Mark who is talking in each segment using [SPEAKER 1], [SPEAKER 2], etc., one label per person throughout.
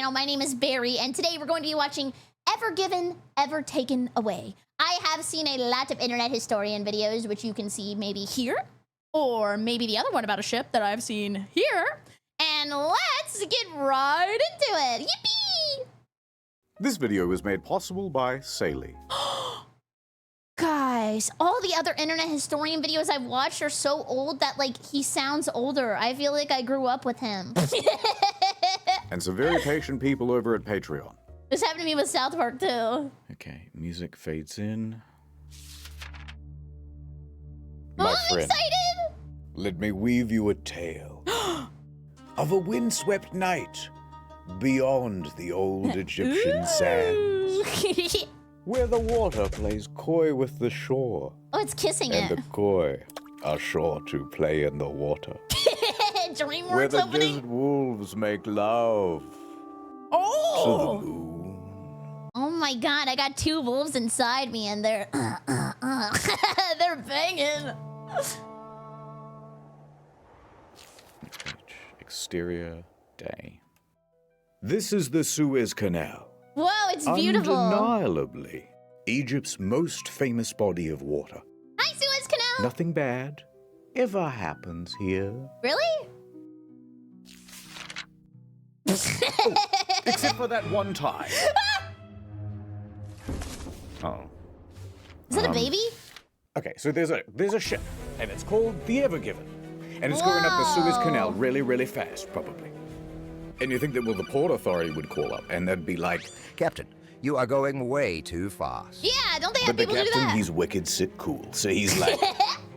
[SPEAKER 1] channel. My name is Barry, and today we're going to be watching Ever Given, Ever Taken Away. I have seen a lot of internet historian videos, which you can see maybe here, or maybe the other one about a ship that I've seen here. And let's get right into it. Yippee!
[SPEAKER 2] This video was made possible by Saley.
[SPEAKER 1] Guys, all the other internet historian videos I've watched are so old that, like, he sounds older. I feel like I grew up with him.
[SPEAKER 2] And some very patient people over at Patreon.
[SPEAKER 1] This happened to me with South Park, too.
[SPEAKER 2] Okay, music fades in.
[SPEAKER 1] Oh,
[SPEAKER 2] My
[SPEAKER 1] I'm
[SPEAKER 2] friend,
[SPEAKER 1] excited!
[SPEAKER 2] let me weave you a tale of a windswept night beyond the old Egyptian sands, where the water plays coy with the shore,
[SPEAKER 1] Oh, it's kissing
[SPEAKER 2] and
[SPEAKER 1] it.
[SPEAKER 2] the coy are sure to play in the water, where
[SPEAKER 1] DreamWorks
[SPEAKER 2] the
[SPEAKER 1] opening.
[SPEAKER 2] desert wolves make love to the
[SPEAKER 1] Oh!
[SPEAKER 2] moon.
[SPEAKER 1] Oh my god, I got two wolves inside me and they're they're banging.
[SPEAKER 2] Exterior day. This is the Suez Canal.
[SPEAKER 1] Whoa, it's beautiful.
[SPEAKER 2] Undeniably, Egypt's most famous body of water.
[SPEAKER 1] Hi, Suez Canal.
[SPEAKER 2] Nothing bad ever happens here.
[SPEAKER 1] Really?
[SPEAKER 2] Except for that one time. Oh.
[SPEAKER 1] Is that a baby?
[SPEAKER 2] Okay, so there's a ship, and it's called the Ever Given. And it's going up the Suez Canal
[SPEAKER 1] Whoa.
[SPEAKER 2] really, really fast, probably. And you think that, well, the Port Authority would call up, and they'd be like,
[SPEAKER 3] Captain, you are going way too fast.
[SPEAKER 1] Yeah, don't they have
[SPEAKER 2] but the
[SPEAKER 1] people do
[SPEAKER 2] captain,
[SPEAKER 1] that?
[SPEAKER 2] he's wicked sit cool. So he's like,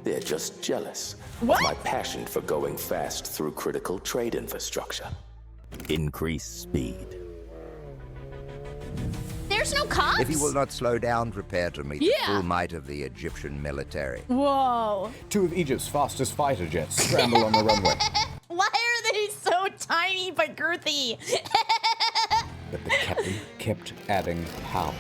[SPEAKER 4] They're just jealous of my passion for going fast through critical trade infrastructure. Increase speed.
[SPEAKER 1] There's no cops?
[SPEAKER 3] If you will not slow down, prepare to meet
[SPEAKER 1] Yeah.
[SPEAKER 3] the full might of the Egyptian military.
[SPEAKER 1] Whoa.
[SPEAKER 2] two of Egypt's fastest fighter jets scramble on the runway.
[SPEAKER 1] Why are they so tiny but girthy?
[SPEAKER 2] But the captain kept adding power.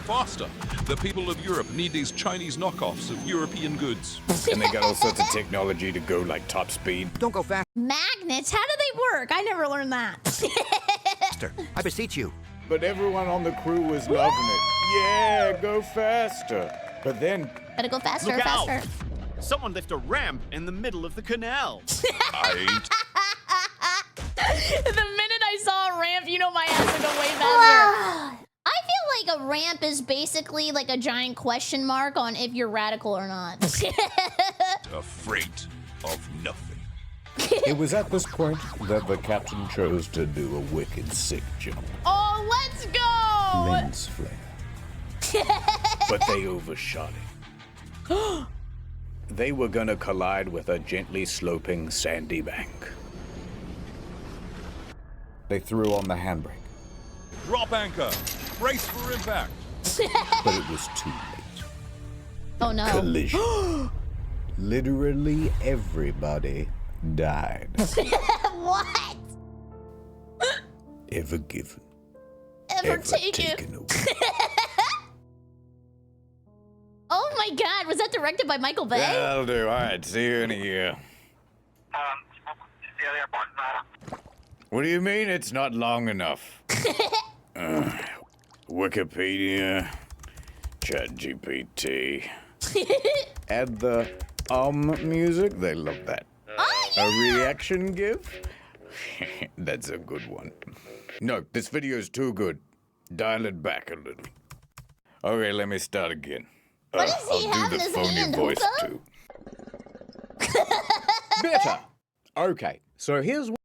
[SPEAKER 5] Faster! The people of Europe need these Chinese knockoffs of European goods.
[SPEAKER 2] And they got all sorts of technology to go like top speed.
[SPEAKER 3] Don't go
[SPEAKER 1] Magnets? How do they work? I never learned that.
[SPEAKER 3] faster, I beseech you.
[SPEAKER 2] But everyone on the crew was loving it. Yeah, go faster. But then
[SPEAKER 1] Gotta go faster,
[SPEAKER 6] Look out.
[SPEAKER 1] faster.
[SPEAKER 6] Someone left a ramp in the middle of the canal.
[SPEAKER 5] I ain't.
[SPEAKER 1] The minute I saw a ramp, you know my ass would go way faster. I feel like a ramp is basically like a giant question mark on if you're radical or not.
[SPEAKER 5] Afraid of nothing.
[SPEAKER 2] it was at this point that the captain chose to do a wicked sick jump.
[SPEAKER 1] Oh, let's go!
[SPEAKER 2] Lens flare. But they overshot it. They were gonna collide with a gently sloping sandy bank. They threw on the handbrake,
[SPEAKER 5] Drop anchor. Brace for impact.
[SPEAKER 2] but it was too late.
[SPEAKER 1] Oh no.
[SPEAKER 2] Collision. Literally everybody died.
[SPEAKER 1] What?
[SPEAKER 2] Ever given,
[SPEAKER 1] Ever taken?
[SPEAKER 2] away.
[SPEAKER 1] Oh my god, was that directed by Michael Bay?
[SPEAKER 2] That'll do. All right, see you in a year. What do you mean it's not long enough? Wikipedia, ChatGPT. Add the music. They love that.
[SPEAKER 1] Oh, yeah.
[SPEAKER 2] A reaction GIF? That's a good one. No, this video is too good. Dial it back a little. Okay, let me start again.
[SPEAKER 1] What does he
[SPEAKER 2] I'll
[SPEAKER 1] have
[SPEAKER 2] do
[SPEAKER 1] in
[SPEAKER 2] the
[SPEAKER 1] his
[SPEAKER 2] phony
[SPEAKER 1] hand,
[SPEAKER 2] voice
[SPEAKER 1] hookah?
[SPEAKER 2] too. Better. Okay, so here's what.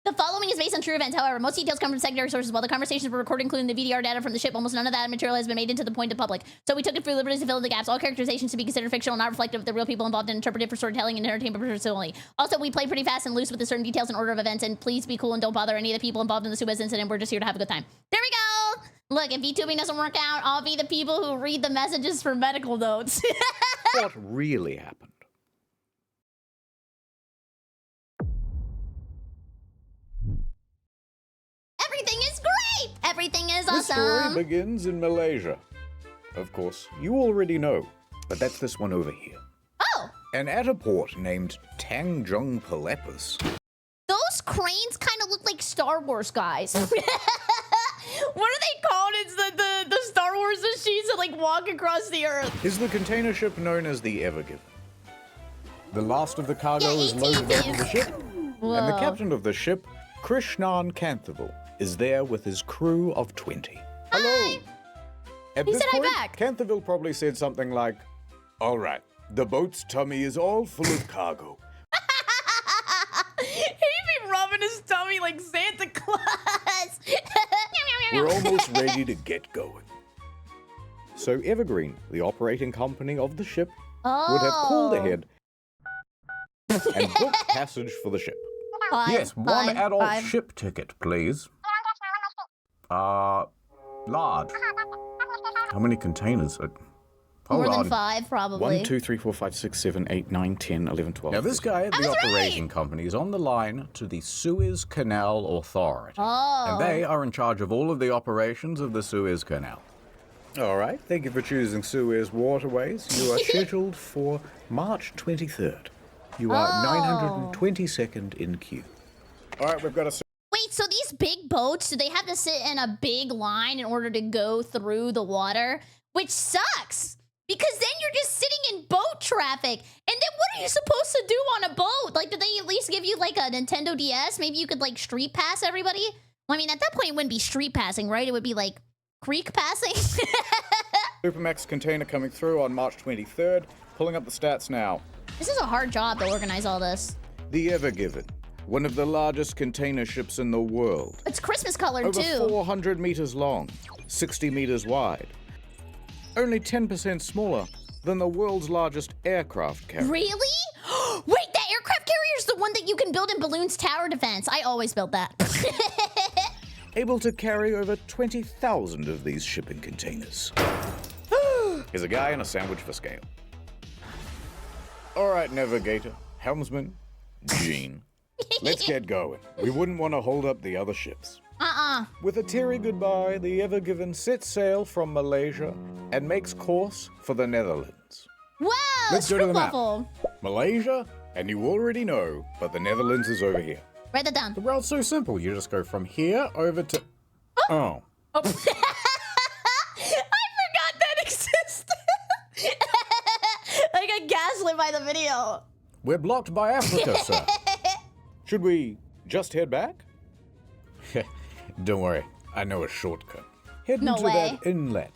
[SPEAKER 1] The following is based on true events. However, most details come from secondary sources. While the conversations were recorded, including the VDR data from the ship, almost none of that material has been made into the point of public. So we took it for liberties to fill in the gaps. All characterizations to be considered fictional, not reflective of the real people involved, and interpreted for storytelling and entertainment purposes only. Also, we play pretty fast and loose with the certain details and order of events, and please be cool and don't bother any of the people involved in the Suez incident. We're just here to have a good time. There we go! Look, if VTubing doesn't work out, I'll be the people who read the messages for medical notes.
[SPEAKER 2] What really happened?
[SPEAKER 1] Everything is great! Everything is
[SPEAKER 2] The story
[SPEAKER 1] awesome!
[SPEAKER 2] begins in Malaysia. Of course, you already know, but that's this one over here.
[SPEAKER 1] Oh!
[SPEAKER 2] And at a port named Tanjung Palepus.
[SPEAKER 1] Those cranes kind of look like Star Wars guys. What are they called? It's the Star Wars machines that like walk across the earth.
[SPEAKER 2] Is the container ship known as the Ever Given? The last of the cargo is loaded onto the ship, and the captain of the ship, Krishnan Kanthaval, is there with his crew of 20. Hello. At
[SPEAKER 1] He
[SPEAKER 2] this
[SPEAKER 1] said
[SPEAKER 2] point,
[SPEAKER 1] hi back.
[SPEAKER 2] Kanthaval probably said something like, "All right, the boat's tummy is all full of cargo."
[SPEAKER 1] He'd be rubbing his tummy like Santa Claus.
[SPEAKER 2] We're almost ready to get going. So Evergreen, the operating company of the ship, would have called ahead and booked passage for the ship.
[SPEAKER 1] Yes,
[SPEAKER 2] One adult ship ticket, please. Large. How many containers?
[SPEAKER 1] More than 5, probably.
[SPEAKER 2] 1, 2, 3, 4, 5, 6, 7, 8, 9, 10, 11, 12. Now this guy at the operating company is on the line to the Suez Canal Authority. And they are in charge of all of the operations of the Suez Canal. All right, thank you for choosing Suez Waterways. You are scheduled for March 23rd. You are 922nd in queue. All right, we've got a...
[SPEAKER 1] Wait, so these big boats, do they have to sit in a big line in order to go through the water? Which sucks, because then you're just sitting in boat traffic. And then what are you supposed to do on a boat? Like, did they at least give you like a Nintendo DS? Maybe you could like street pass everybody? Well, I mean, at that point, it wouldn't be street passing, right? It would be like creek passing.
[SPEAKER 2] Supermax container coming through on March 23rd. Pulling up the stats now.
[SPEAKER 1] This is a hard job to organize all this.
[SPEAKER 2] The Ever Given, one of the largest container ships in the world.
[SPEAKER 1] It's Christmas colored
[SPEAKER 2] Over
[SPEAKER 1] too.
[SPEAKER 2] 400 meters long, 60 meters wide. Only 10% smaller than the world's largest aircraft carrier.
[SPEAKER 1] Really? Wait, that aircraft carrier is the one that you can build in Balloon's tower defense. I always built that.
[SPEAKER 2] Able to carry over 20,000 of these shipping containers. Here's a guy in a sandwich for scale. All right, navigator, helmsman, Gene. Let's get going. We wouldn't want to hold up the other ships. With a teary goodbye, the Ever Given sets sail from Malaysia and makes course for the Netherlands.
[SPEAKER 1] Wow,
[SPEAKER 2] Let's go to the map.
[SPEAKER 1] Waffle.
[SPEAKER 2] Malaysia, and you already know, but the Netherlands is over here.
[SPEAKER 1] Write that down.
[SPEAKER 2] The route's so simple. You just go from here over to... Oh.
[SPEAKER 1] I forgot that existed. I got gaslit by the video.
[SPEAKER 2] We're blocked by Africa, sir. Should we just head back? Don't worry, I know a shortcut. Head
[SPEAKER 1] No
[SPEAKER 2] into
[SPEAKER 1] way.
[SPEAKER 2] that inlet.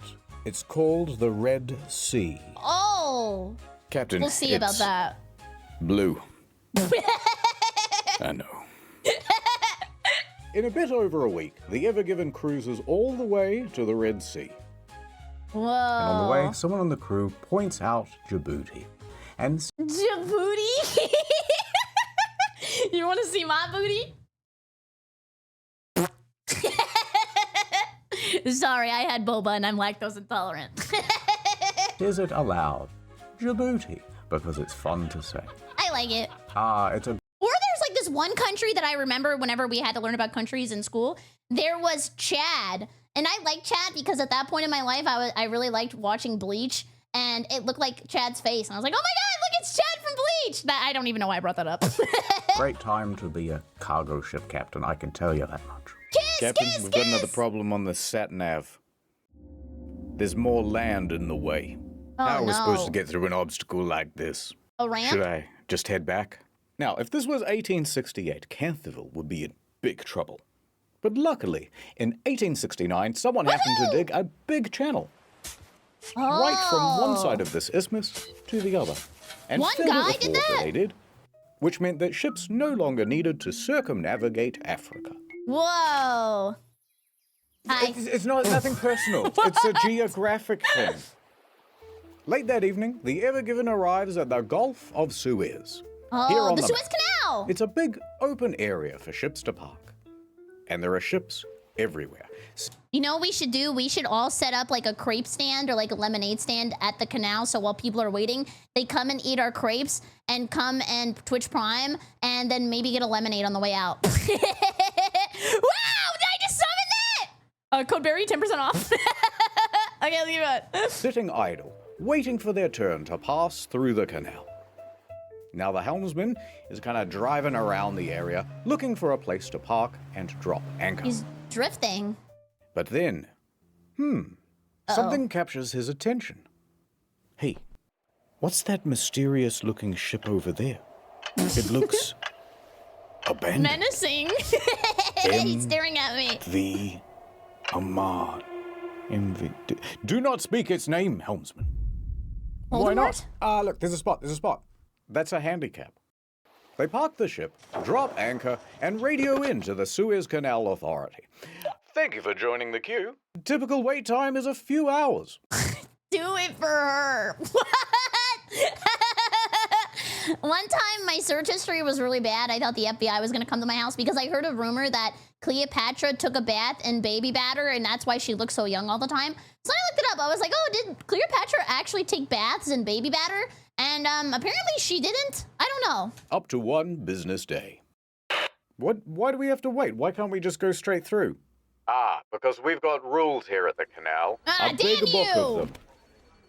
[SPEAKER 2] It's called the Red Sea.
[SPEAKER 1] Oh.
[SPEAKER 2] Captain,
[SPEAKER 1] We'll see about that.
[SPEAKER 2] Blue. I know. In a bit over a week, the Ever Given cruises all the way to the Red Sea.
[SPEAKER 1] Whoa.
[SPEAKER 2] And on the way, someone on the crew points out Djibouti. And
[SPEAKER 1] Djibouti? You want to see my booty? Sorry, I had boba and I'm lactose intolerant.
[SPEAKER 2] says it aloud. Djibouti, because it's fun to say.
[SPEAKER 1] I like it.
[SPEAKER 2] It's a...
[SPEAKER 1] Or there's like this one country that I remember whenever we had to learn about countries in school. There was Chad. And I liked Chad because at that point in my life, I really liked watching Bleach. And it looked like Chad's face. And I was like, oh my God, look, it's Chad from Bleach. I don't even know why I brought that up.
[SPEAKER 2] Great time to be a cargo ship captain, I can tell you that much.
[SPEAKER 1] Kiss,
[SPEAKER 2] Captain,
[SPEAKER 1] kiss,
[SPEAKER 2] we've
[SPEAKER 1] kiss.
[SPEAKER 2] got another problem on the sat-nav. There's more land in the way.
[SPEAKER 1] Oh,
[SPEAKER 2] How are we supposed
[SPEAKER 1] no.
[SPEAKER 2] to get through an obstacle like this?
[SPEAKER 1] A ramp?
[SPEAKER 2] Should I just head back? Now, if this was 1868, Canthaville would be in big trouble. But luckily, in 1869, someone happened to dig a big channel. Right from one side of this isthmus to the other. And
[SPEAKER 1] One
[SPEAKER 2] filled it
[SPEAKER 1] guy
[SPEAKER 2] with
[SPEAKER 1] did
[SPEAKER 2] water,
[SPEAKER 1] that?
[SPEAKER 2] they did. Which meant that ships no longer needed to circumnavigate Africa.
[SPEAKER 1] Whoa. Hi.
[SPEAKER 2] It's nothing personal. It's a geographic thing. Late that evening, the Ever Given arrives at the Gulf of Suez. Here
[SPEAKER 1] Oh,
[SPEAKER 2] on
[SPEAKER 1] the
[SPEAKER 2] the
[SPEAKER 1] Suez
[SPEAKER 2] map.
[SPEAKER 1] Canal.
[SPEAKER 2] It's a big open area for ships to park. And there are ships everywhere.
[SPEAKER 1] You know what we should do? We should all set up like a crepe stand or like a lemonade stand at the canal. So while people are waiting, they come and eat our crepes and come and Twitch Prime and then maybe get a lemonade on the way out. Wow! I just summoned that! Code Berry, 10% off. Okay, leave it.
[SPEAKER 2] Sitting idle, waiting for their turn to pass through the canal. Now the helmsman is kind of driving around the area, looking for a place to park and drop anchor.
[SPEAKER 1] He's drifting.
[SPEAKER 2] But then, something captures his attention. Hey, what's that mysterious-looking ship over there? It looks abandoned.
[SPEAKER 1] Menacing. He's staring at me.
[SPEAKER 2] The Amman. Do not speak its name, helmsman. Why not? Look, there's a spot. That's a handicap. They park the ship, drop anchor, and radio in to the Suez Canal Authority. Thank you for joining the queue. Typical wait time is a few hours.
[SPEAKER 1] Do it for her. What? One time, my search history was really bad. I thought the FBI was going to come to my house because I heard a rumor that Cleopatra took a bath in baby batter, and that's why she looked so young all the time. So I looked it up. I was like, oh, did Cleopatra actually take baths in baby batter? And apparently she didn't. I don't know.
[SPEAKER 2] Up to one business day. Why do we have to wait? Why can't we just go straight through? Because we've got rules here at the canal.
[SPEAKER 1] A big book of them.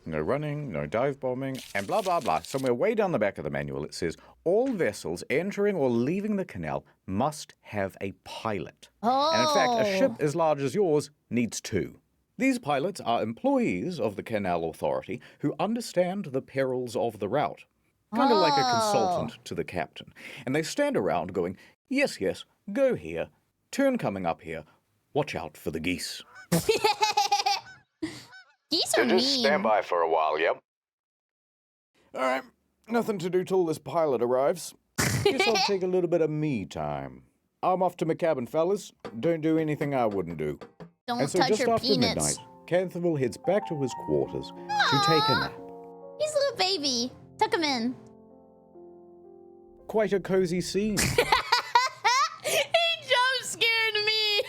[SPEAKER 2] No running, no dive bombing, and blah, blah, blah. Somewhere way down the back of the manual it says, all vessels entering or leaving the canal must have a pilot.
[SPEAKER 1] Oh.
[SPEAKER 2] And in fact, a ship as large as yours needs 2. These pilots are employees of the Canal Authority who understand the perils of the route. Kind of like a consultant to the captain. And they stand around going, yes, yes, go here, turn coming up here, watch out for the geese.
[SPEAKER 1] Geese are mean.
[SPEAKER 2] Just stand by for a while, yep? All right, nothing to do till this pilot arrives. Guess I'll take a little bit of me time. I'm off to my cabin, fellas. Don't do anything I wouldn't do.
[SPEAKER 1] Don't
[SPEAKER 2] and so
[SPEAKER 1] touch
[SPEAKER 2] just
[SPEAKER 1] your
[SPEAKER 2] after
[SPEAKER 1] peanuts.
[SPEAKER 2] midnight, Canterville heads back to his quarters to take a nap.
[SPEAKER 1] He's a little baby. Tuck him in.
[SPEAKER 2] Quite a cozy scene.
[SPEAKER 1] He jump scared me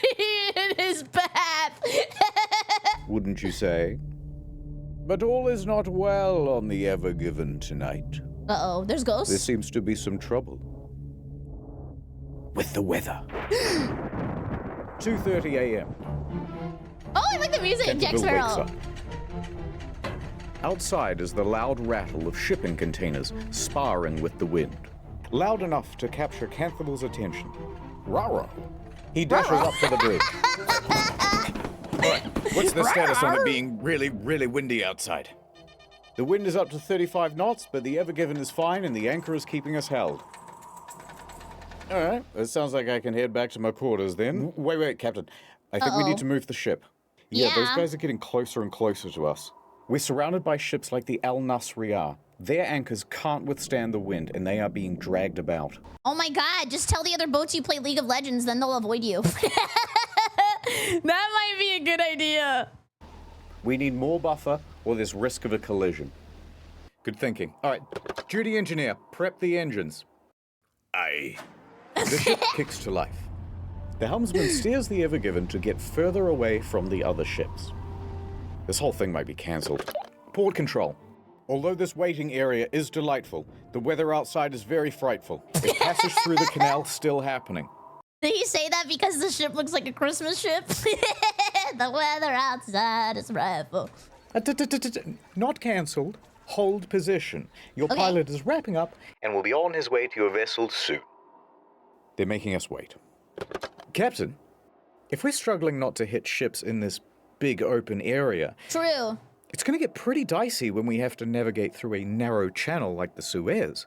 [SPEAKER 1] in his bath.
[SPEAKER 2] Wouldn't you say? But all is not well on the Ever Given tonight.
[SPEAKER 1] Uh-oh, there's ghosts.
[SPEAKER 2] There seems to be some trouble with the weather. 2:30 a.m.
[SPEAKER 1] Oh, I like the music. Jack
[SPEAKER 2] Canterville wakes
[SPEAKER 1] Sparrow.
[SPEAKER 2] up. Outside is the loud rattle of shipping containers sparring with the wind. Loud enough to capture Canterville's attention. Rah-rah. He dashes up to the bridge. All right, what's the status on it being really, really windy outside? The wind is up to 35 knots, but the Ever Given is fine and the anchor is keeping us held. All right, it sounds like I can head back to my quarters then. Wait, Captain. I think we need to move the ship. Yeah, those guys are getting closer and closer to us. We're surrounded by ships like the Al Nasriyah. Their anchors can't withstand the wind, and they are being dragged about.
[SPEAKER 1] Oh my god, just tell the other boats you play League of Legends, then they'll avoid you. That might be a good idea.
[SPEAKER 2] We need more buffer, or there's risk of a collision. Good thinking. All right, duty engineer, prep the engines. Aye. The ship kicks to life. The helmsman steers the Ever Given to get further away from the other ships. This whole thing might be cancelled. Port control. Although this waiting area is delightful, the weather outside is very frightful. A passage through the canal still happening.
[SPEAKER 1] Did he say that because the ship looks like a Christmas ship? The weather outside is frightful.
[SPEAKER 2] Not cancelled. Hold position. Your pilot is wrapping up and will be on his way to your vessel soon. They're making us wait. Captain, if we're struggling not to hit ships in this big open area...
[SPEAKER 1] True.
[SPEAKER 2] It's going to get pretty dicey when we have to navigate through a narrow channel like the Suez.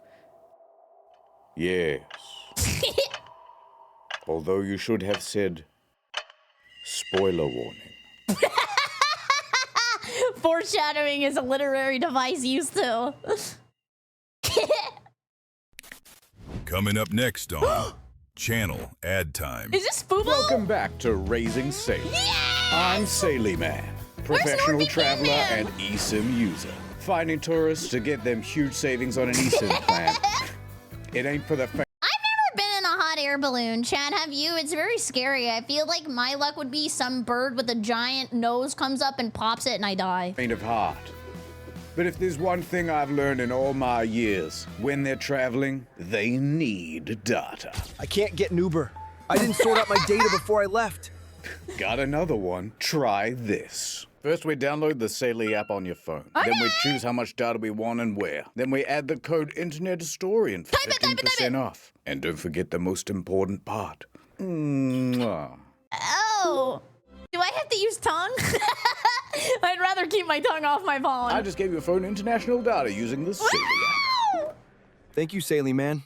[SPEAKER 2] Yes. Although you should have said, spoiler warning.
[SPEAKER 1] Foreshadowing is a literary device used to.
[SPEAKER 7] Coming up next on Channel Ad Time.
[SPEAKER 1] Is this Fubo?
[SPEAKER 2] Welcome back to Raising Sail.
[SPEAKER 1] Yes!
[SPEAKER 2] I'm Saily Man, professional traveler and eSIM user. Finding tourists to get them huge savings on an eSIM plan. It ain't for the
[SPEAKER 1] I've never been in a hot air balloon. Chad, have you? It's very scary. I feel like my luck would be some bird with a giant nose comes up and pops it and I die.
[SPEAKER 2] faint of heart. But if there's one thing I've learned in all my years, when they're traveling, they need data.
[SPEAKER 8] I can't get an Uber. I didn't sort out my data before I left.
[SPEAKER 2] Got another one? Try this. First, we download the Saily app on your phone. Then we choose how much data we want and where. Then we add the code Internet Historian for 15% off. And don't forget the most important part. Mwah.
[SPEAKER 1] Oh. Do I have to use tongue? I'd rather keep my tongue off my phone.
[SPEAKER 2] I just gave your phone international data using the Saily app.
[SPEAKER 8] Thank you, Saily Man.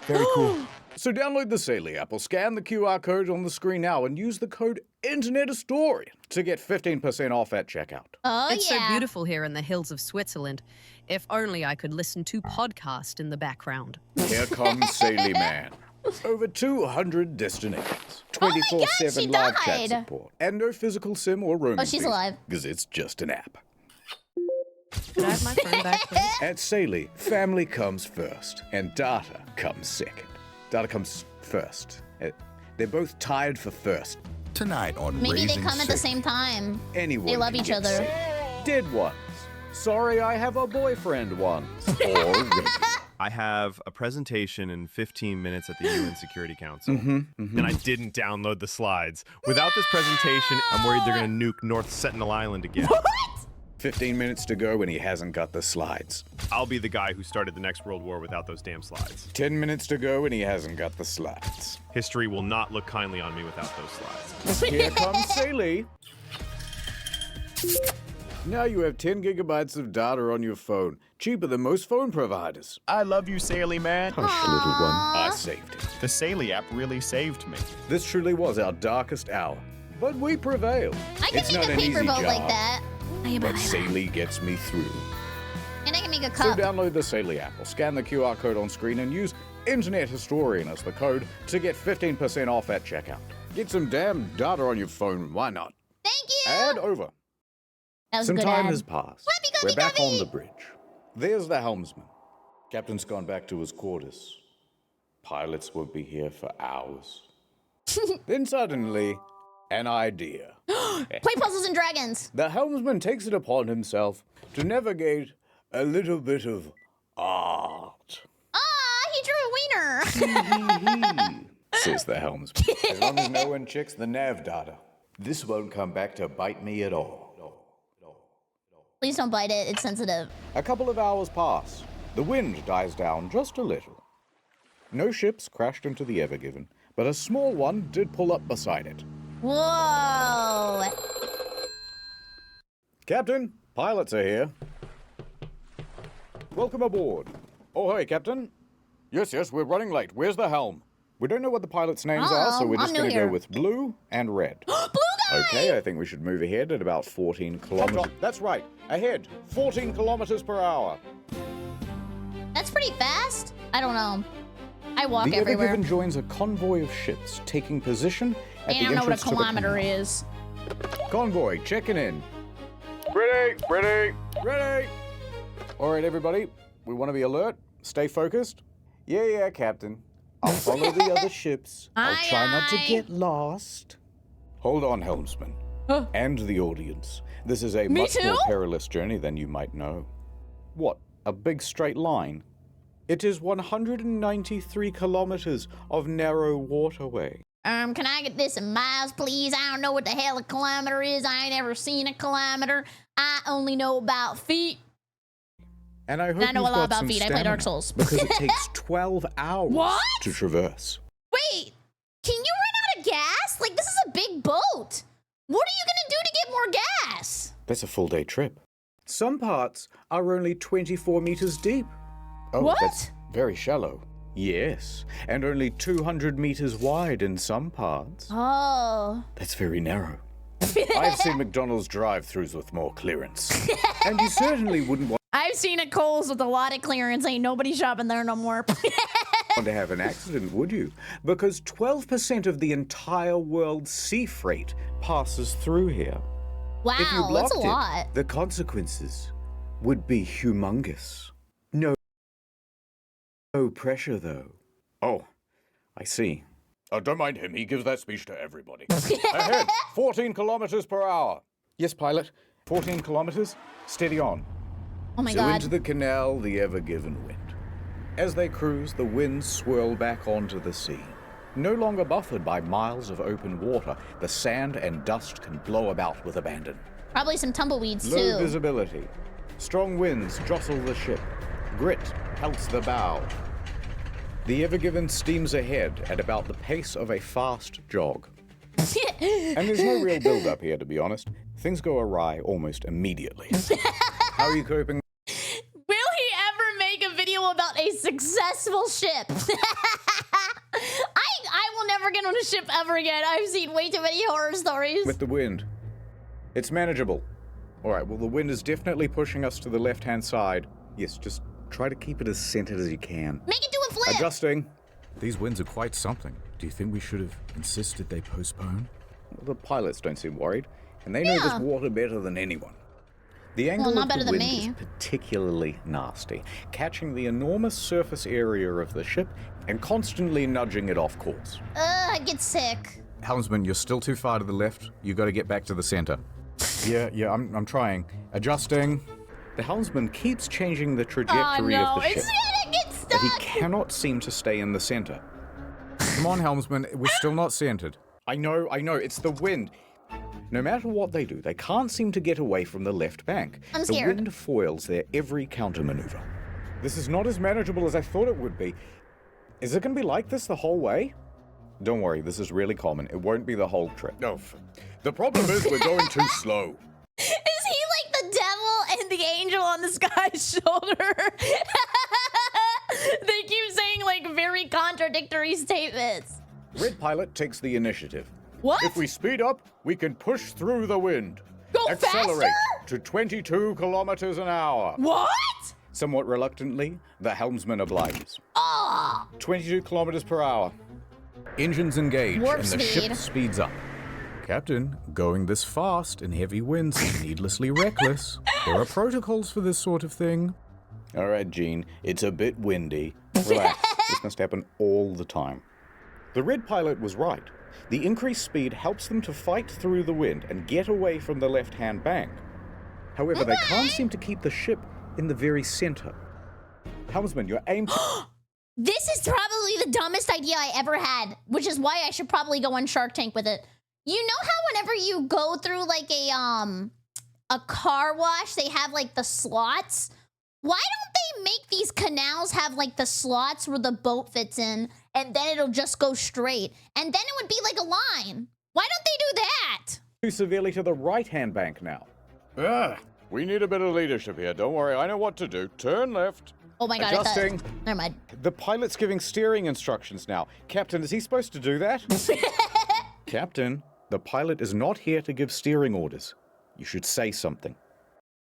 [SPEAKER 8] Very cool.
[SPEAKER 2] So download the Saily app or scan the QR code on the screen now and use the code Internet Historian to get 15% off at checkout.
[SPEAKER 1] Oh,
[SPEAKER 9] It's
[SPEAKER 1] yeah.
[SPEAKER 9] so beautiful here in the hills of Switzerland. If only I could listen to podcast in the background.
[SPEAKER 2] Here comes Saily Man. Over 200 destinations, 24/7
[SPEAKER 1] she
[SPEAKER 2] live chat
[SPEAKER 1] died.
[SPEAKER 2] support, and no physical sim or roaming.
[SPEAKER 1] Oh, she's alive.
[SPEAKER 2] Because it's just an app.
[SPEAKER 9] Could I have my phone back, please?
[SPEAKER 2] At Saily, family comes first, and data comes second. Data comes first. They're both tied for first.
[SPEAKER 7] Tonight on
[SPEAKER 1] Maybe they
[SPEAKER 7] Raising
[SPEAKER 1] come at the
[SPEAKER 7] Saily.
[SPEAKER 1] same time.
[SPEAKER 2] Anyone
[SPEAKER 1] They love
[SPEAKER 2] can
[SPEAKER 1] each
[SPEAKER 2] get
[SPEAKER 1] other.
[SPEAKER 2] sick. Dead ones. Sorry, I have a boyfriend once. Or regular.
[SPEAKER 10] I have a presentation in 15 minutes at the UN Security Council, and I didn't download the slides. Without this presentation, I'm worried they're going to nuke North Sentinel Island again.
[SPEAKER 2] 15 minutes to go and he hasn't got the slides.
[SPEAKER 10] I'll be the guy who started the next World War without those damn slides.
[SPEAKER 2] 10 minutes to go and he hasn't got the slides.
[SPEAKER 10] History will not look kindly on me without those slides.
[SPEAKER 2] Here comes Saily. Now you have 10 gigabytes of data on your phone, cheaper than most phone providers.
[SPEAKER 6] I love you, Saily Man.
[SPEAKER 2] Hush, little one. I saved it.
[SPEAKER 6] The Saily app really saved me.
[SPEAKER 2] This truly was our darkest hour, but we prevailed.
[SPEAKER 1] I can
[SPEAKER 2] It's
[SPEAKER 1] make
[SPEAKER 2] not
[SPEAKER 1] a
[SPEAKER 2] an
[SPEAKER 1] paper
[SPEAKER 2] easy
[SPEAKER 1] boat
[SPEAKER 2] job,
[SPEAKER 1] like that.
[SPEAKER 2] but Saily gets me through.
[SPEAKER 1] And I can make a
[SPEAKER 2] So
[SPEAKER 1] cup.
[SPEAKER 2] download the Saily app or scan the QR code on screen and use Internet Historian as the code to get 15% off at checkout. Get some damn data on your phone, why not?
[SPEAKER 1] Thank you.
[SPEAKER 2] Ad over.
[SPEAKER 1] That was
[SPEAKER 2] Some
[SPEAKER 1] a good
[SPEAKER 2] time
[SPEAKER 1] ad.
[SPEAKER 2] has passed.
[SPEAKER 1] Whappy,
[SPEAKER 2] We're
[SPEAKER 1] guppy,
[SPEAKER 2] back on
[SPEAKER 1] guppy.
[SPEAKER 2] the bridge. There's the helmsman. Captain's gone back to his quarters. Pilots won't be here for hours. Then suddenly, an idea.
[SPEAKER 1] Play Puzzles and Dragons.
[SPEAKER 2] The helmsman takes it upon himself to navigate a little bit of art.
[SPEAKER 1] Ah, he drew a wiener.
[SPEAKER 2] Says the helmsman. As long as no one checks the nav data, this won't come back to bite me at all.
[SPEAKER 1] Please don't bite it. It's sensitive.
[SPEAKER 2] A couple of hours pass. The wind dies down just a little. No ships crashed into the Ever Given, but a small one did pull up beside it.
[SPEAKER 1] Whoa.
[SPEAKER 2] Captain, pilots are here. Welcome aboard. Oh, hey, Captain. Yes, we're running late. Where's the helm? We don't know what the pilots' names are, so we're
[SPEAKER 1] I'm
[SPEAKER 2] just
[SPEAKER 1] new
[SPEAKER 2] going to
[SPEAKER 1] here.
[SPEAKER 2] go with blue and red.
[SPEAKER 1] Blue guy.
[SPEAKER 2] Okay, I think we should move ahead at about 14 kilometers. That's right. Ahead, 14 kilometers per hour.
[SPEAKER 1] That's pretty fast. I don't know. I walk
[SPEAKER 2] The Ever
[SPEAKER 1] everywhere.
[SPEAKER 2] Given joins a convoy of ships taking position at
[SPEAKER 1] I
[SPEAKER 2] the
[SPEAKER 1] don't know what a
[SPEAKER 2] entrance to the
[SPEAKER 1] kilometer
[SPEAKER 2] canal.
[SPEAKER 1] is.
[SPEAKER 2] Convoy, checking in. Ready. All right, everybody. We want to be alert. Stay focused. Yeah, Captain. I'll follow the other ships. I'll
[SPEAKER 1] Aye,
[SPEAKER 2] try not to
[SPEAKER 1] aye.
[SPEAKER 2] get lost. Hold on, helmsman. And the audience. This is a
[SPEAKER 1] Me
[SPEAKER 2] much more
[SPEAKER 1] too?
[SPEAKER 2] perilous journey than you might know. What, a big straight line? It is 193 kilometers of narrow waterway.
[SPEAKER 1] Can I get this in miles, please? I don't know what the hell a kilometer is. I ain't ever seen a kilometer. I only know about feet.
[SPEAKER 2] And I hope
[SPEAKER 1] I know
[SPEAKER 2] you've
[SPEAKER 1] a lot
[SPEAKER 2] got
[SPEAKER 1] about
[SPEAKER 2] some
[SPEAKER 1] feet. I play Dark
[SPEAKER 2] stamina,
[SPEAKER 1] Souls.
[SPEAKER 2] because it takes 12 hours
[SPEAKER 1] What?
[SPEAKER 2] to traverse.
[SPEAKER 1] Wait, can you run out of gas? Like, this is a big boat. What are you gonna do to get more gas?
[SPEAKER 2] That's a full day trip. Some parts are only 24 meters deep. Oh,
[SPEAKER 1] What?
[SPEAKER 2] that's very shallow. Yes, and only 200 meters wide in some parts.
[SPEAKER 1] Oh.
[SPEAKER 2] That's very narrow. I've seen McDonald's drive-thrus with more clearance. And you certainly wouldn't want
[SPEAKER 1] I've seen a Kohl's with a lot of clearance. Ain't nobody shopping there no more.
[SPEAKER 2] to have an accident, would you? Because 12% of the entire world's sea freight passes through here. If you
[SPEAKER 1] Wow, that's
[SPEAKER 2] blocked
[SPEAKER 1] a
[SPEAKER 2] it,
[SPEAKER 1] lot.
[SPEAKER 2] the consequences would be humongous. No pressure, though. Oh, I see. Oh, don't mind him. He gives that speech to everybody. Ahead, 14 kilometers per hour. Yes, pilot. 14 kilometers. Steady on.
[SPEAKER 1] Oh my
[SPEAKER 2] So
[SPEAKER 1] god.
[SPEAKER 2] into the canal, the Ever Given went. As they cruise, the winds swirl back onto the sea. No longer buffered by miles of open water, the sand and dust can blow about with abandon.
[SPEAKER 1] Probably some tumbleweeds,
[SPEAKER 2] Low
[SPEAKER 1] too.
[SPEAKER 2] visibility. Strong winds jostle the ship. Grit pelts the bow. The Ever Given steams ahead at about the pace of a fast jog. And there's no real build-up here, to be honest. Things go awry almost immediately. How are you coping?
[SPEAKER 1] Will he ever make a video about a successful ship? I will never get on a ship ever again. I've seen way too many horror stories.
[SPEAKER 2] With the wind. It's manageable. All right, well, the wind is definitely pushing us to the left-hand side. Yes, just try to keep it as centered as you can.
[SPEAKER 1] Make it do a flip.
[SPEAKER 2] Adjusting.
[SPEAKER 7] These winds are quite something. Do you think we should have insisted they postpone?
[SPEAKER 2] Well, the pilots don't seem worried, and they know this water better than anyone. The angle
[SPEAKER 1] not
[SPEAKER 2] of
[SPEAKER 1] better
[SPEAKER 2] the
[SPEAKER 1] than
[SPEAKER 2] wind
[SPEAKER 1] me.
[SPEAKER 2] is particularly nasty, catching the enormous surface area of the ship and constantly nudging it off course.
[SPEAKER 1] I get sick.
[SPEAKER 2] Helmsman, you're still too far to the left. You got to get back to the center. Yeah, I'm trying. Adjusting. The helmsman keeps changing the trajectory of the ship,
[SPEAKER 1] It's gonna get
[SPEAKER 2] but he
[SPEAKER 1] stuck.
[SPEAKER 2] cannot seem to stay in the center. Come on, helmsman, we're still not centered. I know, it's the wind. No matter what they do, they can't seem to get away from the left bank.
[SPEAKER 1] I'm
[SPEAKER 2] The
[SPEAKER 1] scared.
[SPEAKER 2] wind foils their every countermaneuver. This is not as manageable as I thought it would be. Is it going to be like this the whole way? Don't worry, this is really common. It won't be the whole trip. No, the problem is we're going too slow.
[SPEAKER 1] Is he like the devil and the angel on this guy's shoulder? They keep saying like very contradictory statements.
[SPEAKER 2] Red pilot takes the initiative.
[SPEAKER 1] What?
[SPEAKER 2] If we speed up, we can push through the wind.
[SPEAKER 1] Go
[SPEAKER 2] Accelerate
[SPEAKER 1] faster?
[SPEAKER 2] to 22 kilometers an hour.
[SPEAKER 1] What?
[SPEAKER 2] Somewhat reluctantly, the helmsman obliges.
[SPEAKER 1] Oh,
[SPEAKER 2] 22 kilometers per hour. Engines engage,
[SPEAKER 1] Warp
[SPEAKER 2] and the
[SPEAKER 1] speed.
[SPEAKER 2] ship speeds up. Captain, going this fast in heavy winds is needlessly reckless. There are protocols for this sort of thing. All right, Gene, it's a bit windy. Relax. This must happen all the time. The red pilot was right. The increased speed helps them to fight through the wind and get away from the left-hand bank. However, they can't seem to keep the ship in the very center. Helmsman, your aim...
[SPEAKER 1] this is probably the dumbest idea I ever had, which is why I should probably go on Shark Tank with it. You know how whenever you go through like a car wash, they have like the slots? Why don't they make these canals have like the slots where the boat fits in, and then it'll just go straight, and then it would be like a line? Why don't they do that?
[SPEAKER 2] too severely to the right-hand bank now. We need a bit of leadership here. Don't worry, I know what to do. Turn left.
[SPEAKER 1] Oh my god,
[SPEAKER 2] Adjusting.
[SPEAKER 1] never mind.
[SPEAKER 2] The pilot's giving steering instructions now. Captain, is he supposed to do that? Captain, the pilot is not here to give steering orders. You should say something.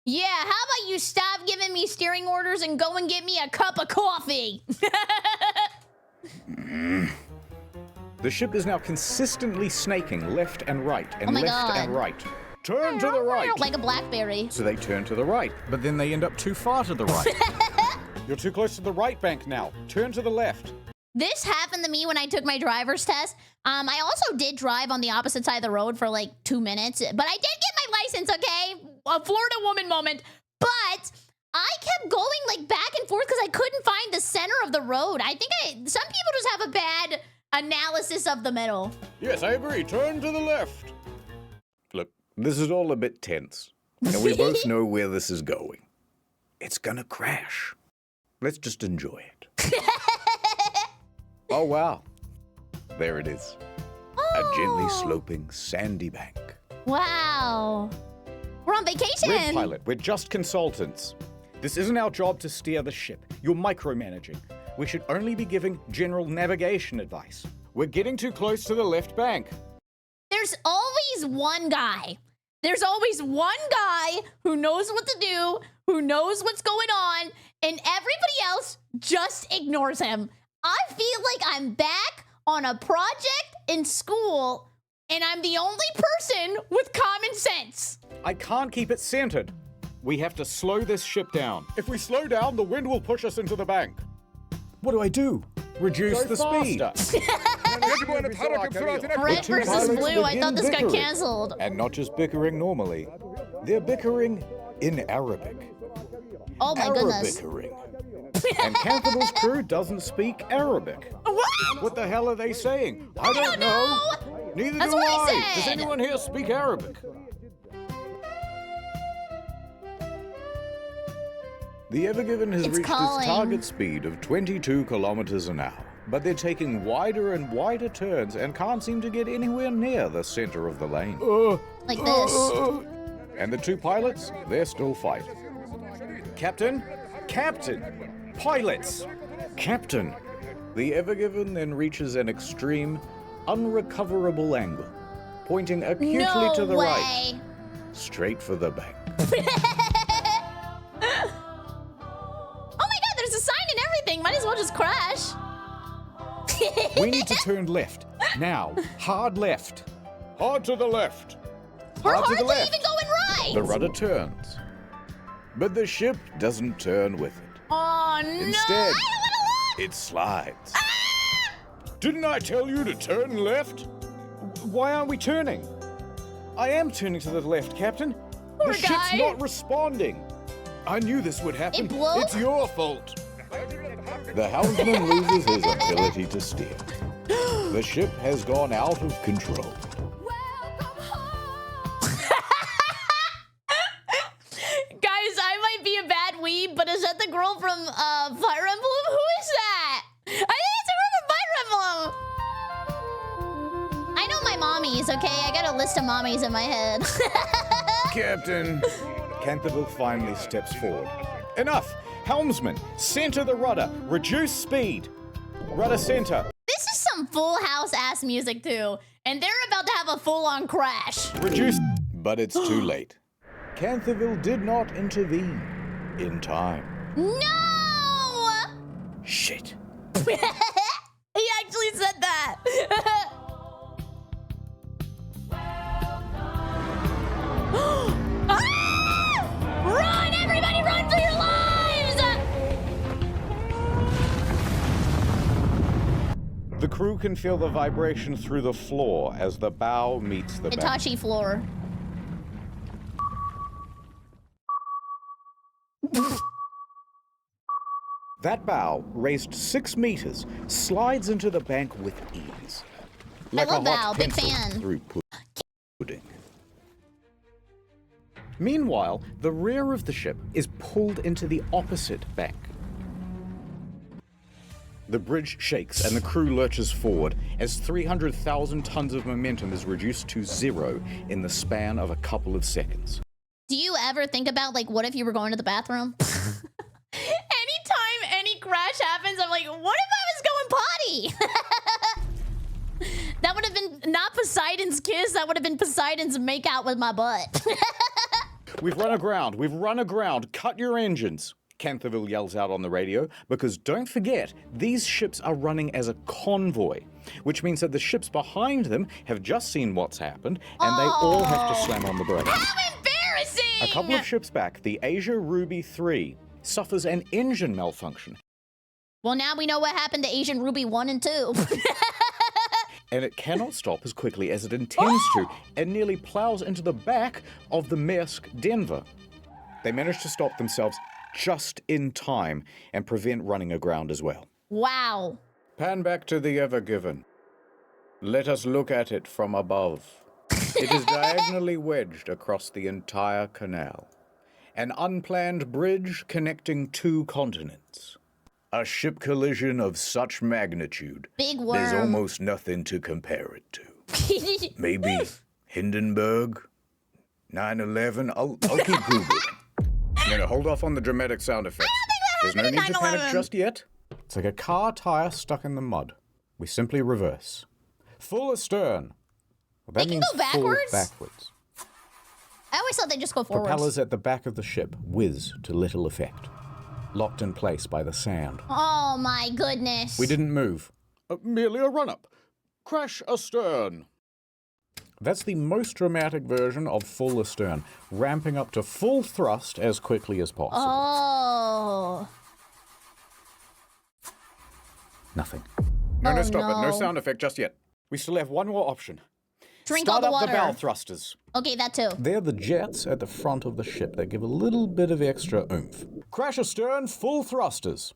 [SPEAKER 1] Yeah, how about you stop giving me steering orders and go and get me a cup of coffee?
[SPEAKER 2] The ship is now consistently snaking left and right and
[SPEAKER 1] Oh my
[SPEAKER 2] left
[SPEAKER 1] God.
[SPEAKER 2] and right. Turn to the right.
[SPEAKER 1] Like a blackberry.
[SPEAKER 2] So they turn to the right, but then they end up too far to the right. You're too close to the right bank now. Turn to the left.
[SPEAKER 1] This happened to me when I took my driver's test. I also did drive on the opposite side of the road for like 2 minutes, but I did get my license, okay? A Florida woman moment. But I kept going like back and forth because I couldn't find the center of the road. I think some people just have a bad analysis of the middle.
[SPEAKER 2] Yes, I agree. Turn to the left. Look, this is all a bit tense, and we both know where this is going. It's gonna crash. Let's just enjoy it. Oh, wow. There it is. A gently sloping sandy bank.
[SPEAKER 1] Wow. We're on vacation.
[SPEAKER 2] Red pilot, we're just consultants. This isn't our job to steer the ship. You're micromanaging. We should only be giving general navigation advice. We're getting too close to the left bank.
[SPEAKER 1] There's always one guy. There's always one guy who knows what to do, who knows what's going on, and everybody else just ignores him. I feel like I'm back on a project in school, and I'm the only person with common sense.
[SPEAKER 2] I can't keep it centered. We have to slow this ship down. If we slow down, the wind will push us into the bank. What do I do? Reduce the speed.
[SPEAKER 1] Red versus blue, I thought this got
[SPEAKER 2] bickering.
[SPEAKER 1] canceled.
[SPEAKER 2] And not just bickering normally. They're bickering in Arabic.
[SPEAKER 1] Oh my goodness.
[SPEAKER 2] Arabickering. And Canthable's crew doesn't speak Arabic.
[SPEAKER 1] What?
[SPEAKER 2] What the hell are they saying? I don't know. Neither
[SPEAKER 1] That's
[SPEAKER 2] do
[SPEAKER 1] what
[SPEAKER 2] I.
[SPEAKER 1] I
[SPEAKER 2] Does
[SPEAKER 1] said.
[SPEAKER 2] anyone here speak Arabic? The Ever Given has
[SPEAKER 1] It's
[SPEAKER 2] reached
[SPEAKER 1] calling.
[SPEAKER 2] its target speed of 22 kilometers an hour, but they're taking wider and wider turns and can't seem to get anywhere near the center of the lane.
[SPEAKER 1] Like this.
[SPEAKER 2] And the two pilots, they're still fighting. Captain? Captain! Pilots! Captain! The Ever Given then reaches an extreme, unrecoverable angle, pointing acutely
[SPEAKER 1] No
[SPEAKER 2] to the
[SPEAKER 1] way.
[SPEAKER 2] right, straight for the bank.
[SPEAKER 1] Oh my god, there's a sign and everything. Might as well just crash.
[SPEAKER 2] We need to turn left. Now. Hard left. Hard to the left.
[SPEAKER 1] We're
[SPEAKER 2] Hard to the
[SPEAKER 1] hardly
[SPEAKER 2] left.
[SPEAKER 1] even going right.
[SPEAKER 2] The rudder turns. But the ship doesn't turn with it.
[SPEAKER 1] Oh no!
[SPEAKER 2] Instead,
[SPEAKER 1] I don't want to look.
[SPEAKER 2] it slides.
[SPEAKER 1] Ah!
[SPEAKER 2] Didn't I tell you to turn left? Why aren't we turning? I am turning to the left, Captain.
[SPEAKER 1] Poor
[SPEAKER 2] the ship's
[SPEAKER 1] guy.
[SPEAKER 2] not responding. I knew this would happen.
[SPEAKER 1] It blew?
[SPEAKER 2] It's your fault. The helmsman loses his ability to steer. The ship has gone out of control.
[SPEAKER 1] Guys, I might be a bad weeb, but is that the girl from Fire Emblem? Who is that? I think it's a girl from Fire Emblem. I know my mommies, okay? I got a list of mommies in my head.
[SPEAKER 2] Captain. Canterville finally steps forward. Enough! Helmsman, center the rudder. Reduce speed. Rudder center.
[SPEAKER 1] This is some Full House ass music too, and they're about to have a full-on crash.
[SPEAKER 2] Reduce. But it's too late. Canterville did not intervene in time.
[SPEAKER 1] No!
[SPEAKER 2] Shit.
[SPEAKER 1] He actually said that. Ah! Run, everybody, run for your lives!
[SPEAKER 2] The crew can feel the vibration through the floor as the bow meets the bank.
[SPEAKER 1] Hitachi floor.
[SPEAKER 2] That bow, raised 6 meters, slides into the bank with ease. Like
[SPEAKER 1] love
[SPEAKER 2] a hot
[SPEAKER 1] bow, big
[SPEAKER 2] pencil
[SPEAKER 1] fan.
[SPEAKER 2] through pudding. Meanwhile, the rear of the ship is pulled into the opposite bank. The bridge shakes and the crew lurches forward as 300,000 tons of momentum is reduced to 0 in the span of a couple of seconds.
[SPEAKER 1] Do you ever think about, like, what if you were going to the bathroom? Anytime any crash happens, I'm like, what if I was going potty? That would have been not Poseidon's kiss, that would have been Poseidon's make out with my butt.
[SPEAKER 2] We've run aground, we've run aground, cut your engines. Canterville yells out on the radio, because don't forget, these ships are running as a convoy, which means that the ships behind them have just seen what's happened, and they all have to slam on the brakes.
[SPEAKER 1] How embarrassing!
[SPEAKER 2] A couple of ships back, the Asia Ruby 3 suffers an engine malfunction,
[SPEAKER 1] Well, now we know what happened to Asian Ruby 1 and 2.
[SPEAKER 2] and it cannot stop as quickly as it intends to, and nearly plows into the back of the Maersk Denver. They manage to stop themselves just in time and prevent running aground as well.
[SPEAKER 1] Wow.
[SPEAKER 2] Pan back to the Ever Given. Let us look at it from above. It is diagonally wedged across the entire canal. An unplanned bridge connecting 2 continents. A ship collision of such magnitude,
[SPEAKER 1] Big
[SPEAKER 2] there's
[SPEAKER 1] worm.
[SPEAKER 2] almost nothing to compare it to. Maybe Hindenburg? 9/11? I'll keep Googling. No, hold off on the dramatic sound effects. There's no need to panic
[SPEAKER 1] 9/11.
[SPEAKER 2] just yet. It's like a car tire stuck in the mud. We simply reverse. Full astern. Well, that
[SPEAKER 1] They can
[SPEAKER 2] means
[SPEAKER 1] go backwards?
[SPEAKER 2] full backwards.
[SPEAKER 1] I always thought they just go forwards.
[SPEAKER 2] Propellers at the back of the ship whiz to little effect. Locked in place by the sand.
[SPEAKER 1] Oh my goodness.
[SPEAKER 2] We didn't move. Merely a run-up. Crash astern. That's the most dramatic version of full astern, ramping up to full thrust as quickly as possible.
[SPEAKER 1] Oh.
[SPEAKER 2] Nothing. No, stop it. No
[SPEAKER 1] no.
[SPEAKER 2] sound effect just yet. We still have one more option.
[SPEAKER 1] Drink
[SPEAKER 2] Start
[SPEAKER 1] all the
[SPEAKER 2] up
[SPEAKER 1] water.
[SPEAKER 2] the bow thrusters.
[SPEAKER 1] Okay, that too.
[SPEAKER 2] They're the jets at the front of the ship that give a little bit of extra oomph. Crash astern, full thrusters.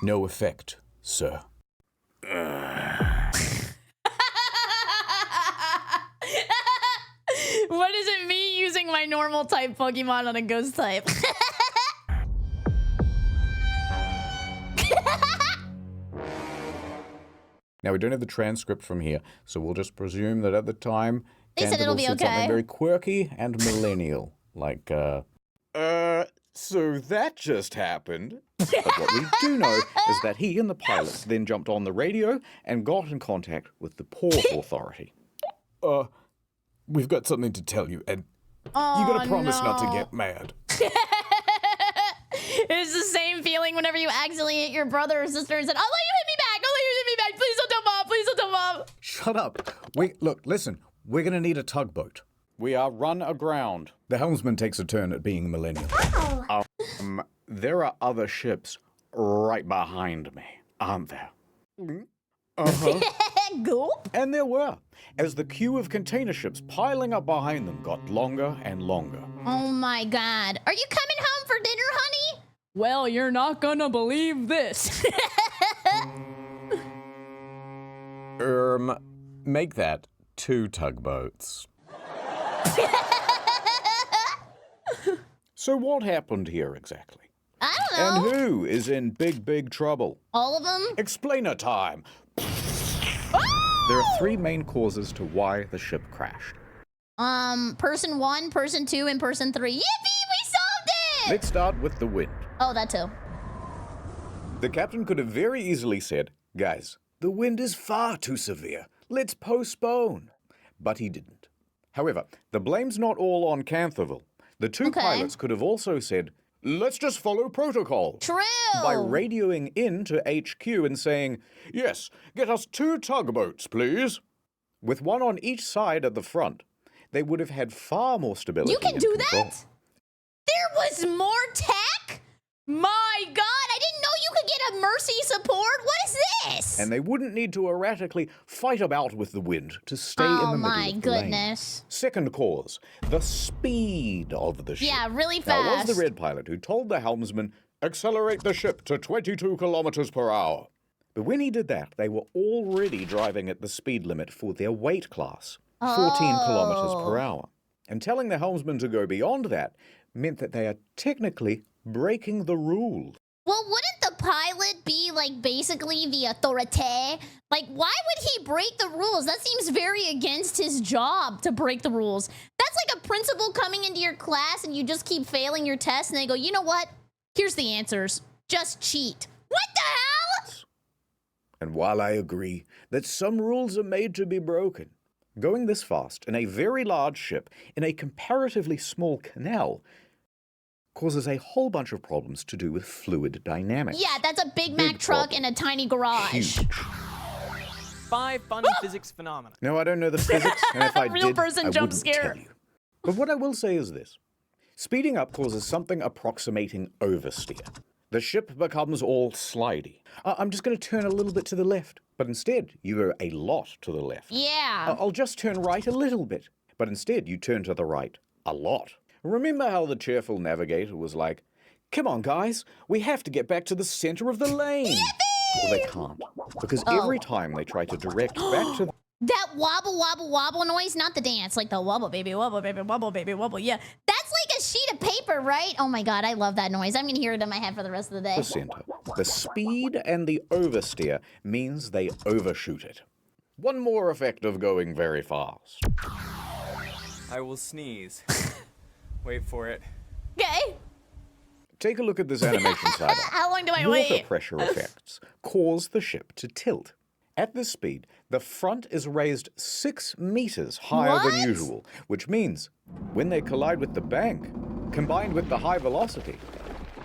[SPEAKER 2] No effect, sir.
[SPEAKER 1] What is it me using my normal type Pokemon on a ghost type?
[SPEAKER 2] Now, we don't have the transcript from here, so we'll just presume that at the time,
[SPEAKER 1] They said it'll be
[SPEAKER 2] said something
[SPEAKER 1] okay.
[SPEAKER 2] very quirky and millennial, like, so that just happened. But what we do know is that he and the pilots then jumped on the radio and got in contact with the Port Authority. We've got something to tell you, and you gotta promise not to get mad.
[SPEAKER 1] It's the same feeling whenever you accidentally hit your brother or sister and said, I'll let you hit me back, I'll let you hit me back, please don't tell mom, please don't tell mom.
[SPEAKER 2] Shut up. Look, listen, we're gonna need a tugboat. We are run aground. The helmsman takes a turn at being millennial. There are other ships right behind me, aren't there? Uh-huh.
[SPEAKER 1] Gulp.
[SPEAKER 2] And there were, as the queue of container ships piling up behind them got longer and longer.
[SPEAKER 1] Oh my god. Are you coming home for dinner, honey? Well, you're not gonna believe this.
[SPEAKER 2] Make that 2 tugboats. So what happened here exactly?
[SPEAKER 1] I don't know.
[SPEAKER 2] And who is in big trouble?
[SPEAKER 1] All of them?
[SPEAKER 2] Explainer time. There are 3 main causes to why the ship crashed.
[SPEAKER 1] Person 1, person 2, and person 3. Yippee, we solved it!
[SPEAKER 2] Let's start with the wind.
[SPEAKER 1] Oh, that too.
[SPEAKER 2] The captain could have very easily said, guys, the wind is far too severe. Let's postpone. But he didn't. However, the blame's not all on Cantherville. The 2 pilots could have also said, let's just follow protocol.
[SPEAKER 1] True.
[SPEAKER 2] By radioing in to HQ and saying, yes, get us 2 tugboats, please. With 1 on each side at the front, they would have had far more stability.
[SPEAKER 1] You can
[SPEAKER 2] and
[SPEAKER 1] do
[SPEAKER 2] control.
[SPEAKER 1] that? There was more tech? My god, I didn't know you could get a mercy support. What is this?
[SPEAKER 2] And they wouldn't need to erratically fight about with the wind to stay in the middle of the lane.
[SPEAKER 1] Oh my goodness.
[SPEAKER 2] Second cause, the speed of the ship.
[SPEAKER 1] Yeah, really
[SPEAKER 2] Now, it
[SPEAKER 1] fast.
[SPEAKER 2] was the red pilot who told the helmsman, accelerate the ship to 22 kilometers per hour. But when he did that, they were already driving at the speed limit for their weight class, 14 kilometers per hour. And telling the helmsman to go beyond that meant that they are technically breaking the rules.
[SPEAKER 1] Well, wouldn't the pilot be, like, basically the authority? Like, why would he break the rules? That seems very against his job to break the rules. That's like a principal coming into your class and you just keep failing your tests and they go, you know what? Here's the answers. Just cheat. What the hell?
[SPEAKER 2] And while I agree that some rules are made to be broken, going this fast in a very large ship in a comparatively small canal causes a whole bunch of problems to do with fluid dynamics.
[SPEAKER 1] Yeah, that's a Big Mac truck
[SPEAKER 2] problem.
[SPEAKER 1] in a tiny garage.
[SPEAKER 2] Huge.
[SPEAKER 8] 5 funny physics phenomena.
[SPEAKER 2] No, I don't know the physics, and if I
[SPEAKER 1] Real
[SPEAKER 2] did,
[SPEAKER 1] person
[SPEAKER 2] I
[SPEAKER 1] jump
[SPEAKER 2] wouldn't
[SPEAKER 1] scare.
[SPEAKER 2] tell you. But what I will say is this. Speeding up causes something approximating oversteer. The ship becomes all slidey. I'm just going to turn a little bit to the left, but instead you go a lot to the left.
[SPEAKER 1] Yeah.
[SPEAKER 2] I'll just turn right a little bit, but instead you turn to the right a lot. Remember how the cheerful navigator was like, come on guys, we have to get back to the center of the lane. Well, they can't, because every time they try to direct back to
[SPEAKER 1] That wobble, wobble, wobble noise, not the dance, like the wobble, baby, wobble, baby, wobble, baby, wobble. Yeah, that's like a sheet of paper, right? Oh my god, I love that noise. I'm gonna hear it in my head for the rest of the day.
[SPEAKER 2] the center, the speed and the oversteer means they overshoot it. One more effect of going very fast.
[SPEAKER 8] I will sneeze. Wait for it.
[SPEAKER 1] Okay.
[SPEAKER 2] Take a look at this animation side.
[SPEAKER 1] How long do I
[SPEAKER 2] Water
[SPEAKER 1] wait?
[SPEAKER 2] pressure effects cause the ship to tilt. At this speed, the front is raised 6 meters higher than
[SPEAKER 1] What?
[SPEAKER 2] usual, which means when they collide with the bank, combined with the high velocity,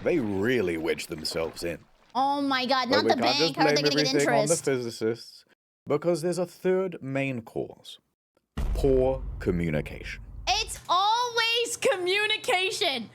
[SPEAKER 2] they really wedge themselves in.
[SPEAKER 1] Oh my god,
[SPEAKER 2] But
[SPEAKER 1] not the
[SPEAKER 2] we can't
[SPEAKER 1] bank.
[SPEAKER 2] just
[SPEAKER 1] How are they
[SPEAKER 2] blame
[SPEAKER 1] gonna get
[SPEAKER 2] everything on the
[SPEAKER 1] interest?
[SPEAKER 2] physicists, because there's a third main cause: poor communication.
[SPEAKER 1] It's always communication.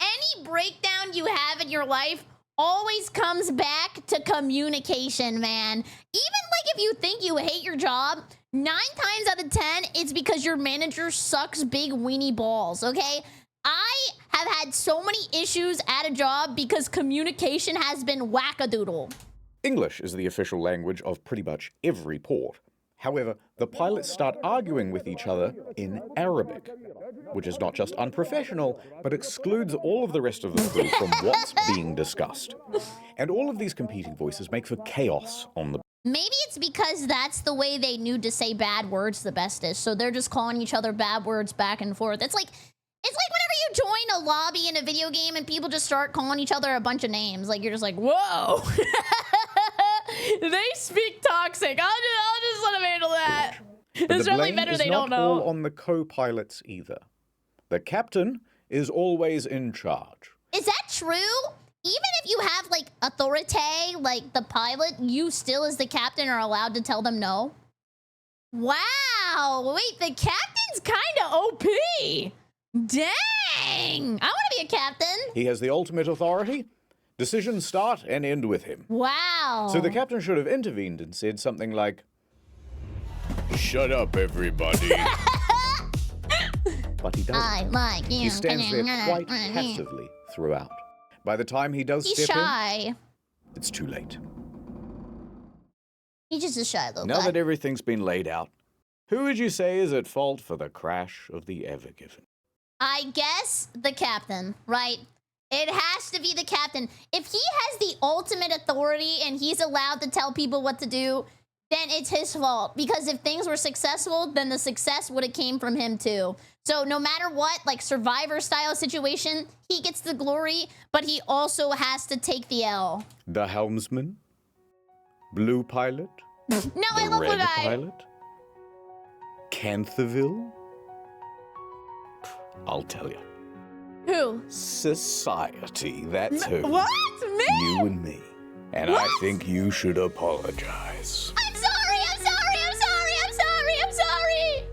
[SPEAKER 1] Any breakdown you have in your life always comes back to communication, man. Even like if you think you hate your job, 9 times out of 10, it's because your manager sucks big weenie balls, okay? I have had so many issues at a job because communication has been wackadoodle.
[SPEAKER 2] English is the official language of pretty much every port. However, the pilots start arguing with each other in Arabic, which is not just unprofessional, but excludes all of the rest of the crew from what's being discussed. And all of these competing voices make for chaos on the...
[SPEAKER 1] Maybe it's because that's the way they knew to say bad words the bestest, so they're just calling each other bad words back and forth. It's like whenever you join a lobby in a video game and people just start calling each other a bunch of names. Like, you're just like, whoa. They speak toxic. I'll just let them handle that. It's really better they don't know.
[SPEAKER 2] But the blame is not all on the co-pilots either. The captain is always in charge.
[SPEAKER 1] Is that true? Even if you have, like, authority, like the pilot, you still, as the captain, are allowed to tell them no? Wow. Wait, the captain's kind of OP. Dang. I want to be a captain.
[SPEAKER 2] He has the ultimate authority. Decisions start and end with him.
[SPEAKER 1] Wow.
[SPEAKER 2] So the captain should have intervened and said something like, "Shut up, everybody." But he doesn't.
[SPEAKER 1] I like you.
[SPEAKER 2] He stands there quite passively throughout. By the time he does
[SPEAKER 1] He's
[SPEAKER 2] step
[SPEAKER 1] shy.
[SPEAKER 2] in, it's too late.
[SPEAKER 1] He's just a shy little
[SPEAKER 2] Now
[SPEAKER 1] guy.
[SPEAKER 2] that everything's been laid out, who would you say is at fault for the crash of the Ever Given?
[SPEAKER 1] I guess the captain, right? It has to be the captain. If he has the ultimate authority and he's allowed to tell people what to do, then it's his fault. Because if things were successful, then the success would have came from him too. So no matter what, like Survivor style situation, he gets the glory, but he also has to take the L.
[SPEAKER 2] The helmsman? Blue pilot?
[SPEAKER 1] No, I love
[SPEAKER 2] red
[SPEAKER 1] Blue Guy.
[SPEAKER 2] pilot? Canthaville? I'll tell you.
[SPEAKER 1] Who?
[SPEAKER 2] Society, that's who.
[SPEAKER 1] What? Me?
[SPEAKER 2] You and me. And
[SPEAKER 1] What?
[SPEAKER 2] I think you should apologize.
[SPEAKER 1] I'm sorry, I'm sorry, I'm sorry, I'm sorry, I'm sorry.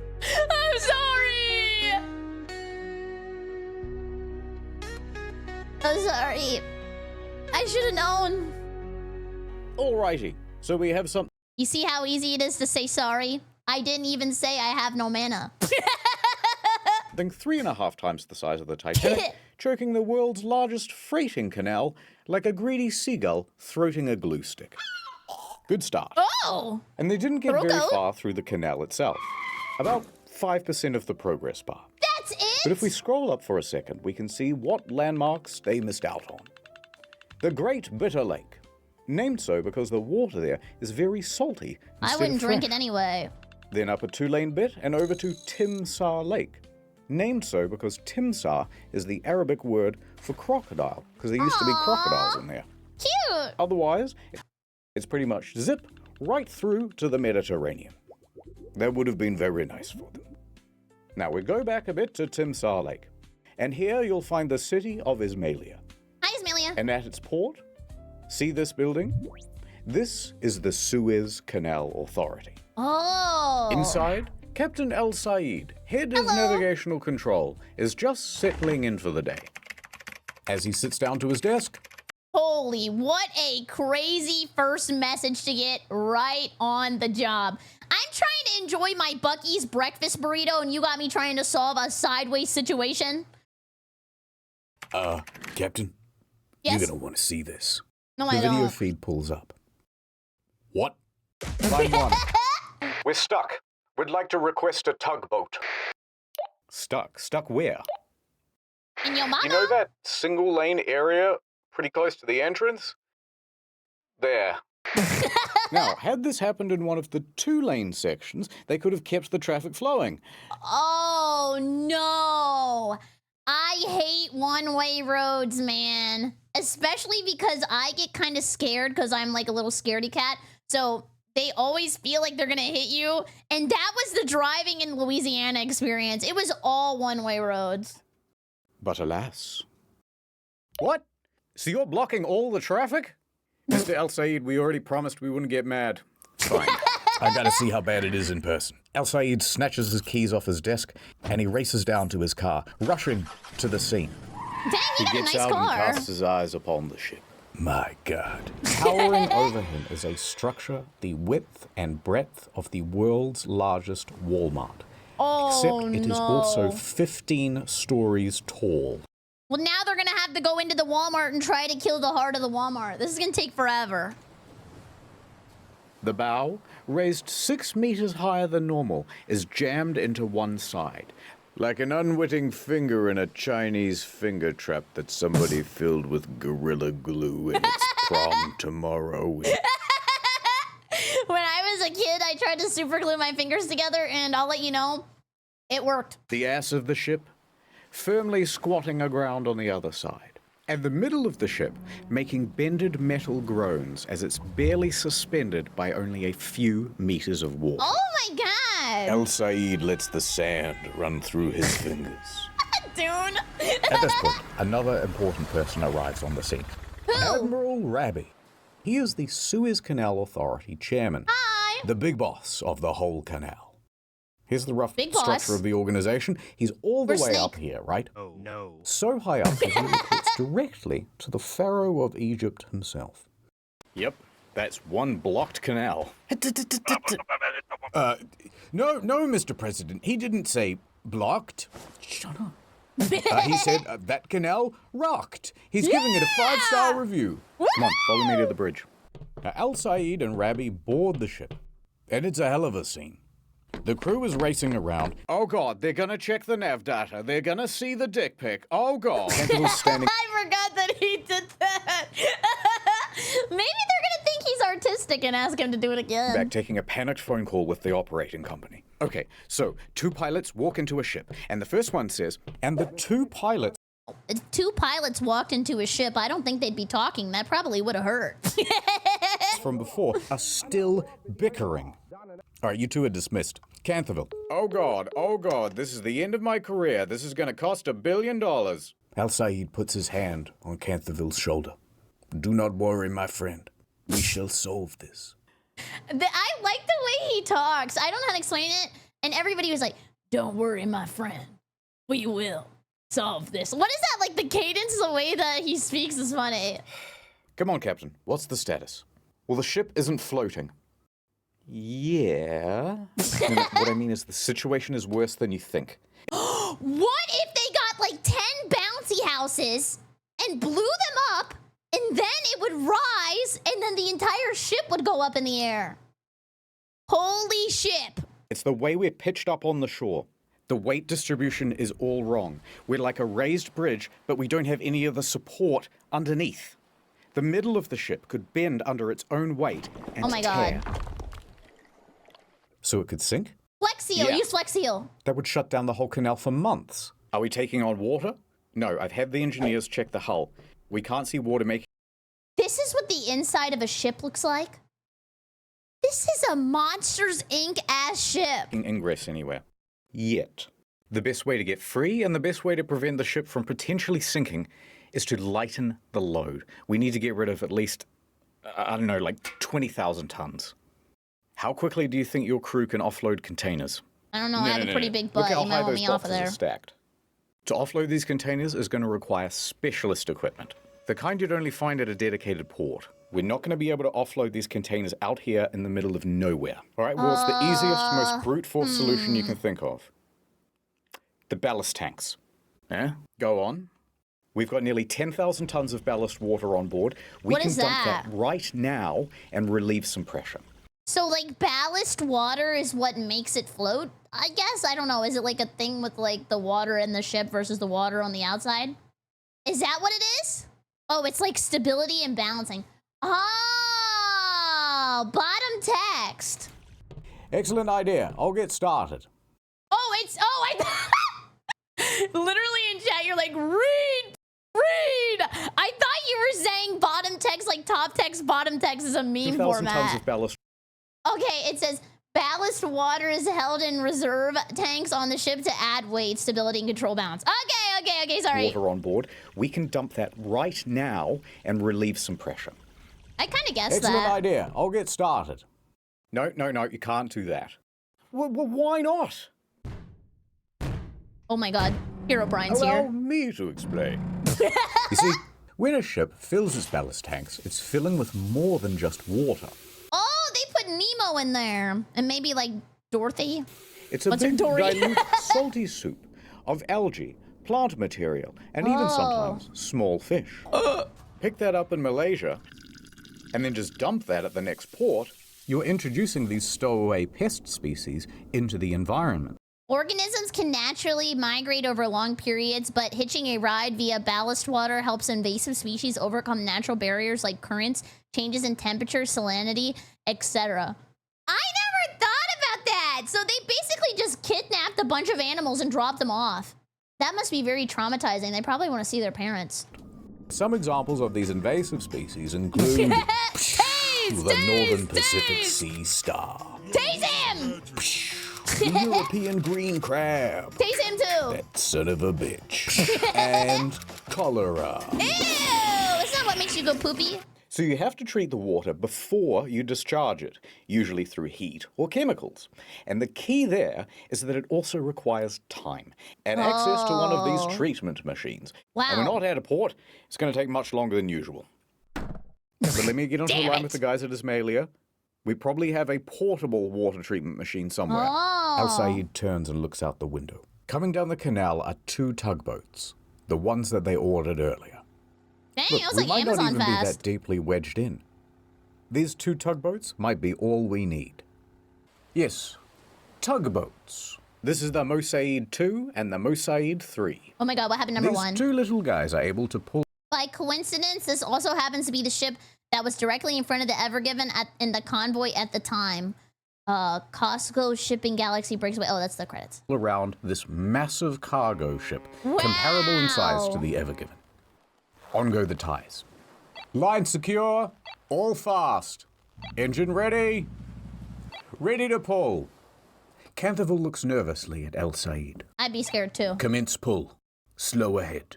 [SPEAKER 1] I'm sorry. I'm sorry. I should have known.
[SPEAKER 2] Alrighty, so we have something.
[SPEAKER 1] You see how easy it is to say sorry? I didn't even say I have no mana.
[SPEAKER 2] 3.5 times the size of the Titanic, choking the world's largest freighting canal like a greedy seagull throating a glue stick. Good start.
[SPEAKER 1] Oh!
[SPEAKER 2] And they didn't get very
[SPEAKER 1] Rocco?
[SPEAKER 2] far through the canal itself. About 5% of the progress bar.
[SPEAKER 1] That's it?
[SPEAKER 2] But if we scroll up for a second, we can see what landmarks they missed out on. The Great Bitter Lake. Named so because the water there is very salty.
[SPEAKER 1] I wouldn't drink it anyway.
[SPEAKER 2] Then up a 2-lane bit and over to Timsah Lake. Named so because Timsah is the Arabic word for crocodile, because there used to be crocodiles in there.
[SPEAKER 1] Cute!
[SPEAKER 2] Otherwise, it's pretty much zip right through to the Mediterranean. That would have been very nice for them. Now we go back a bit to Timsah Lake, and here you'll find the city of Ismailia.
[SPEAKER 1] Hi, Ismailia.
[SPEAKER 2] And at its port, see this building? This is the Suez Canal Authority.
[SPEAKER 1] Oh.
[SPEAKER 2] Inside, Captain El Said, head of navigational control, is just settling in for the day. As he sits down to his desk,
[SPEAKER 1] Holy, what a crazy first message to get right on the job. I'm trying to enjoy my Buc-ee's breakfast burrito and you got me trying to solve a sideways situation.
[SPEAKER 2] Captain,
[SPEAKER 1] Yes?
[SPEAKER 2] you're gonna want to see this.
[SPEAKER 1] No,
[SPEAKER 2] The
[SPEAKER 1] I
[SPEAKER 2] video
[SPEAKER 1] don't.
[SPEAKER 2] feed pulls up. What? Line 1. We're stuck. We'd like to request a tugboat. Stuck? Stuck where?
[SPEAKER 1] In your mama?
[SPEAKER 2] You know that single lane area pretty close to the entrance? There. Now, had this happened in one of the 2-lane sections, they could have kept the traffic flowing.
[SPEAKER 1] Oh, no. I hate one-way roads, man. Especially because I get kind of scared because I'm like a little scaredy cat. So they always feel like they're going to hit you. And that was the driving in Louisiana experience. It was all one-way roads.
[SPEAKER 2] But alas. What? So you're blocking all the traffic? Mr. El Said, we already promised we wouldn't get mad. Fine. I gotta see how bad it is in person. El Said snatches his keys off his desk and he races down to his car, rushing to the scene.
[SPEAKER 1] Dang,
[SPEAKER 2] He
[SPEAKER 1] you got a
[SPEAKER 2] gets
[SPEAKER 1] nice
[SPEAKER 2] out
[SPEAKER 1] car.
[SPEAKER 2] and casts his eyes upon the ship. My God. Towering over him is a structure the width and breadth of the world's largest Walmart.
[SPEAKER 1] Oh,
[SPEAKER 2] Except it is also 15 stories tall.
[SPEAKER 1] Well, now they're gonna have to go into the Walmart and try to kill the heart of the Walmart. This is gonna take forever.
[SPEAKER 2] The bow, raised 6 meters higher than normal, is jammed into one side, like an unwitting finger in a Chinese finger trap that somebody filled with Gorilla Glue in its prom tomorrow.
[SPEAKER 1] When I was a kid, I tried to super glue my fingers together, and I'll let you know, it worked.
[SPEAKER 2] The ass of the ship, firmly squatting aground on the other side. And the middle of the ship, making bended metal groans as it's barely suspended by only a few meters of water.
[SPEAKER 1] Oh my god!
[SPEAKER 2] El Said lets the sand run through his fingers.
[SPEAKER 1] Dune!
[SPEAKER 2] At this point, another important person arrives on the scene.
[SPEAKER 1] Who?
[SPEAKER 2] Admiral Raby. He is the Suez Canal Authority chairman.
[SPEAKER 1] Hi!
[SPEAKER 2] The big boss of the whole canal. Here's the rough
[SPEAKER 1] Big boss.
[SPEAKER 2] structure of the organization. He's all the way up here, right?
[SPEAKER 10] Oh, no.
[SPEAKER 2] So high up that he reports directly to the Pharaoh of Egypt himself. Yep, that's one blocked canal. No, Mr. President. He didn't say blocked. Shut up. He said that canal rocked. He's giving it a 5-star review. Come on, follow me to the bridge. Now, Al Said and Rabi board the ship, and it's a hell of a scene. The crew is racing around. Oh God, they're gonna check the nav data. They're gonna see the dick pic. Oh God. Standing
[SPEAKER 1] I forgot that he did that. Maybe they're gonna think he's artistic and ask him to do it again.
[SPEAKER 2] back taking a panicked phone call with the operating company. Okay, so 2 pilots walk into a ship, and the first one says, and the 2 pilots.
[SPEAKER 1] If 2 pilots walked into a ship, I don't think they'd be talking. That probably would have hurt.
[SPEAKER 2] From before are still bickering. All right, you 2 are dismissed. Canthaville. Oh God, this is the end of my career. This is gonna cost $1 billion. Al Said puts his hand on Canthaville's shoulder. Do not worry, my friend. We shall solve this.
[SPEAKER 1] I like the way he talks. I don't know how to explain it. And everybody was like, don't worry, my friend. We will solve this. What is that? Like the cadence, the way that he speaks is funny.
[SPEAKER 2] Come on, Captain. What's the status? Well, the ship isn't floating. Yeah. What I mean is the situation is worse than you think.
[SPEAKER 1] What if they got like 10 bouncy houses and blew them up, and then it would rise, and then the entire ship would go up in the air? Holy ship.
[SPEAKER 2] It's the way we're pitched up on the shore. The weight distribution is all wrong. We're like a raised bridge, but we don't have any of the support underneath. The middle of the ship could bend under its own weight and
[SPEAKER 1] Oh my God.
[SPEAKER 2] So it could sink?
[SPEAKER 1] Flex Seal,
[SPEAKER 2] Yeah.
[SPEAKER 1] use Flex Seal.
[SPEAKER 2] That would shut down the whole canal for months. Are we taking on water? No, I've had the engineers check the hull. We can't see water making
[SPEAKER 1] This is what the inside of a ship looks like. This is a Monsters, Inc. ass ship.
[SPEAKER 2] ingress anywhere. Yet. The best way to get free and the best way to prevent the ship from potentially sinking is to lighten the load. We need to get rid of at least, I don't know, like 20,000 tons. How quickly do you think your crew can offload containers?
[SPEAKER 1] I don't know, I have a pretty big butt.
[SPEAKER 2] Look how
[SPEAKER 1] You
[SPEAKER 2] high
[SPEAKER 1] might want
[SPEAKER 2] those
[SPEAKER 1] me off of
[SPEAKER 2] boxes are
[SPEAKER 1] there.
[SPEAKER 2] stacked. To offload these containers is going to require specialist equipment. The kind you'd only find at a dedicated port. We're not going to be able to offload these containers out here in the middle of nowhere. All right, well, it's the easiest, most brute force solution you can think of. The ballast tanks. Yeah, go on. We've got nearly 10,000 tons of ballast water on board. We
[SPEAKER 1] What
[SPEAKER 2] can
[SPEAKER 1] is
[SPEAKER 2] dump
[SPEAKER 1] that?
[SPEAKER 2] that right now and relieve some pressure.
[SPEAKER 1] So, like, ballast water is what makes it float? I guess, I don't know. Is it like a thing with, like, the water in the ship versus the water on the outside? Is that what it is? Oh, it's like stability and balancing. Oh, bottom text.
[SPEAKER 2] Excellent idea. I'll get started.
[SPEAKER 1] Oh, it's, oh, literally in chat, you're like, read. I thought you were saying bottom text, like top text, bottom text is a meme
[SPEAKER 2] 2,000
[SPEAKER 1] format.
[SPEAKER 2] tons of ballast.
[SPEAKER 1] Okay, it says ballast water is held in reserve tanks on the ship to add weight, stability, and control balance. Okay, sorry.
[SPEAKER 2] Water on board. We can dump that right now and relieve some pressure.
[SPEAKER 1] I kind of guessed
[SPEAKER 2] Excellent
[SPEAKER 1] that.
[SPEAKER 2] idea. I'll get started. No, you can't do that. Well, why not?
[SPEAKER 1] Oh my God, Hero Brian's
[SPEAKER 2] Allow
[SPEAKER 1] here.
[SPEAKER 2] me to explain. You see, when a ship fills its ballast tanks, it's filling with more than just water.
[SPEAKER 1] Oh, they put Nemo in there. And maybe like Dorothy.
[SPEAKER 2] It's a
[SPEAKER 1] What's her
[SPEAKER 2] big
[SPEAKER 1] Dory?
[SPEAKER 2] dilute salty soup of algae, plant material, and even sometimes small fish. Pick that up in Malaysia, and then just dump that at the next port. You're introducing these stowaway pest species into the environment.
[SPEAKER 1] Organisms can naturally migrate over long periods, but hitching a ride via ballast water helps invasive species overcome natural barriers like currents, changes in temperature, salinity, etc. I never thought about that! So they basically just kidnapped a bunch of animals and dropped them off. That must be very traumatizing. They probably want to see their parents.
[SPEAKER 2] Some examples of these invasive species include the Northern Pacific Sea Star.
[SPEAKER 1] Tase him!
[SPEAKER 2] The European green crab.
[SPEAKER 1] Tase him too!
[SPEAKER 2] That son of a bitch. And cholera.
[SPEAKER 1] Ew! That's not what makes you go poopy.
[SPEAKER 2] So you have to treat the water before you discharge it, usually through heat or chemicals. And the key there is that it also requires time and access to one of these treatment machines.
[SPEAKER 1] Wow.
[SPEAKER 2] And we're not at a port. It's going to take much longer than usual. But let me get onto the line with the guys at Ismailia. We probably have a portable water treatment machine somewhere. Al Said turns and looks out the window. Coming down the canal are 2 tugboats, the ones that they ordered earlier.
[SPEAKER 1] Dang,
[SPEAKER 2] Look,
[SPEAKER 1] it was
[SPEAKER 2] we
[SPEAKER 1] like
[SPEAKER 2] might
[SPEAKER 1] Amazon
[SPEAKER 2] not even
[SPEAKER 1] fast.
[SPEAKER 2] be that deeply wedged in. These 2 tugboats might be all we need. Yes, tugboats. This is the Mosaid 2 and the Mosaid 3.
[SPEAKER 1] Oh my god, what happened number
[SPEAKER 2] These
[SPEAKER 1] 1?
[SPEAKER 2] 2 little guys are able to pull.
[SPEAKER 1] By coincidence, this also happens to be the ship that was directly in front of the Ever Given in the convoy at the time. Costco Shipping Galaxy breaks away. Oh, that's the credits.
[SPEAKER 2] Around this massive cargo ship, comparable in size to the Ever Given. On go the ties. Line secure, all fast. Engine ready. Ready to pull. Canterville looks nervously at El Said.
[SPEAKER 1] I'd be scared too.
[SPEAKER 2] Commence pull. Slow ahead.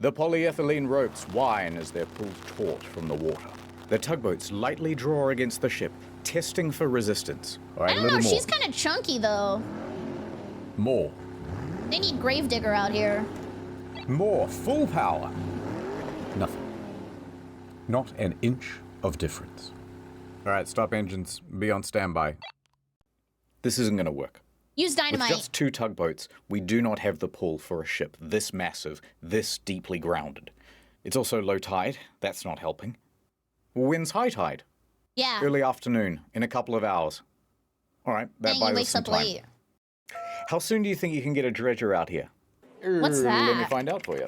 [SPEAKER 2] The polyethylene ropes whine as they're pulled taut from the water. The tugboats lightly draw against the ship, testing for resistance. All right,
[SPEAKER 1] I don't know, she's kind of chunky though.
[SPEAKER 2] More.
[SPEAKER 1] They need Gravedigger out here.
[SPEAKER 2] More. Full power. Nothing. Not an inch of difference. All right, stop engines. Be on standby. This isn't going to work.
[SPEAKER 1] Use dynamite.
[SPEAKER 2] With just 2 tugboats, we do not have the pull for a ship this massive, this deeply grounded. It's also low tide. That's not helping. Wind's high tide.
[SPEAKER 1] Yeah.
[SPEAKER 2] Early afternoon, in a couple of hours. All right, that
[SPEAKER 1] Dang,
[SPEAKER 2] buys
[SPEAKER 1] he
[SPEAKER 2] us
[SPEAKER 1] wakes
[SPEAKER 2] some
[SPEAKER 1] up
[SPEAKER 2] time.
[SPEAKER 1] late.
[SPEAKER 2] How soon do you think you can get a dredger out here?
[SPEAKER 1] What's
[SPEAKER 2] Let me
[SPEAKER 1] that?
[SPEAKER 2] find out for you.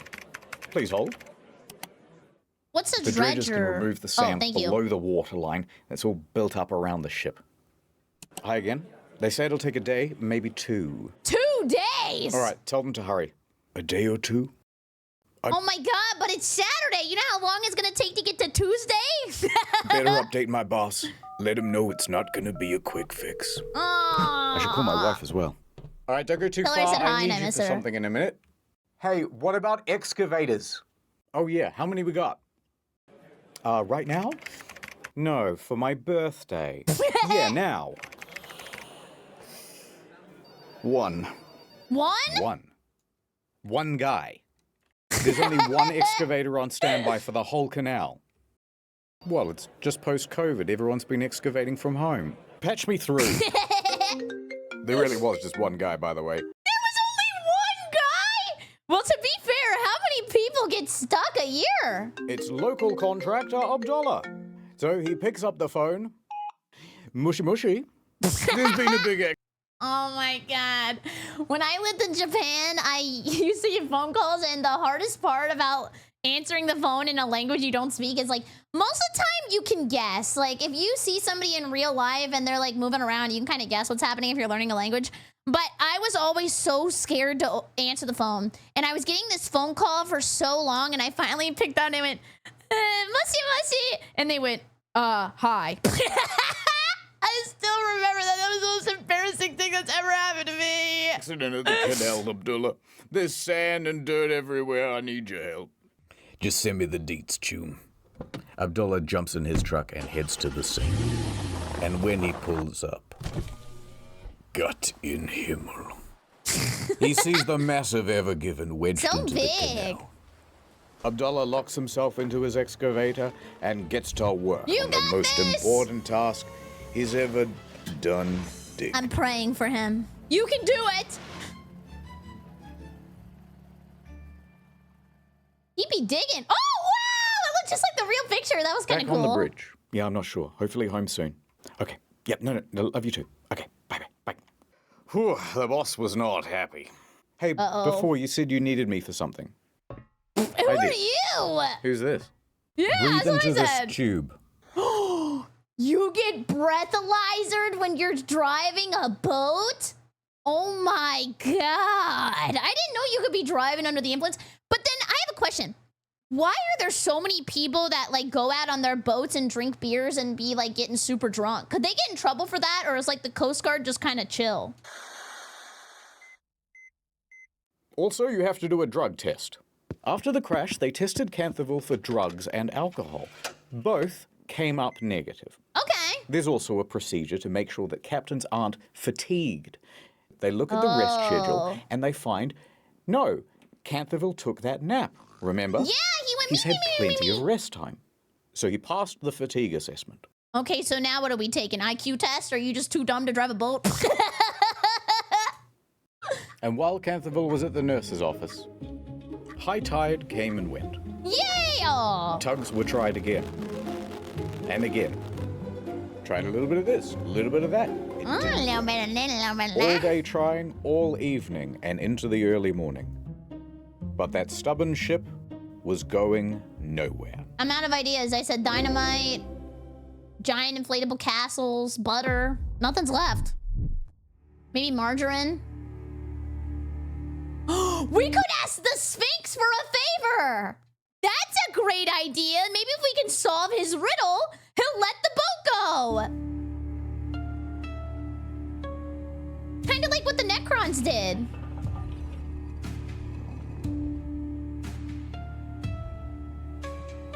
[SPEAKER 2] Please hold.
[SPEAKER 1] What's a
[SPEAKER 2] The dredgers can
[SPEAKER 1] dredger?
[SPEAKER 2] remove the sand
[SPEAKER 1] thank you.
[SPEAKER 2] below the waterline that's all built up around the ship. Hi again. They say it'll take a day, maybe 2.
[SPEAKER 1] 2 days?
[SPEAKER 2] All right, tell them to hurry. A day or 2?
[SPEAKER 1] Oh my god, but it's Saturday. You know how long it's gonna take to get to Tuesday?
[SPEAKER 2] Better update my boss. Let him know it's not gonna be a quick fix. I should call my wife as well. All right, don't go too
[SPEAKER 1] Tell her
[SPEAKER 2] far.
[SPEAKER 1] I said hi
[SPEAKER 2] I
[SPEAKER 1] and
[SPEAKER 2] need
[SPEAKER 1] I
[SPEAKER 2] you
[SPEAKER 1] miss
[SPEAKER 2] for
[SPEAKER 1] her.
[SPEAKER 2] something in a minute. Hey, what about excavators? Oh yeah, how many we got? Right now? No, for my birthday. Yeah, now. 1.
[SPEAKER 1] One?
[SPEAKER 2] One guy. There's only 1 excavator on standby for the whole canal. Well, it's just post-COVID. Everyone's been excavating from home. Patch me through. There really was just 1 guy, by the way.
[SPEAKER 1] There was only 1 guy? Well, to be fair, how many people get stuck a year?
[SPEAKER 2] It's local contractor Abdullah. So he picks up the phone. Mushy mushy. There's been a big
[SPEAKER 1] Oh my god. When I lived in Japan, I used to get phone calls, and the hardest part about answering the phone in a language you don't speak is like, most of the time you can guess. Like, if you see somebody in real life and they're like moving around, you can kind of guess what's happening if you're learning a language. But I was always so scared to answer the phone. And I was getting this phone call for so long, and I finally picked up and I went, mushy mushy. And they went, hi. I still remember that. That was the most embarrassing thing that's ever happened to me.
[SPEAKER 2] accident at the canal, Abdullah. There's sand and dirt everywhere. I need your help. Just send me the deets, Chum. Abdullah jumps in his truck and heads to the scene. And when he pulls up, Gott in Himmel. He sees the massive Ever Given wedged
[SPEAKER 1] So
[SPEAKER 2] into
[SPEAKER 1] big.
[SPEAKER 2] the canal. Abdullah locks himself into his excavator and gets to work
[SPEAKER 1] You
[SPEAKER 2] on the
[SPEAKER 1] got
[SPEAKER 2] most
[SPEAKER 1] this!
[SPEAKER 2] important task he's ever done digging.
[SPEAKER 1] I'm praying for him. You can do it. He be digging. Oh, wow! It looked just like the real picture. That was kind of
[SPEAKER 2] Back
[SPEAKER 1] cool.
[SPEAKER 2] on the bridge. Yeah, I'm not sure. Hopefully home soon. Okay. Yep, no, love you too. Okay, bye. Whew, the boss was not happy. Hey, before you said you needed me for something.
[SPEAKER 1] Who are you?
[SPEAKER 2] Who's this?
[SPEAKER 1] Yeah,
[SPEAKER 2] Breathe
[SPEAKER 1] that's what I
[SPEAKER 2] into this
[SPEAKER 1] said.
[SPEAKER 2] tube.
[SPEAKER 1] You get breathalyzered when you're driving a boat? Oh my god. I didn't know you could be driving under the influence. But then I have a question. Why are there so many people that like go out on their boats and drink beers and be like getting super drunk? Could they get in trouble for that, or is like the Coast Guard just kind of chill?
[SPEAKER 2] Also, you have to do a drug test. After the crash, they tested Canthaville for drugs and alcohol. Both came up negative.
[SPEAKER 1] Okay.
[SPEAKER 2] There's also a procedure to make sure that captains aren't fatigued. They look at the rest schedule and they find, no, Canthaville took that nap, remember?
[SPEAKER 1] Yeah, he went
[SPEAKER 2] He's had plenty of rest time. So he passed the fatigue assessment.
[SPEAKER 1] Okay, so now what are we taking? IQ test? Or are you just too dumb to drive a boat?
[SPEAKER 2] And while Canthaville was at the nurse's office, high tide came and went.
[SPEAKER 1] Yeah!
[SPEAKER 2] Tugs were tried again. And again. Tried a little bit of this, a little bit of that. All day trying, all evening, and into the early morning. But that stubborn ship was going nowhere.
[SPEAKER 1] I'm out of ideas. I said dynamite, giant inflatable castles, butter. Nothing's left. Maybe margarine. We could ask the Sphinx for a favor. That's a great idea. Maybe if we can solve his riddle, he'll let the boat go. Kind of like what the Necrons did.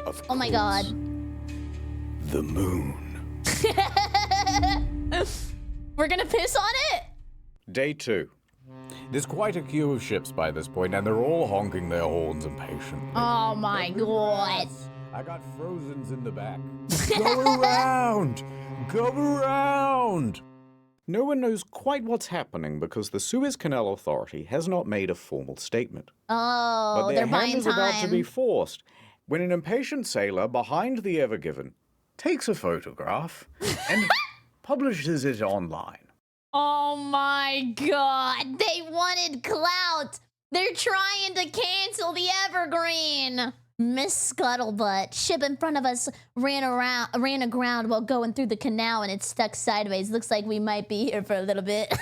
[SPEAKER 2] Of
[SPEAKER 1] Oh my god.
[SPEAKER 2] The moon.
[SPEAKER 1] We're gonna piss on it?
[SPEAKER 2] Day 2. There's quite a queue of ships by this point, and they're all honking their horns impatiently.
[SPEAKER 1] Oh my god.
[SPEAKER 2] I got Frozens in the back. Go around! Go around! No one knows quite what's happening because the Suez Canal Authority has not made a formal statement.
[SPEAKER 1] Oh,
[SPEAKER 2] But
[SPEAKER 1] they're
[SPEAKER 2] their
[SPEAKER 1] buying
[SPEAKER 2] hand is
[SPEAKER 1] time.
[SPEAKER 2] about to be forced when an impatient sailor behind the Ever Given takes a photograph and publishes it online.
[SPEAKER 1] Oh my god, they wanted clout. They're trying to cancel the Evergreen. Miss Scuttlebutt, ship in front of us ran aground while going through the canal and it's stuck sideways. Looks like we might be here for a little bit.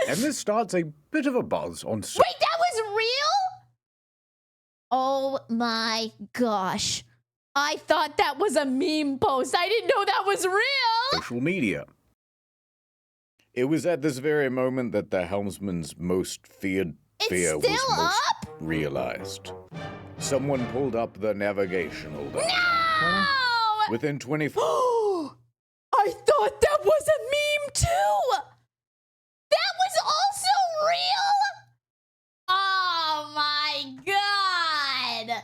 [SPEAKER 2] And this starts a bit of a buzz on
[SPEAKER 1] Wait, that was real? Oh my gosh. I thought that was a meme post. I didn't know that was real.
[SPEAKER 2] social media. It was at this very moment that the helmsman's most feared fear was
[SPEAKER 1] still
[SPEAKER 2] most
[SPEAKER 1] up?
[SPEAKER 2] realized. Someone pulled up the navigational dial.
[SPEAKER 1] No!
[SPEAKER 2] Within 24...
[SPEAKER 1] I thought that was a meme too! That was also real? Oh my god!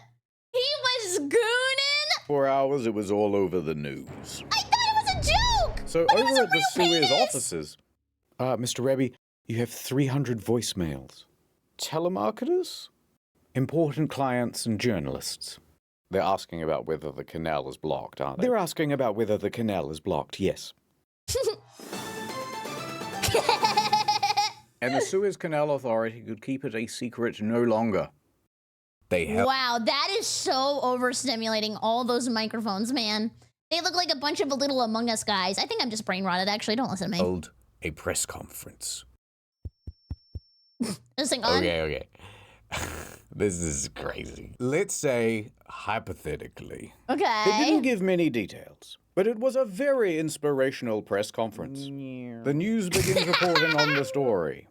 [SPEAKER 1] He was gooning?
[SPEAKER 2] 4 hours, it was all over the news.
[SPEAKER 1] I thought it was a joke!
[SPEAKER 2] So
[SPEAKER 1] But it
[SPEAKER 2] over
[SPEAKER 1] was a
[SPEAKER 2] at the
[SPEAKER 1] real
[SPEAKER 2] Suez
[SPEAKER 1] penis!
[SPEAKER 2] offices, Mr. Rebbe, you have 300 voicemails. Telemarketers? Important clients and journalists. They're asking about whether the canal is blocked, aren't they? They're asking about whether the canal is blocked, yes. And the Suez Canal Authority could keep it a secret no longer. They have
[SPEAKER 1] Wow, that is so overstimulating, all those microphones, man. They look like a bunch of little Among Us guys. I think I'm just brain rotted, actually. Don't listen to me.
[SPEAKER 2] held a press conference.
[SPEAKER 1] This thing on?
[SPEAKER 2] Okay. This is crazy. Let's say, hypothetically,
[SPEAKER 1] Okay.
[SPEAKER 2] they didn't give many details, but it was a very inspirational press conference. The news begins reporting on the story.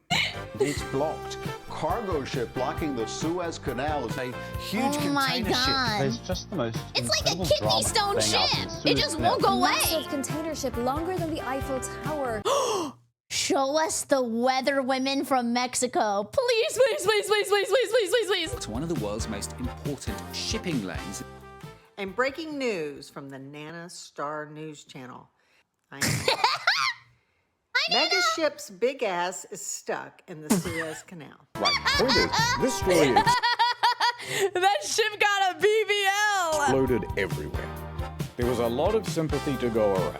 [SPEAKER 11] It's blocked. Cargo ship blocking the Suez Canal is a huge
[SPEAKER 1] Oh my
[SPEAKER 11] container
[SPEAKER 1] God.
[SPEAKER 11] ship. It's just the most
[SPEAKER 1] It's like a kidney stone ship. It just won't go away.
[SPEAKER 12] Massive container ship longer than the Eiffel Tower.
[SPEAKER 1] Show us the weather women from Mexico. Please, please, please, please, please, please, please, please, please.
[SPEAKER 13] It's one of the world's most important shipping lanes.
[SPEAKER 14] And breaking news from the Nana Star News Channel. Mega ship's big ass is stuck in the Suez Canal.
[SPEAKER 2] Right. Point is, this story is
[SPEAKER 1] That ship got a BBL.
[SPEAKER 2] Exploded everywhere. There was a lot of sympathy to go around.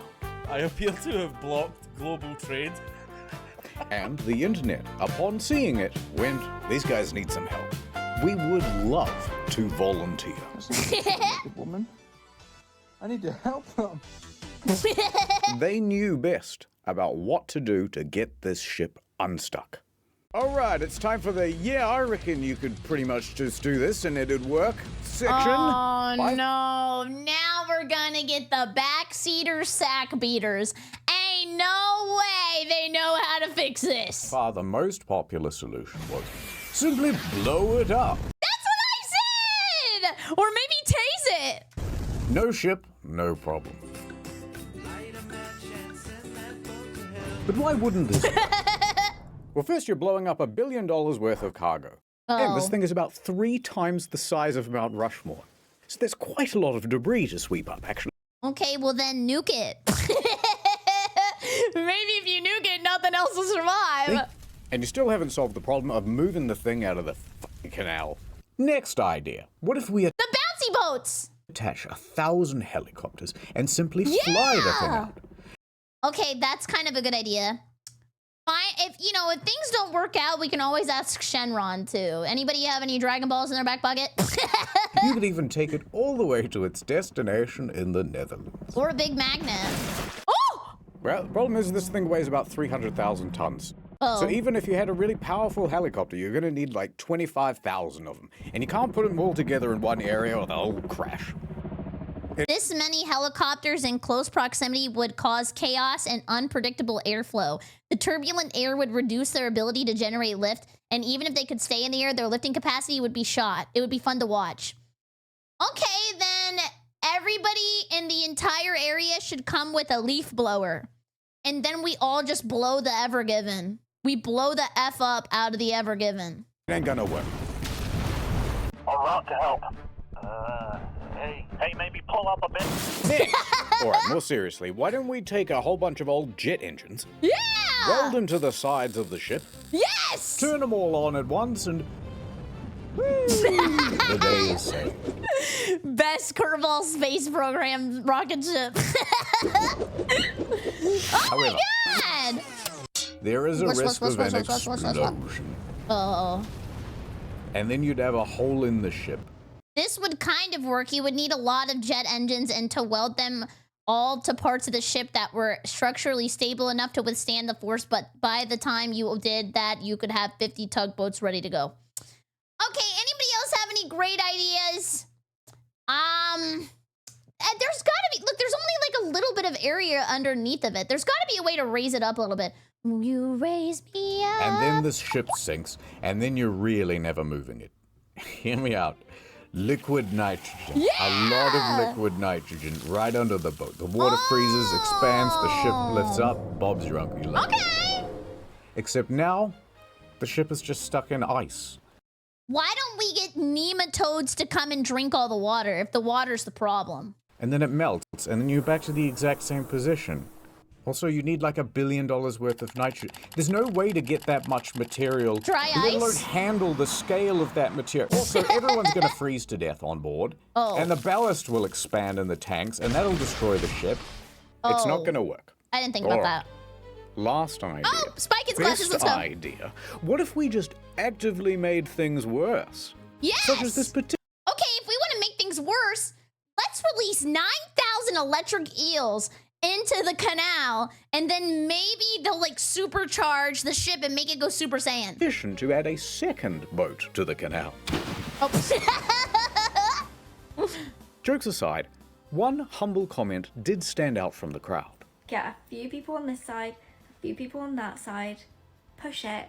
[SPEAKER 15] I appear to have blocked global trade.
[SPEAKER 2] And the internet, upon seeing it, went, these guys need some help. We would love to volunteer.
[SPEAKER 11] Woman, I need to help them.
[SPEAKER 2] They knew best about what to do to get this ship unstuck. All right, it's time for the yeah, I reckon you could pretty much just do this and it'd work section.
[SPEAKER 1] Oh, no. Now we're gonna get the backseater sack beaters. Ain't no way they know how to fix this.
[SPEAKER 2] Far the most popular solution was simply blow it up.
[SPEAKER 1] That's what I said! Or maybe tase it.
[SPEAKER 2] No ship, no problem. But why wouldn't this work? Well, first you're blowing up $1 billion worth of cargo. And this thing is about 3 times the size of Mount Rushmore. So there's quite a lot of debris to sweep up, actually.
[SPEAKER 1] Okay, well then nuke it. Maybe if you nuke it, nothing else will survive.
[SPEAKER 2] And you still haven't solved the problem of moving the thing out of the fucking canal. Next idea. What if we
[SPEAKER 1] The bouncy boats!
[SPEAKER 2] attach 1,000 helicopters and simply fly the thing out?
[SPEAKER 1] Okay, that's kind of a good idea. Fine, if things don't work out, we can always ask Shenron too. Anybody have any Dragon Balls in their back pocket?
[SPEAKER 2] You could even take it all the way to its destination in the Netherlands.
[SPEAKER 1] Or a big magnet. Oh!
[SPEAKER 2] Well, the problem is this thing weighs about 300,000 tons.
[SPEAKER 1] Oh.
[SPEAKER 2] So even if you had a really powerful helicopter, you're gonna need like 25,000 of them. And you can't put them all together in one area or they'll all crash.
[SPEAKER 1] This many helicopters in close proximity would cause chaos and unpredictable airflow. The turbulent air would reduce their ability to generate lift, and even if they could stay in the air, their lifting capacity would be shot. It would be fun to watch. Okay, then everybody in the entire area should come with a leaf blower. And then we all just blow the Ever Given. We blow the F up out of the Ever Given.
[SPEAKER 2] It ain't gonna work.
[SPEAKER 16] All right, to help. Hey, maybe pull up a bit.
[SPEAKER 2] All right, more seriously, why don't we take a whole bunch of old jet engines, weld them to the sides of the ship,
[SPEAKER 1] yes,
[SPEAKER 2] turn them all on at once, and the day is saved.
[SPEAKER 1] Best curveball space program rocket ship.
[SPEAKER 2] However,
[SPEAKER 1] my God!
[SPEAKER 2] There is a risk of an explosion.
[SPEAKER 1] Oh.
[SPEAKER 2] And then you'd have a hole in the ship.
[SPEAKER 1] This would kind of work. You would need a lot of jet engines and to weld them all to parts of the ship that were structurally stable enough to withstand the force, but by the time you did that, you could have 50 tugboats ready to go. Okay, anybody else have any great ideas? There's gotta be, look, there's only like a little bit of area underneath of it. There's gotta be a way to raise it up a little bit. You raise me up.
[SPEAKER 2] And then the ship sinks, and then you're really never moving it. Hear me out. Liquid nitrogen.
[SPEAKER 1] Yeah!
[SPEAKER 2] A lot of liquid nitrogen right under the boat. The water freezes, expands, the ship lifts up, Bob's your uncle.
[SPEAKER 1] Okay!
[SPEAKER 2] Except now, the ship is just stuck in ice.
[SPEAKER 1] Why don't we get nematodes to come and drink all the water if the water's the problem?
[SPEAKER 2] And then it melts, and then you're back to the exact same position. Also, you need like $1 billion worth of nitrogen. There's no way to get that much material.
[SPEAKER 1] Dry
[SPEAKER 2] let alone
[SPEAKER 1] ice?
[SPEAKER 2] handle the scale of that material. Also, everyone's going to freeze to death on board.
[SPEAKER 1] Oh.
[SPEAKER 2] And the ballast will expand in the tanks, and that'll destroy the ship. It's not going to work.
[SPEAKER 1] I didn't think about that.
[SPEAKER 2] Last idea.
[SPEAKER 1] Oh, Spike its glasses, let's go.
[SPEAKER 2] Best idea. What if we just actively made things worse?
[SPEAKER 1] Yes!
[SPEAKER 2] Such as this particular...
[SPEAKER 1] Okay, if we want to make things worse, let's release 9,000 electric eels into the canal, and then maybe they'll like supercharge the ship and make it go Super Saiyan.
[SPEAKER 2] ...addition to add a second boat to the canal.
[SPEAKER 1] Oh.
[SPEAKER 2] Jokes aside, one humble comment did stand out from the crowd.
[SPEAKER 17] Get a few people on this side, a few people on that side, push it,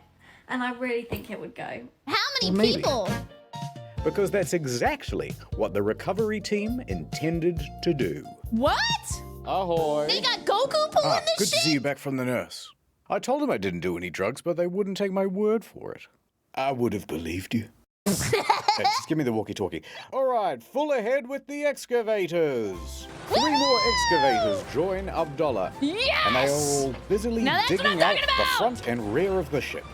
[SPEAKER 17] and I really think it would go.
[SPEAKER 1] How many
[SPEAKER 2] Maybe.
[SPEAKER 1] people?
[SPEAKER 2] Because that's exactly what the recovery team intended to do.
[SPEAKER 1] What?
[SPEAKER 2] Ahoy!
[SPEAKER 1] They got Goku pulling this
[SPEAKER 2] good
[SPEAKER 1] shit?
[SPEAKER 2] to see you back from the nurse. I told them I didn't do any drugs, but they wouldn't take my word for it. I would have believed you. Hey, just give me the walkie-talkie. All right, full ahead with the excavators. 3 more excavators join Abdullah.
[SPEAKER 1] Yes!
[SPEAKER 2] And they are all busily
[SPEAKER 1] Now that's what I'm
[SPEAKER 2] digging out
[SPEAKER 1] talking
[SPEAKER 2] the
[SPEAKER 1] about!
[SPEAKER 2] front and rear of the ship.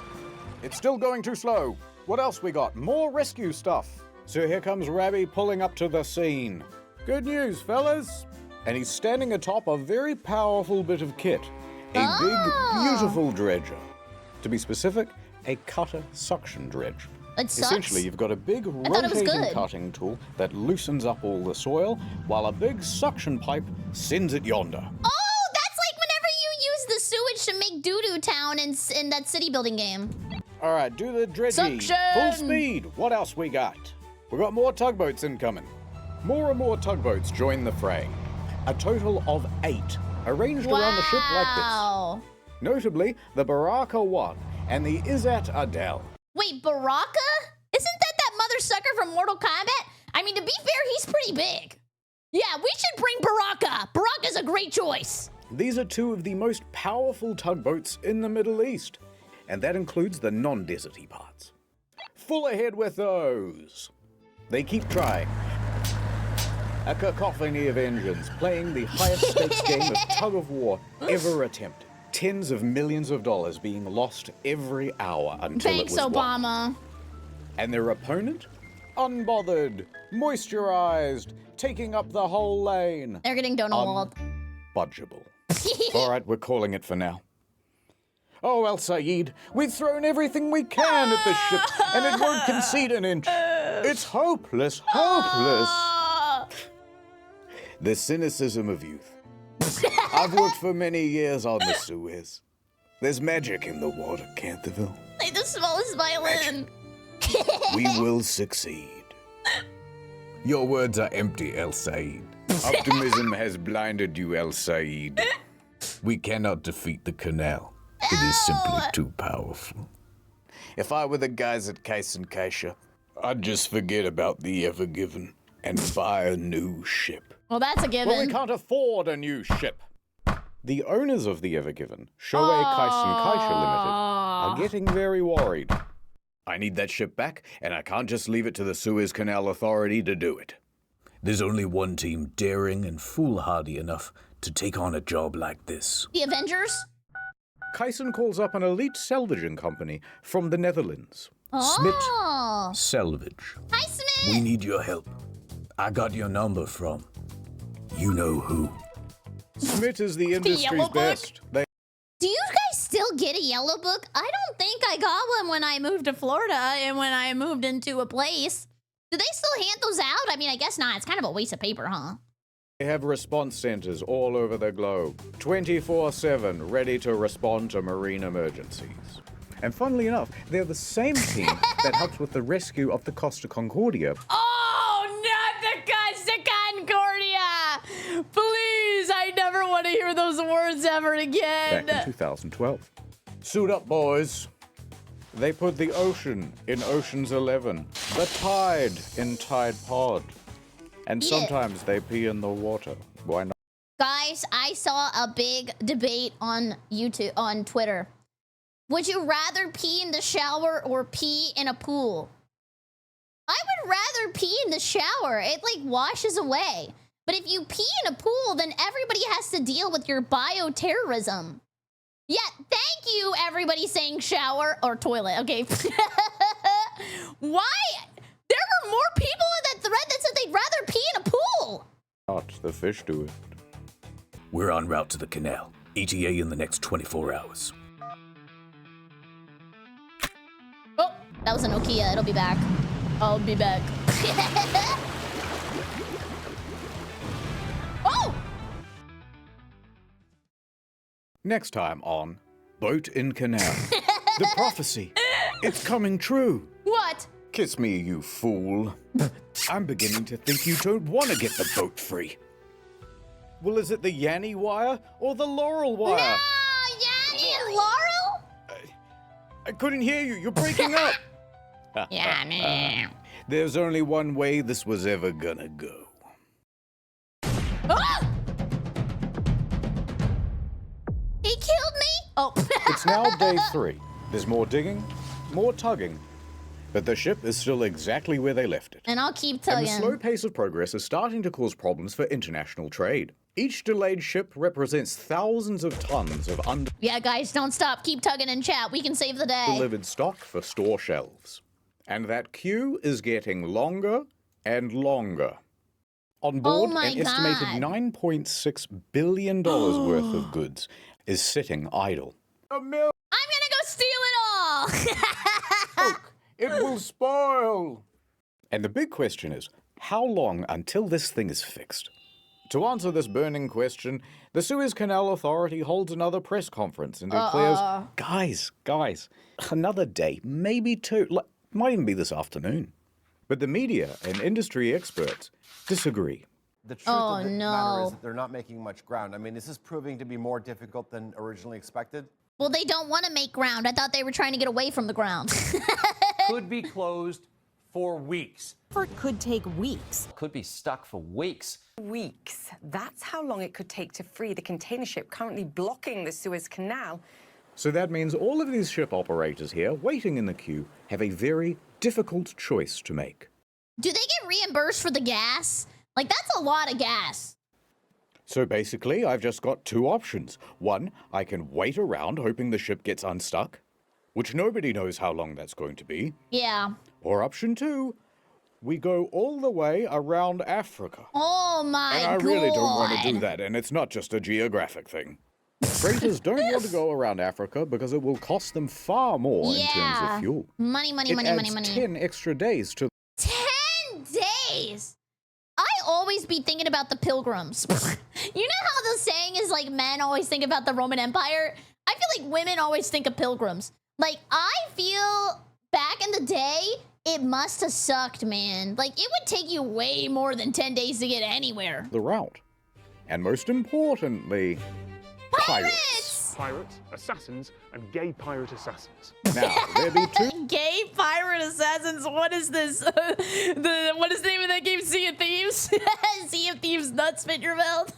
[SPEAKER 2] It's still going too slow. What else we got? More rescue stuff. So here comes Rabbi pulling up to the scene. Good news, fellas. And he's standing atop a very powerful bit of kit. A big, beautiful dredger. To be specific, a cutter suction dredge.
[SPEAKER 1] It sucks.
[SPEAKER 2] Essentially, you've got a big rotating cutting tool that loosens up all the soil, while a big suction pipe sends it yonder.
[SPEAKER 1] Oh, that's like whenever you use the sewage to make Doo-Doo Town in that city building game.
[SPEAKER 2] All right, do the dredging.
[SPEAKER 1] Suction!
[SPEAKER 2] Full speed. What else we got? We got more tugboats incoming. More and more tugboats join the fray. A total of 8 arranged around the ship like this. Notably, the Baraka 1 and the Izzat Adel.
[SPEAKER 1] Wait, Baraka? Isn't that mother sucker from Mortal Kombat? I mean, to be fair, he's pretty big. Yeah, we should bring Baraka. Baraka's a great choice.
[SPEAKER 2] These are 2 of the most powerful tugboats in the Middle East, and that includes the non-deserty parts. Full ahead with those. They keep trying. A cacophony of engines playing the highest stakes game of tug-of-war ever attempted. Tens of millions of dollars being lost every hour until it was won.
[SPEAKER 1] Obama.
[SPEAKER 2] And their opponent? Unbothered, moisturized, taking up the whole lane.
[SPEAKER 1] They're getting Donald.
[SPEAKER 2] Budgeable. All right, we're calling it for now. Oh, El Sayed, we've thrown everything we can at this ship, and it won't concede an inch. It's hopeless, hopeless. The cynicism of youth. I've worked for many years on the Suez. There's magic in the water, Canterville.
[SPEAKER 1] Like the smallest violin.
[SPEAKER 2] We will succeed. Your words are empty, El Sayed. Optimism has blinded you, El Sayed. We cannot defeat the canal. It is simply too powerful. If I were the guys at Case and Kaisha, I'd just forget about the Ever Given and buy a new ship.
[SPEAKER 1] Well, that's a given.
[SPEAKER 2] Well, we can't afford a new ship. The owners of the Ever Given, Shoei Kaisen Kaisha Limited, are getting very worried. I need that ship back, and I can't just leave it to the Suez Canal Authority to do it. There's only one team daring and foolhardy enough to take on a job like this.
[SPEAKER 1] The Avengers?
[SPEAKER 2] Kaisen calls up an elite salvaging company from the Netherlands. Smit Salvage.
[SPEAKER 1] Hi, Smit.
[SPEAKER 2] We need your help. I got your number from you know who. Smit is the industry's best.
[SPEAKER 1] Do you guys still get a yellow book? I don't think I got one when I moved to Florida and when I moved into a place. Do they still hand those out? I mean, I guess not. It's kind of a waste of paper, huh?
[SPEAKER 2] They have response centers all over the globe, 24/7, ready to respond to marine emergencies. And funnily enough, they're the same team that helped with the rescue of the Costa Concordia.
[SPEAKER 1] Oh, not the Costa Concordia! Please, I never want to hear those words ever again.
[SPEAKER 2] Back in 2012. Suit up, boys. They put the ocean in Ocean's 11, the tide in Tide Pod. And sometimes they pee in the water. Why not?
[SPEAKER 1] Guys, I saw a big debate on YouTube, on Twitter. Would you rather pee in the shower or pee in a pool? I would rather pee in the shower. It like washes away. But if you pee in a pool, then everybody has to deal with your bioterrorism. Yeah, thank you, everybody saying shower or toilet. Okay. Why? There were more people in that thread that said they'd rather pee in a pool.
[SPEAKER 2] Not the fish do it. We're en route to the canal. ETA in the next 24 hours.
[SPEAKER 1] Oh, that was a Nokia. It'll be back. I'll be back. Oh!
[SPEAKER 2] Next time on Boat in Canal. The prophecy. It's coming true.
[SPEAKER 1] What?
[SPEAKER 2] Kiss me, you fool. I'm beginning to think you don't want to get the boat free. Well, is it the Yanny wire or the Laurel wire?
[SPEAKER 1] No, Yanny and Laurel?
[SPEAKER 2] I couldn't hear you. You're breaking up.
[SPEAKER 1] Yanny.
[SPEAKER 2] There's only one way this was ever gonna go.
[SPEAKER 1] Ah! He killed me? Oh.
[SPEAKER 2] It's now day 3. There's more digging, more tugging. But the ship is still exactly where they left it.
[SPEAKER 1] And I'll keep tugging.
[SPEAKER 2] And the slow pace of progress is starting to cause problems for international trade. Each delayed ship represents thousands of tons of
[SPEAKER 1] Yeah, guys, don't stop. Keep tugging in chat. We can save the day.
[SPEAKER 2] undelivered stock for store shelves. And that queue is getting longer and longer. On board,
[SPEAKER 1] my
[SPEAKER 2] an estimated
[SPEAKER 1] God.
[SPEAKER 2] $9.6 billion worth of goods is sitting idle.
[SPEAKER 1] I'm gonna go steal it all.
[SPEAKER 2] It will spoil. And the big question is, how long until this thing is fixed? To answer this burning question, the Suez Canal Authority holds another press conference and declares, guys, another day, maybe two, might even be this afternoon. But the media and industry experts disagree.
[SPEAKER 18] The truth of the matter is that they're not making much ground. I mean, this is proving to be more difficult than originally expected.
[SPEAKER 1] Well, they don't want to make ground. I thought they were trying to get away from the ground.
[SPEAKER 19] Could be closed for weeks.
[SPEAKER 20] Or it could take weeks.
[SPEAKER 19] Could be stuck for weeks.
[SPEAKER 20] Weeks. That's how long it could take to free the container ship currently blocking the Suez Canal.
[SPEAKER 2] So that means all of these ship operators here, waiting in the queue, have a very difficult choice to make.
[SPEAKER 1] Do they get reimbursed for the gas? Like, that's a lot of gas.
[SPEAKER 2] So basically, I've just got two options. One, I can wait around hoping the ship gets unstuck, which nobody knows how long that's going to be.
[SPEAKER 1] Yeah.
[SPEAKER 2] Or option two, we go all the way around Africa.
[SPEAKER 1] Oh my God.
[SPEAKER 2] And I really don't want to do that, and it's not just a geographic thing. Freighters don't want to go around Africa because it will cost them far more in terms of fuel.
[SPEAKER 1] Money.
[SPEAKER 2] It adds 10 extra days to...
[SPEAKER 1] 10 days? I always be thinking about the pilgrims. You know how the saying is like men always think about the Roman Empire? I feel like women always think of pilgrims. Like, I feel back in the day, it must have sucked, man. Like, it would take you way more than 10 days to get anywhere.
[SPEAKER 2] The route. And most importantly, pirates.
[SPEAKER 21] Pirates, assassins, and gay pirate assassins.
[SPEAKER 2] Now, there be two...
[SPEAKER 1] Gay pirate assassins? What is this? What is the name of that game? Sea of Thieves? Sea of Thieves nuts fit your mouth?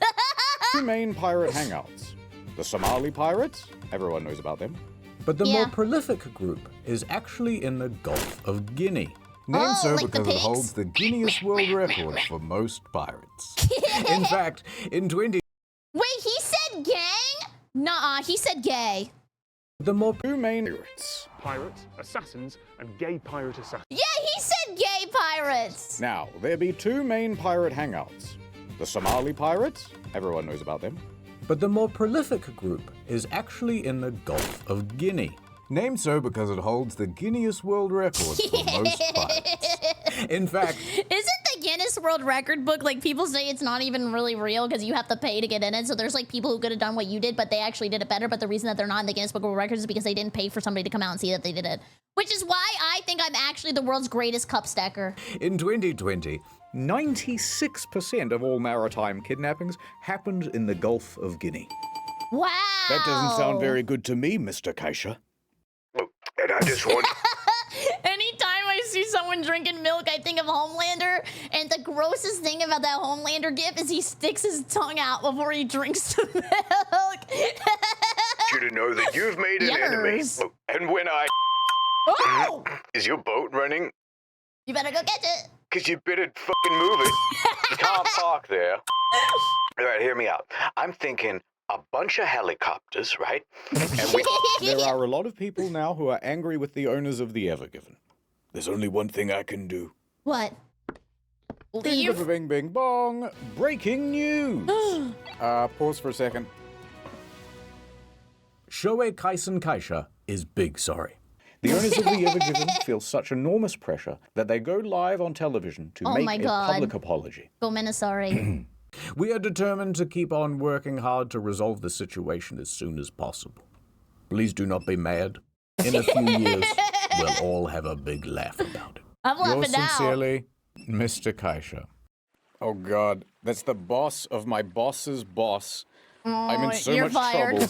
[SPEAKER 2] two main pirate hangouts. The Somali pirates, everyone knows about them. But the more prolific group is actually in the Gulf of Guinea. Named so
[SPEAKER 1] like the
[SPEAKER 2] because it
[SPEAKER 1] pigs?
[SPEAKER 2] holds the Guinness World Record for most pirates. In fact, in 20...
[SPEAKER 1] Wait, he said gang? Nuh-uh, he said gay.
[SPEAKER 2] The more two main pirates.
[SPEAKER 21] Pirates, assassins, and gay pirate assassins.
[SPEAKER 1] Yeah, he said gay pirates.
[SPEAKER 2] Now, there be two main pirate hangouts. The Somali pirates, everyone knows about them. But the more prolific group is actually in the Gulf of Guinea. Named so because it holds the Guinness World Record for most pirates. In fact...
[SPEAKER 1] Isn't the Guinness World Record book, like, people say it's not even really real because you have to pay to get in it, so there's, like, people who could have done what you did, but they actually did it better, but the reason that they're not in the Guinness Book of World Records is because they didn't pay for somebody to come out and see that they did it. Which is why I think I'm actually the world's greatest cup stacker.
[SPEAKER 2] In 2020, 96% of all maritime kidnappings happened in the Gulf of Guinea.
[SPEAKER 1] Wow!
[SPEAKER 2] That doesn't sound very good to me, Mr. Kaisha. And I just want...
[SPEAKER 1] Anytime I see someone drinking milk, I think of Homelander, and the grossest thing about that Homelander gif is he sticks his tongue out before he drinks the milk.
[SPEAKER 2] You to know that you've made an enemy. And when I...
[SPEAKER 1] Oh!
[SPEAKER 2] Is your boat running?
[SPEAKER 1] You better go get it.
[SPEAKER 2] Because you better fucking move it. You can't park there. All right, hear me out. I'm thinking a bunch of helicopters, right? And there are a lot of people now who are angry with the owners of the Ever Given. There's only one thing I can do.
[SPEAKER 1] What?
[SPEAKER 2] Bing, bing, bing, bing, bong. Breaking news. Pause for a second. Shoei Kaisen Kaisha is big sorry. The owners of the Ever Given feel such enormous pressure that they go live on television to make a public apology.
[SPEAKER 1] Sorry.
[SPEAKER 2] We are determined to keep on working hard to resolve the situation as soon as possible. Please do not be mad. In a few years, we'll all have a big laugh about it.
[SPEAKER 1] I'm laughing now.
[SPEAKER 2] Yours sincerely, Mr. Kaisha. Oh God, that's the boss of my boss's boss. I'm in so much trouble.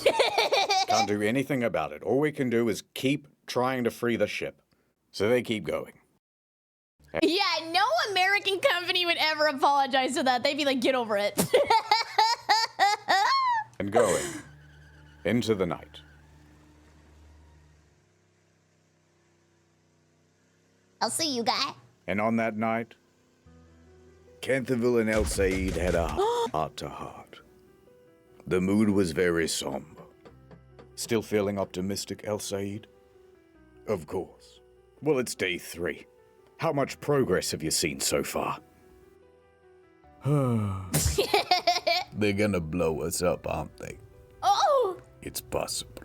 [SPEAKER 2] Can't do anything about it. All we can do is keep trying to free the ship. So they keep going.
[SPEAKER 1] Yeah, no American company would ever apologize to that. They'd be like, get over it.
[SPEAKER 2] And going into the night.
[SPEAKER 1] I'll see you, guy.
[SPEAKER 2] And on that night, Canterville and El Said had a heart-to-heart. The mood was very somber. Still feeling optimistic, El Said? Of course. Well, it's day 3. How much progress have you seen so far? They're gonna blow us up, aren't they?
[SPEAKER 1] Oh!
[SPEAKER 2] It's possible.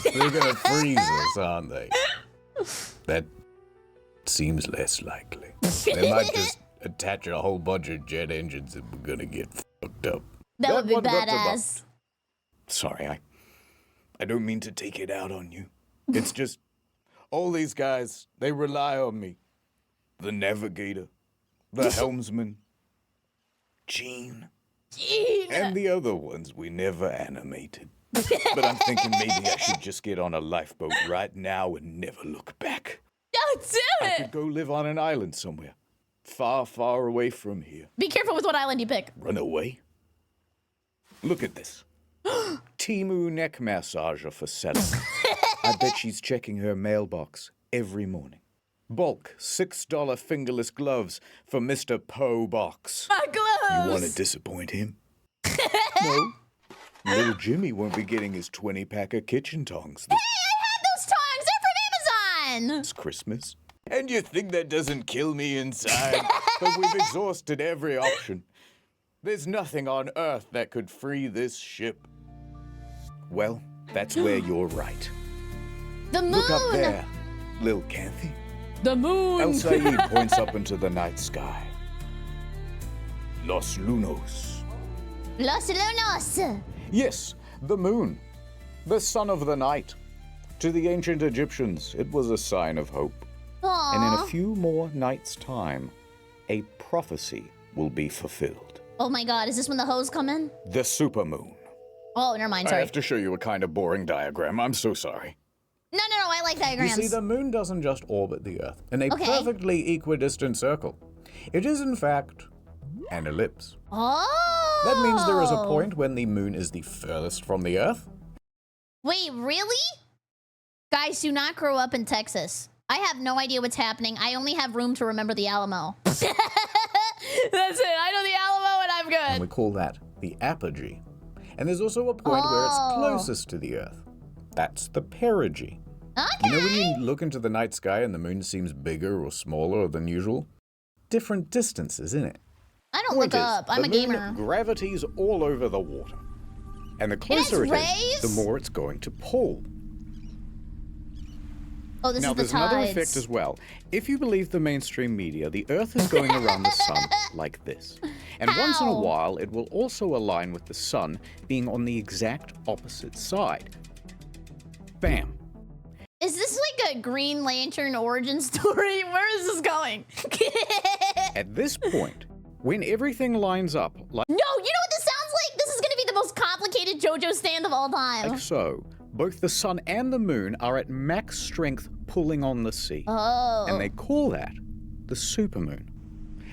[SPEAKER 2] They're gonna freeze us, aren't they? That seems less likely. They might just attach a whole bunch of jet engines and we're gonna get fucked up.
[SPEAKER 1] That would be
[SPEAKER 2] one got to
[SPEAKER 1] badass.
[SPEAKER 2] Sorry, I don't mean to take it out on you. It's just, all these guys, they rely on me. The navigator, the helmsman, Gene, and the other ones we never animated. But I'm thinking maybe I should just get on a lifeboat right now and never look back.
[SPEAKER 1] Oh, do
[SPEAKER 2] I
[SPEAKER 1] it!
[SPEAKER 2] could go live on an island somewhere, far, far away from here.
[SPEAKER 1] Be careful with what island you pick.
[SPEAKER 2] Run away? Look at this. Timu neck massager for Sally. I bet she's checking her mailbox every morning. Bulk $6 fingerless gloves for Mr. Poe Box.
[SPEAKER 1] My gloves!
[SPEAKER 2] You want to disappoint him? No. Little Jimmy won't be getting his 20-pack of kitchen tongs
[SPEAKER 1] Hey, I had those tongs! They're from Amazon!
[SPEAKER 2] this Christmas. And you think that doesn't kill me inside? But we've exhausted every option. There's nothing on Earth that could free this ship. Well, that's where you're right.
[SPEAKER 1] The moon!
[SPEAKER 2] Look up there, Lil Canthy.
[SPEAKER 1] The moon!
[SPEAKER 2] El Said points up into the night sky. Los Lunos.
[SPEAKER 1] Los Lunos!
[SPEAKER 2] Yes, the moon. The sun of the night. To the ancient Egyptians, it was a sign of hope.
[SPEAKER 1] Aww.
[SPEAKER 2] And in a few more nights' time, a prophecy will be fulfilled.
[SPEAKER 1] Oh my god, is this when the hoes come in?
[SPEAKER 2] The supermoon.
[SPEAKER 1] Oh, never mind,
[SPEAKER 2] I
[SPEAKER 1] sorry.
[SPEAKER 2] have to show you a kind of boring diagram. I'm so sorry.
[SPEAKER 1] No, I like diagrams.
[SPEAKER 2] You see, the moon doesn't just orbit the Earth in a
[SPEAKER 1] Okay.
[SPEAKER 2] perfectly equidistant circle. It is, in fact, an ellipse.
[SPEAKER 1] Oh!
[SPEAKER 2] That means there is a point when the moon is the furthest from the Earth.
[SPEAKER 1] Wait, really? Guys, do not grow up in Texas. I have no idea what's happening. I only have room to remember the Alamo. That's it. I know the Alamo and I'm
[SPEAKER 2] And
[SPEAKER 1] good.
[SPEAKER 2] we call that the apogee. And there's also a point where it's closest to the Earth. That's the perigee.
[SPEAKER 1] Okay.
[SPEAKER 2] You know when you look into the night sky and the moon seems bigger or smaller than usual? Different distances, isn't it?
[SPEAKER 1] I don't
[SPEAKER 2] Point
[SPEAKER 1] look
[SPEAKER 2] is,
[SPEAKER 1] up. I'm a
[SPEAKER 2] the moon
[SPEAKER 1] gamer.
[SPEAKER 2] gravity's all over the water. And the closer it
[SPEAKER 1] rays?
[SPEAKER 2] is, the more it's going to pull.
[SPEAKER 1] Oh, this
[SPEAKER 2] Now,
[SPEAKER 1] is the
[SPEAKER 2] there's another
[SPEAKER 1] tides.
[SPEAKER 2] effect as well. If you believe the mainstream media, the Earth is going around the sun like this. And once in a
[SPEAKER 1] How?
[SPEAKER 2] while, it will also align with the sun being on the exact opposite side. Bam.
[SPEAKER 1] Is this like a Green Lantern origin story? Where is this going?
[SPEAKER 2] At this point, when everything lines up like
[SPEAKER 1] No, you know what this sounds like? This is gonna be the most complicated JoJo stand of all time.
[SPEAKER 2] so, both the sun and the moon are at max strength pulling on the sea.
[SPEAKER 1] Oh.
[SPEAKER 2] And they call that the supermoon.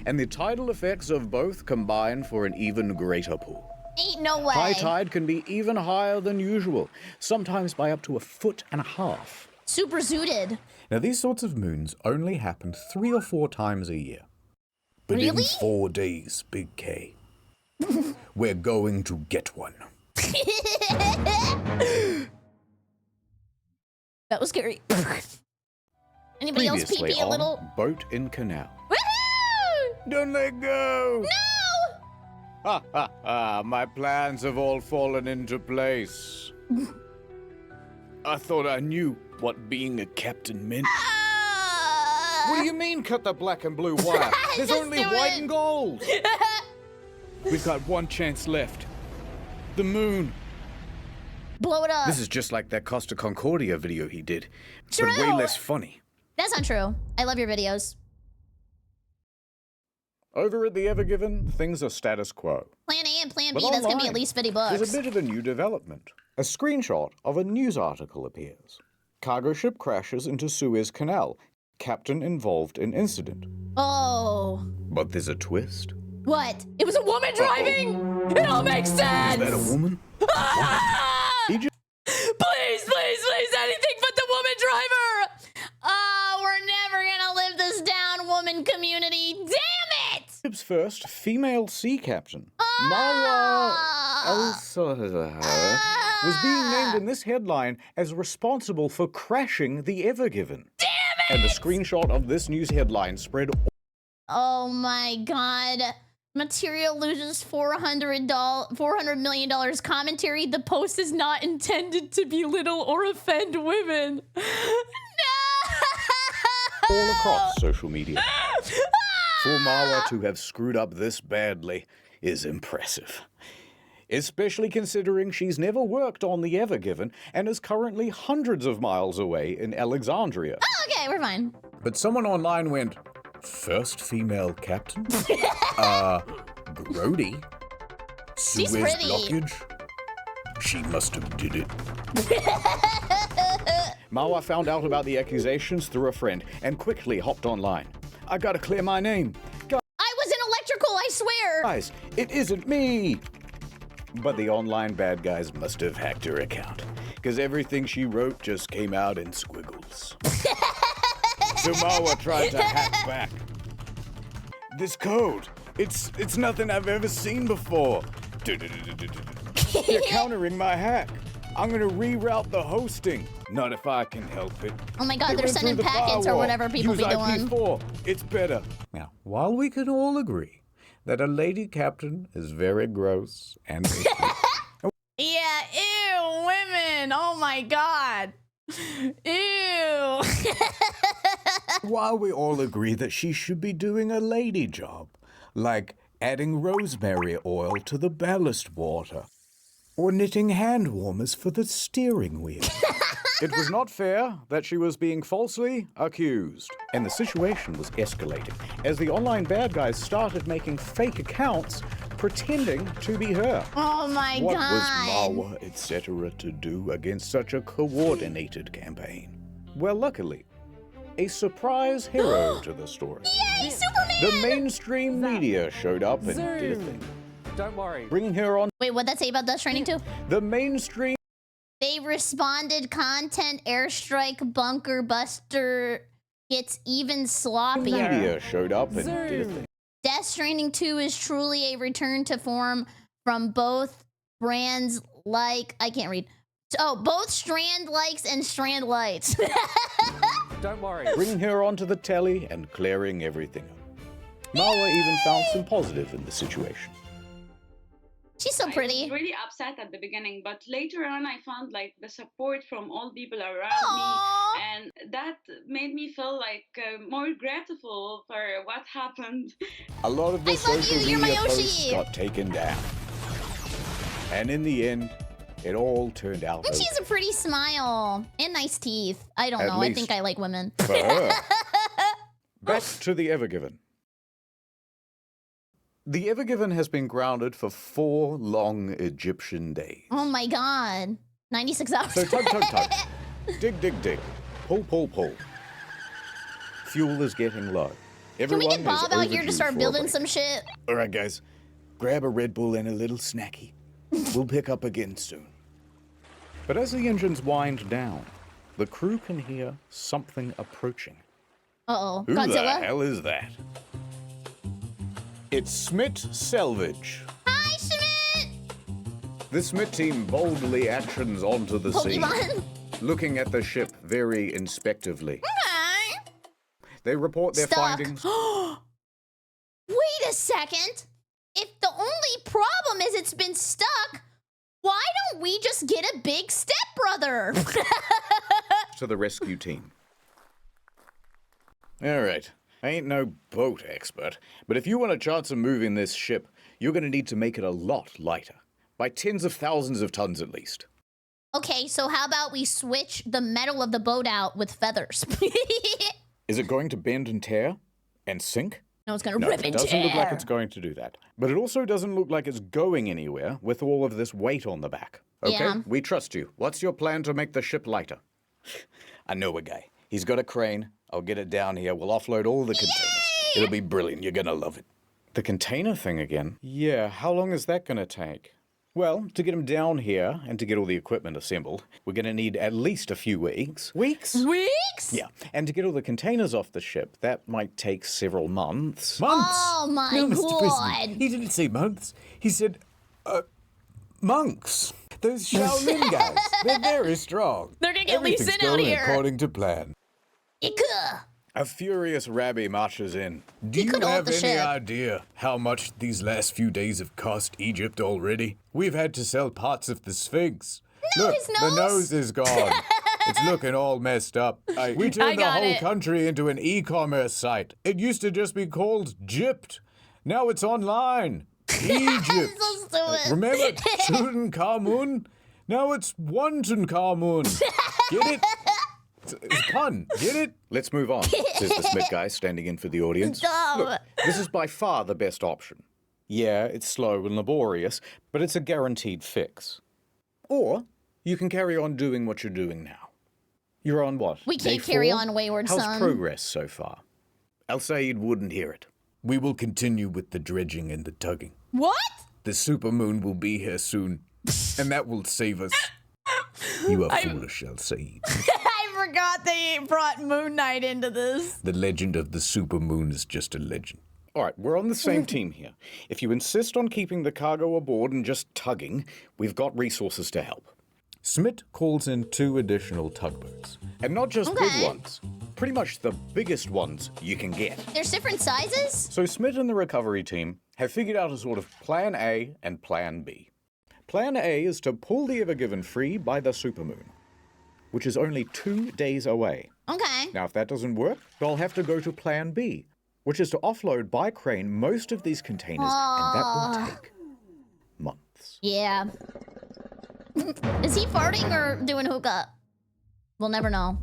[SPEAKER 2] And the tidal effects of both combine for an even greater pull.
[SPEAKER 1] Ain't no way.
[SPEAKER 2] High tide can be even higher than usual, sometimes by up to 1.5 feet.
[SPEAKER 1] Super zooted.
[SPEAKER 2] Now, these sorts of moons only happen 3 or 4 times a year. But in
[SPEAKER 1] Really?
[SPEAKER 2] 4 days, Big K, we're going to get one.
[SPEAKER 1] That was scary. Anybody else
[SPEAKER 2] Previously
[SPEAKER 1] pee-pee a
[SPEAKER 2] on
[SPEAKER 1] little?
[SPEAKER 2] Boat in Canal.
[SPEAKER 1] Woohoo!
[SPEAKER 2] Don't let go!
[SPEAKER 1] No!
[SPEAKER 2] Ha ha ha, my plans have all fallen into place. I thought I knew what being a captain meant. What do you mean cut the black and blue wire? There's
[SPEAKER 1] Just
[SPEAKER 2] only
[SPEAKER 1] do
[SPEAKER 2] white
[SPEAKER 1] it.
[SPEAKER 2] and gold. We've got one chance left. The moon.
[SPEAKER 1] Blow it up.
[SPEAKER 2] This is just like that Costa Concordia video he did, but way
[SPEAKER 1] True.
[SPEAKER 2] less funny.
[SPEAKER 1] That's not true. I love your videos.
[SPEAKER 2] Over at the Ever Given, things are status quo.
[SPEAKER 1] Plan A and Plan
[SPEAKER 2] But
[SPEAKER 1] B, that's gonna be
[SPEAKER 2] online,
[SPEAKER 1] at least 50 bucks.
[SPEAKER 2] There's a bit of a new development. A screenshot of a news article appears. Cargo ship crashes into Suez Canal. Captain involved in incident.
[SPEAKER 1] Oh.
[SPEAKER 2] But there's a twist.
[SPEAKER 1] What? It was a woman driving! It all makes sense!
[SPEAKER 2] Is that a woman?
[SPEAKER 1] Ah!
[SPEAKER 2] He just
[SPEAKER 1] Please, anything but the woman driver! Oh, we're never gonna live this down, woman community. Damn it!
[SPEAKER 2] ship's first female sea captain, Marwa was being named in this headline as responsible for crashing the Ever Given.
[SPEAKER 1] Damn
[SPEAKER 2] And the screenshot of this news headline spread.
[SPEAKER 1] Oh my god. Material loses $400 million. Commentary, the post is not intended to belittle or offend women.
[SPEAKER 2] All across social media. For Marwa to have screwed up this badly is impressive. Especially considering she's never worked on the Ever Given and is currently hundreds of miles away in Alexandria.
[SPEAKER 1] Oh, okay, we're fine.
[SPEAKER 2] But someone online went, first female captain? Grody?
[SPEAKER 1] She's
[SPEAKER 2] Suez
[SPEAKER 1] pretty.
[SPEAKER 2] blockage? She must have did it. Marwa found out about the accusations through a friend and quickly hopped online. I gotta clear my name.
[SPEAKER 1] I was in electrical, I swear.
[SPEAKER 2] Guys, it isn't me. But the online bad guys must have hacked her account, because everything she wrote just came out in squiggles. So Marwa tried to hack back. This code, it's nothing I've ever seen before. You're countering my hack. I'm gonna reroute the hosting. Not if I can help it.
[SPEAKER 1] Oh my god,
[SPEAKER 2] It
[SPEAKER 1] they're
[SPEAKER 2] went
[SPEAKER 1] sending
[SPEAKER 2] through the
[SPEAKER 1] packets or
[SPEAKER 2] firewall.
[SPEAKER 1] whatever people
[SPEAKER 2] Use
[SPEAKER 1] be doing.
[SPEAKER 2] IP4. It's better. Now, while we can all agree that a lady captain is very gross and
[SPEAKER 1] Yeah, ew, women. Oh my god. Ew.
[SPEAKER 2] while we all agree that she should be doing a lady job, like adding rosemary oil to the ballast water, or knitting hand warmers for the steering wheel. It was not fair that she was being falsely accused, and the situation was escalating as the online bad guys started making fake accounts pretending to be her.
[SPEAKER 1] Oh my
[SPEAKER 2] What
[SPEAKER 1] god.
[SPEAKER 2] was Marwa, etc. to do against such a coordinated campaign? Well, luckily, a surprise hero to the story.
[SPEAKER 1] Yay, Superman!
[SPEAKER 2] The mainstream media showed up and did a thing.
[SPEAKER 19] Don't worry.
[SPEAKER 2] Bringing her on.
[SPEAKER 1] Wait, what'd that say about Death Stranding 2?
[SPEAKER 2] The mainstream.
[SPEAKER 1] They responded, content airstrike bunker buster gets even sloppier.
[SPEAKER 2] Media showed up and did a thing.
[SPEAKER 1] Death Stranding 2 is truly a return to form from both brands like, I can't read. Oh, both Strand likes and Strand lights.
[SPEAKER 19] Don't worry.
[SPEAKER 2] Bringing her onto the telly and clearing everything up. Marwa even found some positive in the situation.
[SPEAKER 1] She's so pretty.
[SPEAKER 4] I was really upset at the beginning, but later on I found like the support from all people around me, and that made me feel like more grateful for what happened.
[SPEAKER 2] A lot of the social media posts got taken down. And in the end, it all turned out
[SPEAKER 1] And she has a pretty smile and nice teeth. I don't know. I think I like women.
[SPEAKER 2] for her. Back to the Ever Given. The Ever Given has been grounded for 4 long Egyptian days.
[SPEAKER 1] Oh my god. 96 hours.
[SPEAKER 2] So tug, tug, tug. Dig, dig, dig. Pull, pull, pull. Fuel is getting low.
[SPEAKER 1] Can we
[SPEAKER 2] Everyone
[SPEAKER 1] get
[SPEAKER 2] is
[SPEAKER 1] Bob out here
[SPEAKER 2] overdue
[SPEAKER 1] to start
[SPEAKER 2] for a
[SPEAKER 1] building
[SPEAKER 2] break.
[SPEAKER 1] some shit?
[SPEAKER 2] All right, guys. Grab a Red Bull and a little snacky. We'll pick up again soon. But as the engines wind down, the crew can hear something approaching.
[SPEAKER 1] Uh-oh.
[SPEAKER 2] Who the
[SPEAKER 1] Godzilla?
[SPEAKER 2] hell is that? It's Smith Selvage.
[SPEAKER 1] Hi, Schmidt!
[SPEAKER 2] The Smith team boldly actions onto the scene,
[SPEAKER 1] Pokemon?
[SPEAKER 2] looking at the ship very inspectively.
[SPEAKER 1] Okay.
[SPEAKER 2] They report their findings.
[SPEAKER 1] Wait a second. If the only problem is it's been stuck, why don't we just get a big stepbrother?
[SPEAKER 2] To the rescue team. All right. I ain't no boat expert, but if you want a chance of moving this ship, you're going to need to make it a lot lighter. By tens of thousands of tons at least.
[SPEAKER 1] Okay, so how about we switch the metal of the boat out with feathers?
[SPEAKER 2] Is it going to bend and tear? And sink?
[SPEAKER 1] No, it's gonna
[SPEAKER 2] No,
[SPEAKER 1] rip
[SPEAKER 2] it
[SPEAKER 1] and
[SPEAKER 2] doesn't
[SPEAKER 1] tear.
[SPEAKER 2] look like it's going to do that. But it also doesn't look like it's going anywhere with all of this weight on the back. Okay?
[SPEAKER 1] Yeah.
[SPEAKER 2] We trust you. What's your plan to make the ship lighter? I know a guy. He's got a crane. I'll get it down here. We'll offload all the containers. It'll be brilliant. You're gonna love it. The container thing again? Yeah, how long is that gonna take? Well, to get them down here and to get all the equipment assembled, we're gonna need at least a few weeks. Weeks?
[SPEAKER 1] Weeks?
[SPEAKER 2] Yeah, and to get all the containers off the ship, that might take several months.
[SPEAKER 1] Oh my
[SPEAKER 2] No, Mr.
[SPEAKER 1] god.
[SPEAKER 2] President, he didn't say months. He said, monks. Those Shaolin guys, they're very strong.
[SPEAKER 1] They're gonna get Lee
[SPEAKER 2] Everything's
[SPEAKER 1] Sin out
[SPEAKER 2] going
[SPEAKER 1] here.
[SPEAKER 2] according to plan. A furious rabbi marches in. Do you have any idea how much these last few days have cost Egypt already? We've had to sell parts of the Sphinx.
[SPEAKER 1] No,
[SPEAKER 2] Look,
[SPEAKER 1] his nose.
[SPEAKER 2] the nose is gone. It's looking all messed up. We turned the whole country into an e-commerce site. It used to just be called Gypt. Now it's online. Egypt.
[SPEAKER 1] So stupid.
[SPEAKER 2] Remember Tutankhamun? Now it's Tutankhamun. Get it? It's a pun. Get it? Let's move on, says the Smith guy standing in for the audience.
[SPEAKER 1] Dumb.
[SPEAKER 2] Look, this is by far the best option. Yeah, it's slow and laborious, but it's a guaranteed fix. Or you can carry on doing what you're doing now. You're on what?
[SPEAKER 1] We can't
[SPEAKER 2] Day
[SPEAKER 1] carry
[SPEAKER 2] 4?
[SPEAKER 1] on, wayward
[SPEAKER 2] How's
[SPEAKER 1] son.
[SPEAKER 2] progress so far? Al-Said wouldn't hear it. We will continue with the dredging and the tugging.
[SPEAKER 1] What?
[SPEAKER 2] The supermoon will be here soon, and that will save us. You are foolish, Al-Said.
[SPEAKER 1] I forgot they brought Moon Knight into this.
[SPEAKER 2] The legend of the supermoon is just a legend. All right, we're on the same team here. If you insist on keeping the cargo aboard and just tugging, we've got resources to help. Smith calls in 2 additional tugboats. And not just big ones. Pretty much the biggest ones you can get.
[SPEAKER 1] There's different sizes?
[SPEAKER 2] So Smith and the recovery team have figured out a sort of Plan A and Plan B. Plan A is to pull the Ever Given free by the supermoon, which is only 2 days away.
[SPEAKER 1] Okay.
[SPEAKER 2] Now, if that doesn't work, they'll have to go to Plan B, which is to offload by crane most of these containers, and that will take months.
[SPEAKER 1] Yeah. Is he farting or doing hookah? We'll never know.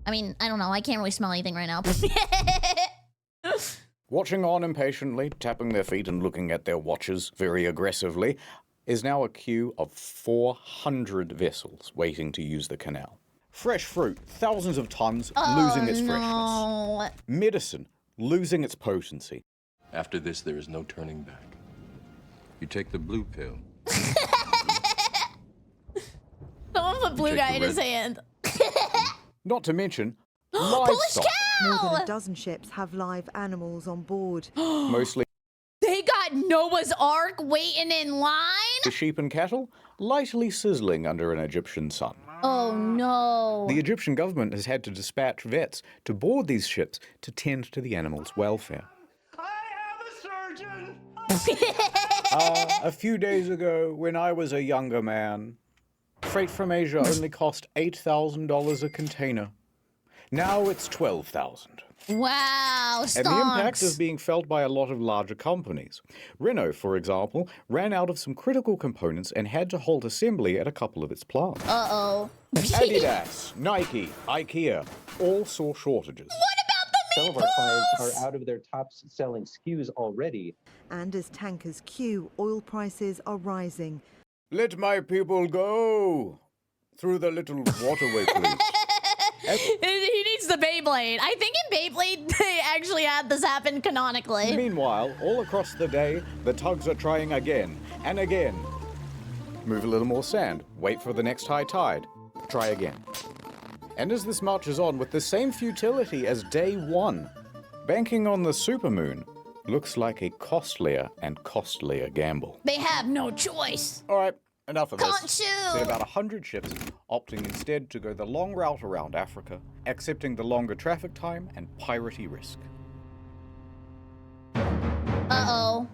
[SPEAKER 1] I mean, I don't know. I can't really smell anything right now.
[SPEAKER 2] Watching on impatiently, tapping their feet and looking at their watches very aggressively, is now a queue of 400 vessels waiting to use the canal. Fresh fruit, thousands of tons, losing its freshness. Medicine, losing its potency.
[SPEAKER 3] After this, there is no turning back. You take the blue pill.
[SPEAKER 1] Someone put blue guy in his hand.
[SPEAKER 2] Not to mention,
[SPEAKER 1] Polish
[SPEAKER 2] livestock.
[SPEAKER 1] cow!
[SPEAKER 22] More than a dozen ships have live animals on board.
[SPEAKER 2] Mostly
[SPEAKER 1] They got Noah's Ark waiting in line?
[SPEAKER 2] the sheep and cattle, lightly sizzling under an Egyptian sun.
[SPEAKER 1] Oh no.
[SPEAKER 2] The Egyptian government has had to dispatch vets to board these ships to tend to the animals' welfare. A few days ago, when I was a younger man, freight from Asia only cost $8,000 a container. Now it's $12,000.
[SPEAKER 1] Wow,
[SPEAKER 2] And the impact is being felt by a lot of larger companies. Renault, for example, ran out of some critical components and had to halt assembly at a couple of its plants.
[SPEAKER 1] Uh-oh.
[SPEAKER 2] Adidas, Nike, IKEA, all saw shortages.
[SPEAKER 23] Some of our clients are out of their top-selling SKUs already.
[SPEAKER 22] And as tankers queue, oil prices are rising.
[SPEAKER 2] Let my people go through the little waterway, please.
[SPEAKER 1] He needs the Beyblade. I think in Beyblade they actually had this happen canonically.
[SPEAKER 2] Meanwhile, all across the day, the tugs are trying again and again. Move a little more sand, wait for the next high tide, try again. And as this marches on with the same futility as day 1, banking on the supermoon looks like a costlier and costlier gamble.
[SPEAKER 1] They have no choice.
[SPEAKER 2] All right, enough of
[SPEAKER 1] Can't
[SPEAKER 2] this.
[SPEAKER 1] shoot.
[SPEAKER 2] With about 100 ships opting instead to go the long route around Africa, accepting the longer traffic time and piratey risk.
[SPEAKER 1] Uh-oh.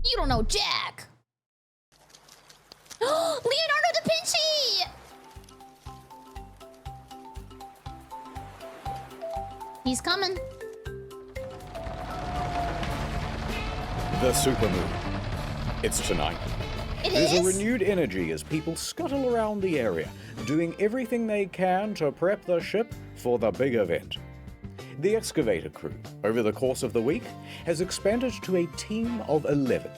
[SPEAKER 1] You don't know Jack. Leonardo da Vinci! He's coming.
[SPEAKER 2] The supermoon. It's tonight. There's a renewed energy as people scuttle around the area, doing everything they can to prep the ship for the big event. The excavator crew, over the course of the week, has expanded to a team of 11,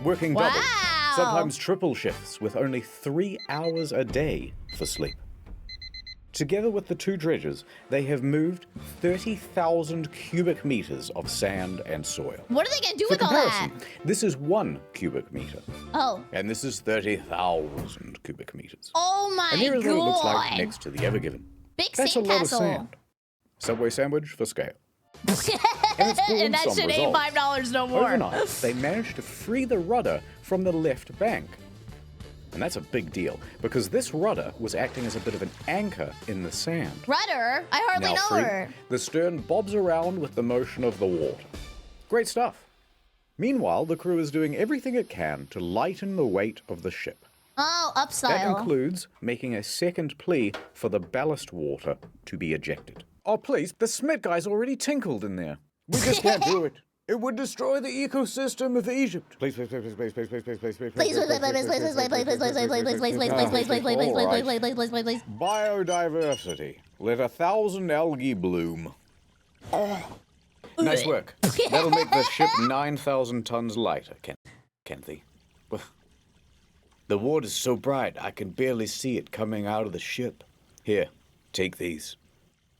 [SPEAKER 2] working double, sometimes triple shifts with only 3 hours a day for sleep. Together with the 2 dredgers, they have moved 30,000 cubic meters of sand and soil.
[SPEAKER 1] What are they gonna do
[SPEAKER 2] For
[SPEAKER 1] with all that?
[SPEAKER 2] comparison, this is 1 cubic meter.
[SPEAKER 1] Oh.
[SPEAKER 2] And this is 30,000 cubic meters.
[SPEAKER 1] Oh my
[SPEAKER 2] And here is what it looks like
[SPEAKER 1] God.
[SPEAKER 2] next to the Ever Given.
[SPEAKER 1] Big
[SPEAKER 2] That's a lot of
[SPEAKER 1] sandcastle.
[SPEAKER 2] sand. Subway sandwich for scale. And it's borne
[SPEAKER 1] And that
[SPEAKER 2] some
[SPEAKER 1] shit ain't
[SPEAKER 2] results.
[SPEAKER 1] $5 no more.
[SPEAKER 2] Overnight, they managed to free the rudder from the left bank. And that's a big deal, because this rudder was acting as a bit of an anchor in the sand.
[SPEAKER 1] Rudder? I hardly know her.
[SPEAKER 2] The stern bobs around with the motion of the water. Great stuff. Meanwhile, the crew is doing everything it can to lighten the weight of the ship.
[SPEAKER 1] Oh, upstyle.
[SPEAKER 2] That includes making a second plea for the ballast water to be ejected. Oh, please, the Smith guy's already tinkled in there. We just can't do it. It would destroy the ecosystem of Egypt. Please, please, please, please, please, please, please, please, please, please, please, please. Biodiversity. Let 1,000 algae bloom. Nice work. That'll make the ship 9,000 tons lighter, Kenthy. The water's so bright, I can barely see it coming out of the ship. Here, take these.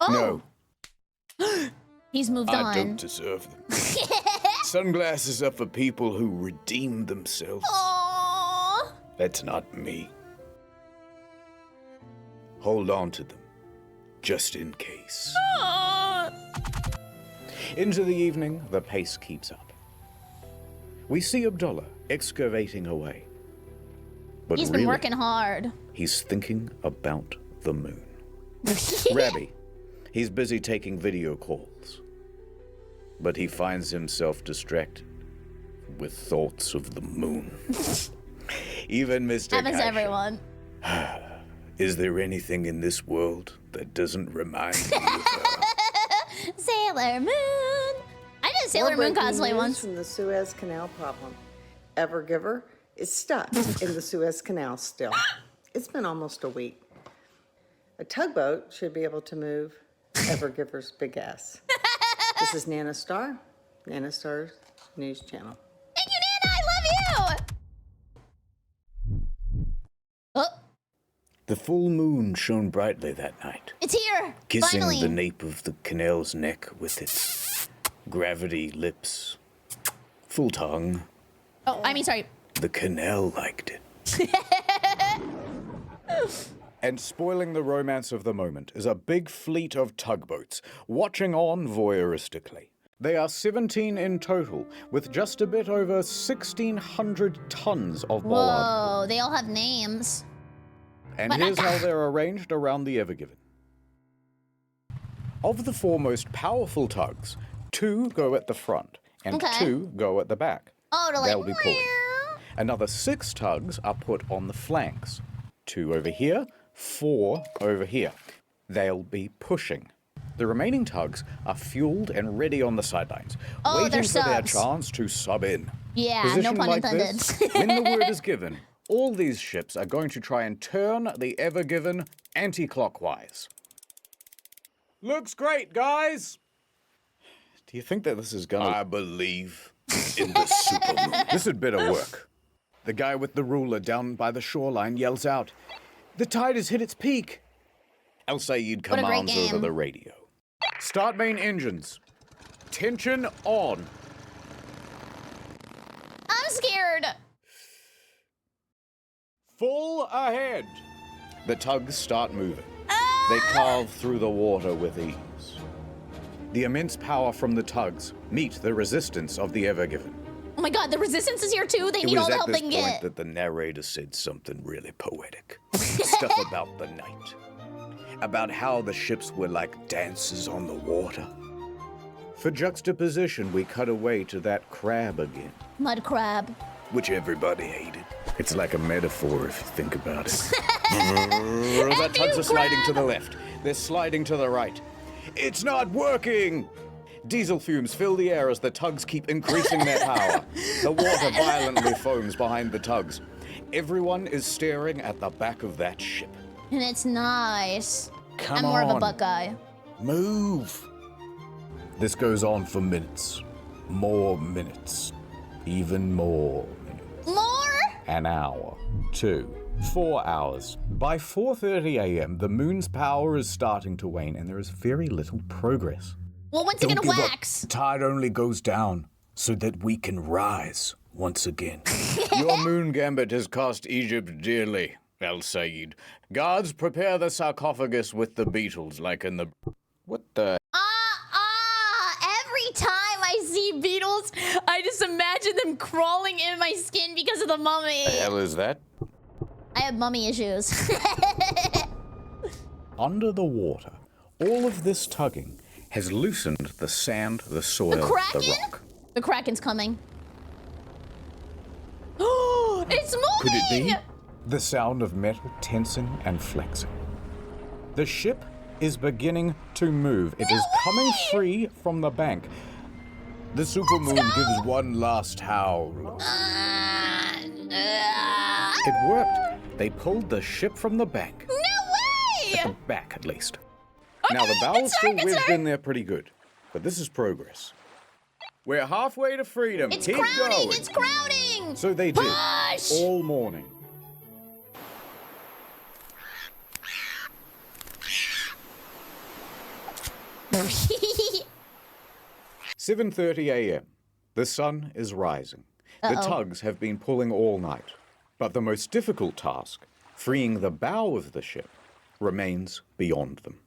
[SPEAKER 1] Oh. No. He's moved on.
[SPEAKER 2] I don't deserve them. Sunglasses are for people who redeem themselves.
[SPEAKER 1] Aww.
[SPEAKER 2] That's not me. Hold on to them, just in case. Into the evening, the pace keeps up. We see Abdullah excavating away. But
[SPEAKER 1] he's been working hard.
[SPEAKER 2] He's thinking about the moon. Rabbi, he's busy taking video calls. But he finds himself distracted with thoughts of the moon. Even Mr.
[SPEAKER 1] Happens to everyone.
[SPEAKER 2] Is there anything in this world that doesn't remind me of her?
[SPEAKER 1] Sailor Moon. I did a Sailor Moon cosplay once.
[SPEAKER 14] From the Suez Canal problem. Evergiver is stuck in the Suez Canal still. It's been almost a week. A tugboat should be able to move Evergiver's big ass. This is Nana Star, Nana Star's news channel.
[SPEAKER 1] Thank you, Nana. I love you. Oh.
[SPEAKER 2] The full moon shone brightly that night.
[SPEAKER 1] It's here.
[SPEAKER 2] Kissing
[SPEAKER 1] Finally.
[SPEAKER 2] the nape of the canal's neck with its gravity lips. Full tongue.
[SPEAKER 1] Oh, I mean, sorry.
[SPEAKER 2] The canal liked it. And spoiling the romance of the moment is a big fleet of tugboats, watching on voyeuristically. They are 17 in total, with just a bit over 1,600 tons of bollard.
[SPEAKER 1] Whoa, they all have names.
[SPEAKER 2] And here's how they're arranged around the Ever Given. Of the four most powerful tugs, 2 go at the front, and 2 go at the back.
[SPEAKER 1] Oh, to
[SPEAKER 2] They'll
[SPEAKER 1] like,
[SPEAKER 2] be pulling. Another 6 tugs are put on the flanks. 2 over here, 4 over here. They'll be pushing. The remaining tugs are fueled and ready on the sidelines, waiting for their chance to sub in.
[SPEAKER 1] Yeah,
[SPEAKER 2] Position
[SPEAKER 1] no pun
[SPEAKER 2] like
[SPEAKER 1] intended.
[SPEAKER 2] this, when the word is given, all these ships are going to try and turn the Ever Given anti-clockwise. Looks great, guys! Do you think that this is gonna... I believe in the supermoon. This had better work. The guy with the ruler down by the shoreline yells out, "The tide has hit its peak!" El Sayed commands over the radio. Start main engines. Tension on.
[SPEAKER 1] I'm scared.
[SPEAKER 2] Full ahead. The tugs start moving. They carve through the water with ease. The immense power from the tugs meet the resistance of the Ever Given.
[SPEAKER 1] Oh my god, the resistance is here too? They need all the help they can get.
[SPEAKER 2] It was at this point that the narrator said something really poetic. Stuff about the night. About how the ships were like dancers on the water. For juxtaposition, we cut away to that crab again.
[SPEAKER 1] Mud crab.
[SPEAKER 2] Which everybody hated. It's like a metaphor if you think about it. The tugs are sliding to the left. They're sliding to the right. It's not working! Diesel fumes fill the air as the tugs keep increasing their power. The water violently foams behind the tugs. Everyone is staring at the back of that ship.
[SPEAKER 1] And it's nice.
[SPEAKER 2] Come
[SPEAKER 1] I'm more of a
[SPEAKER 2] on.
[SPEAKER 1] Buckeye.
[SPEAKER 2] Move! This goes on for minutes. More minutes. Even more minutes.
[SPEAKER 1] More?
[SPEAKER 2] An hour. 2. 4 hours. By 4:30 a.m., the moon's power is starting to wane, and there is very little progress.
[SPEAKER 1] Well, when's it gonna wax?
[SPEAKER 2] The tide only goes down so that we can rise once again. Your moon gambit has cost Egypt dearly, El Sayed. Guards, prepare the sarcophagus with the beetles, like in the... What the...
[SPEAKER 1] Every time I see beetles, I just imagine them crawling in my skin because of the mummy.
[SPEAKER 2] The hell is that?
[SPEAKER 1] I have mummy issues.
[SPEAKER 2] Under the water, all of this tugging has loosened the sand, the soil,
[SPEAKER 1] The Kraken?
[SPEAKER 2] the rock.
[SPEAKER 1] The Kraken's coming. Oh, it's moving!
[SPEAKER 2] Could it be the sound of metal tensing and flexing? The ship is beginning to move. It is coming free from the bank. The supermoon gives one last howl. It worked. They pulled the ship from the bank.
[SPEAKER 1] No way!
[SPEAKER 2] At the back, at least. Now, the bow's still whizzed in there pretty good, but this is progress. We're halfway to freedom.
[SPEAKER 1] It's
[SPEAKER 2] Keep
[SPEAKER 1] crowding!
[SPEAKER 2] going.
[SPEAKER 1] It's crowding!
[SPEAKER 2] So they did,
[SPEAKER 1] Push!
[SPEAKER 2] all morning. (7:30 a.m.) The sun is rising. The tugs have been pulling all night, but the most difficult task, freeing the bow of the ship, remains beyond them.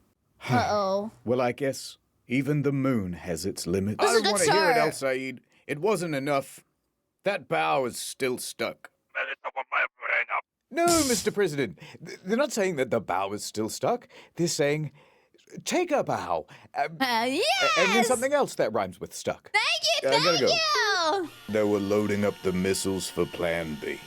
[SPEAKER 1] Uh-oh.
[SPEAKER 2] Well, I guess even the moon has its limits.
[SPEAKER 1] This
[SPEAKER 2] I
[SPEAKER 1] is
[SPEAKER 2] don't want
[SPEAKER 1] the
[SPEAKER 2] to hear it,
[SPEAKER 1] chart.
[SPEAKER 2] El Said. It wasn't enough. That bow is still stuck. No, Mr. President. They're not saying that the bow is still stuck. They're saying, take a bow.
[SPEAKER 1] Yes!
[SPEAKER 2] And then something else that rhymes with stuck.
[SPEAKER 1] Thank you,
[SPEAKER 2] I gotta
[SPEAKER 1] thank
[SPEAKER 2] go.
[SPEAKER 1] you!
[SPEAKER 2] They were loading up the missiles for Plan B,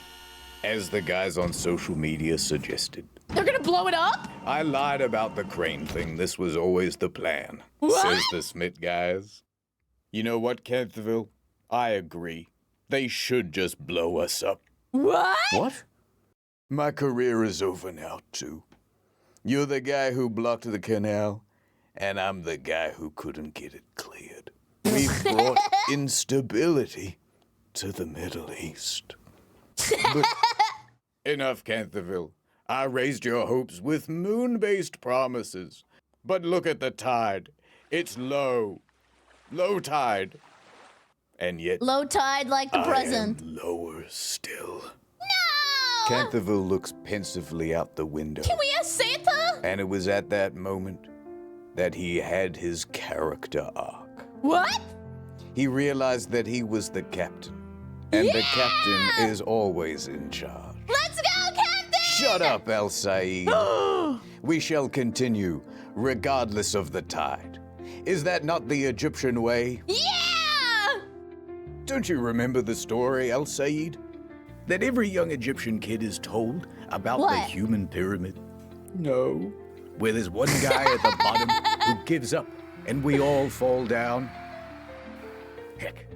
[SPEAKER 2] as the guys on social media suggested.
[SPEAKER 1] They're gonna blow it up?
[SPEAKER 2] I lied about the crane thing. This was always the plan,
[SPEAKER 1] What?
[SPEAKER 2] says the Smith guys. You know what, Canterville? I agree. They should just blow us up.
[SPEAKER 1] What?
[SPEAKER 2] What? My career is over now, too. You're the guy who blocked the canal, and I'm the guy who couldn't get it cleared. We've brought instability to the Middle East. But enough, Canterville. I raised your hopes with moon-based promises. But look at the tide. It's low. Low tide. And yet
[SPEAKER 1] Low tide like the present.
[SPEAKER 2] I am lower still.
[SPEAKER 1] No!
[SPEAKER 2] Canterville looks pensively out the window.
[SPEAKER 1] Can we ask Santa?
[SPEAKER 2] And it was at that moment that he had his character arc.
[SPEAKER 1] What?
[SPEAKER 2] He realized that he was the captain. And the captain is always in charge.
[SPEAKER 1] Let's go, Captain!
[SPEAKER 2] Shut up, El Said. We shall continue, regardless of the tide. Is that not the Egyptian way?
[SPEAKER 1] Yeah!
[SPEAKER 2] Don't you remember the story, El Said? That every young Egyptian kid is told about the
[SPEAKER 1] What?
[SPEAKER 2] human pyramid? No. Where there's one guy at the bottom who gives up and we all fall down? Heck,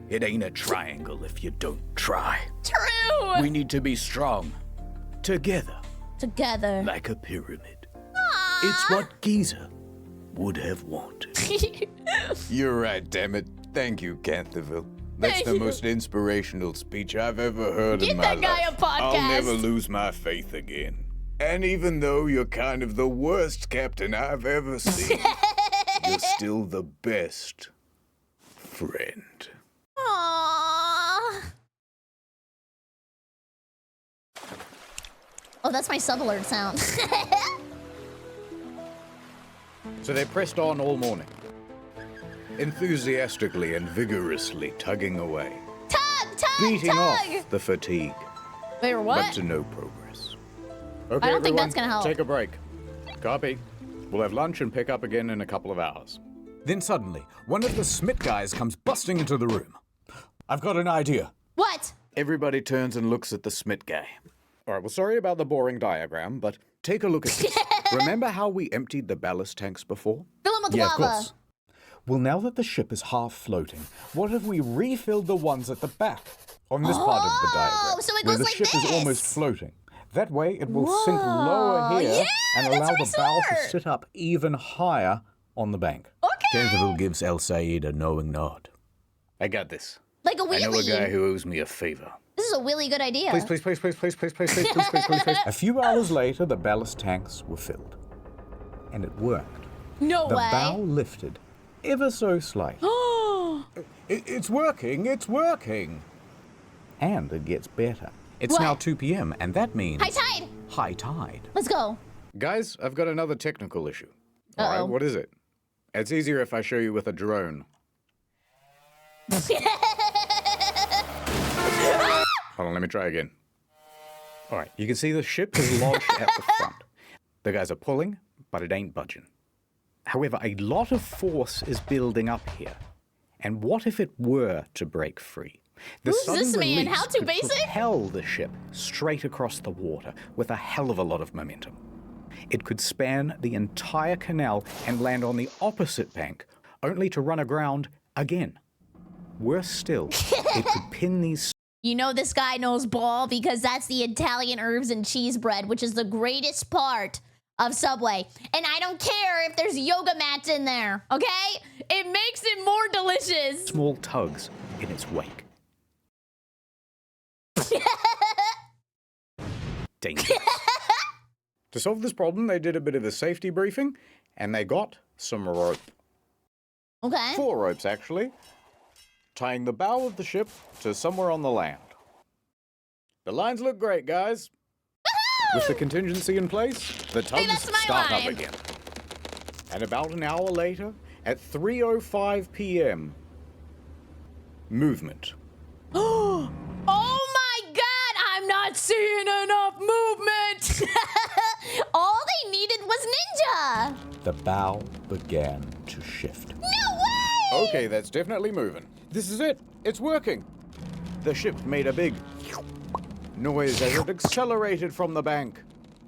[SPEAKER 2] it ain't a triangle if you don't try.
[SPEAKER 1] True!
[SPEAKER 2] We need to be strong. Together.
[SPEAKER 1] Together.
[SPEAKER 2] Like a pyramid. It's what Giza would have wanted. You're right, damn it. Thank you, Canterville. That's
[SPEAKER 1] Thank
[SPEAKER 2] the
[SPEAKER 1] you.
[SPEAKER 2] most inspirational speech I've ever heard
[SPEAKER 1] Give
[SPEAKER 2] in my
[SPEAKER 1] that guy
[SPEAKER 2] life.
[SPEAKER 1] a podcast.
[SPEAKER 2] I'll never lose my faith again. And even though you're kind of the worst captain I've ever seen, you're still the best friend.
[SPEAKER 1] Aww. Oh, that's my sub alert sound.
[SPEAKER 2] So they pressed on all morning, enthusiastically and vigorously tugging away, beating off the fatigue,
[SPEAKER 1] Wait, what?
[SPEAKER 2] but to no progress. Okay,
[SPEAKER 1] I don't think
[SPEAKER 2] everyone,
[SPEAKER 1] that's gonna help.
[SPEAKER 2] take a break. Copy. We'll have lunch and pick up again in a couple of hours. Then suddenly, one of the Smith guys comes busting into the room. I've got an idea.
[SPEAKER 1] What?
[SPEAKER 2] Everybody turns and looks at the Smith guy. All right, well, sorry about the boring diagram, but take a look at this. Remember how we emptied the ballast tanks before?
[SPEAKER 1] Fill them with
[SPEAKER 2] Yeah,
[SPEAKER 1] lava.
[SPEAKER 2] of course. Well, now that the ship is half floating, what if we refilled the ones at the back on this part of the diagram,
[SPEAKER 1] so it
[SPEAKER 2] where
[SPEAKER 1] goes
[SPEAKER 2] the
[SPEAKER 1] like
[SPEAKER 2] ship is
[SPEAKER 1] this.
[SPEAKER 2] almost floating? That way, it will sink lower here
[SPEAKER 1] Yeah,
[SPEAKER 2] and
[SPEAKER 1] that's
[SPEAKER 2] allow
[SPEAKER 1] very
[SPEAKER 2] the bow to
[SPEAKER 1] smart.
[SPEAKER 2] sit up even higher on the bank.
[SPEAKER 1] Okay.
[SPEAKER 2] Canterville gives El Said a knowing nod. I got this.
[SPEAKER 1] Like a
[SPEAKER 2] I know a
[SPEAKER 1] wheelie.
[SPEAKER 2] guy who owes me a favor.
[SPEAKER 1] This is a really good idea.
[SPEAKER 2] Please, please, please, please, please, please, please, please, please, please, please, please. A few hours later, the ballast tanks were filled. And it worked.
[SPEAKER 1] No
[SPEAKER 2] The
[SPEAKER 1] way.
[SPEAKER 2] bow lifted, ever so slightly. It's working, it's working. And it gets better. It's
[SPEAKER 1] What?
[SPEAKER 2] now 2 p.m., and that means...
[SPEAKER 1] High tide.
[SPEAKER 2] High tide.
[SPEAKER 1] Let's go.
[SPEAKER 2] Guys, I've got another technical issue. All
[SPEAKER 1] Uh-oh.
[SPEAKER 2] right, what is it? It's easier if I show you with a drone. Hold on, let me try again.
[SPEAKER 5] All right, you can see the ship is lodged at the front. The guys are pulling, but it ain't budging. However, a lot of force is building up here. And what if it were to break free? The
[SPEAKER 1] Who's
[SPEAKER 5] sudden
[SPEAKER 1] this man?
[SPEAKER 5] release
[SPEAKER 1] How too
[SPEAKER 5] could
[SPEAKER 1] basic?
[SPEAKER 5] propel the ship straight across the water with a hell of a lot of momentum. It could span the entire canal and land on the opposite bank, only to run aground again. Worse still, it could pin these...
[SPEAKER 1] You know this guy knows ball because that's the Italian herbs and cheese bread, which is the greatest part of Subway. And I don't care if there's yoga mats in there, okay? It makes it more delicious.
[SPEAKER 5] small tugs in its wake. Dangerous. To solve this problem, they did a bit of a safety briefing, and they got some rope.
[SPEAKER 1] Okay.
[SPEAKER 5] 4 ropes, actually, tying the bow of the ship to somewhere on the land. The lines look great, guys. With the contingency in place, the tugs start up again. And about an hour later, at 3:05 p.m., movement.
[SPEAKER 1] Oh my god, I'm not seeing enough movement! All they needed was ninja!
[SPEAKER 5] The bow began to shift.
[SPEAKER 1] No way!
[SPEAKER 5] Okay, that's definitely moving. This is it. It's working. The ship made a big noise as it accelerated from the bank.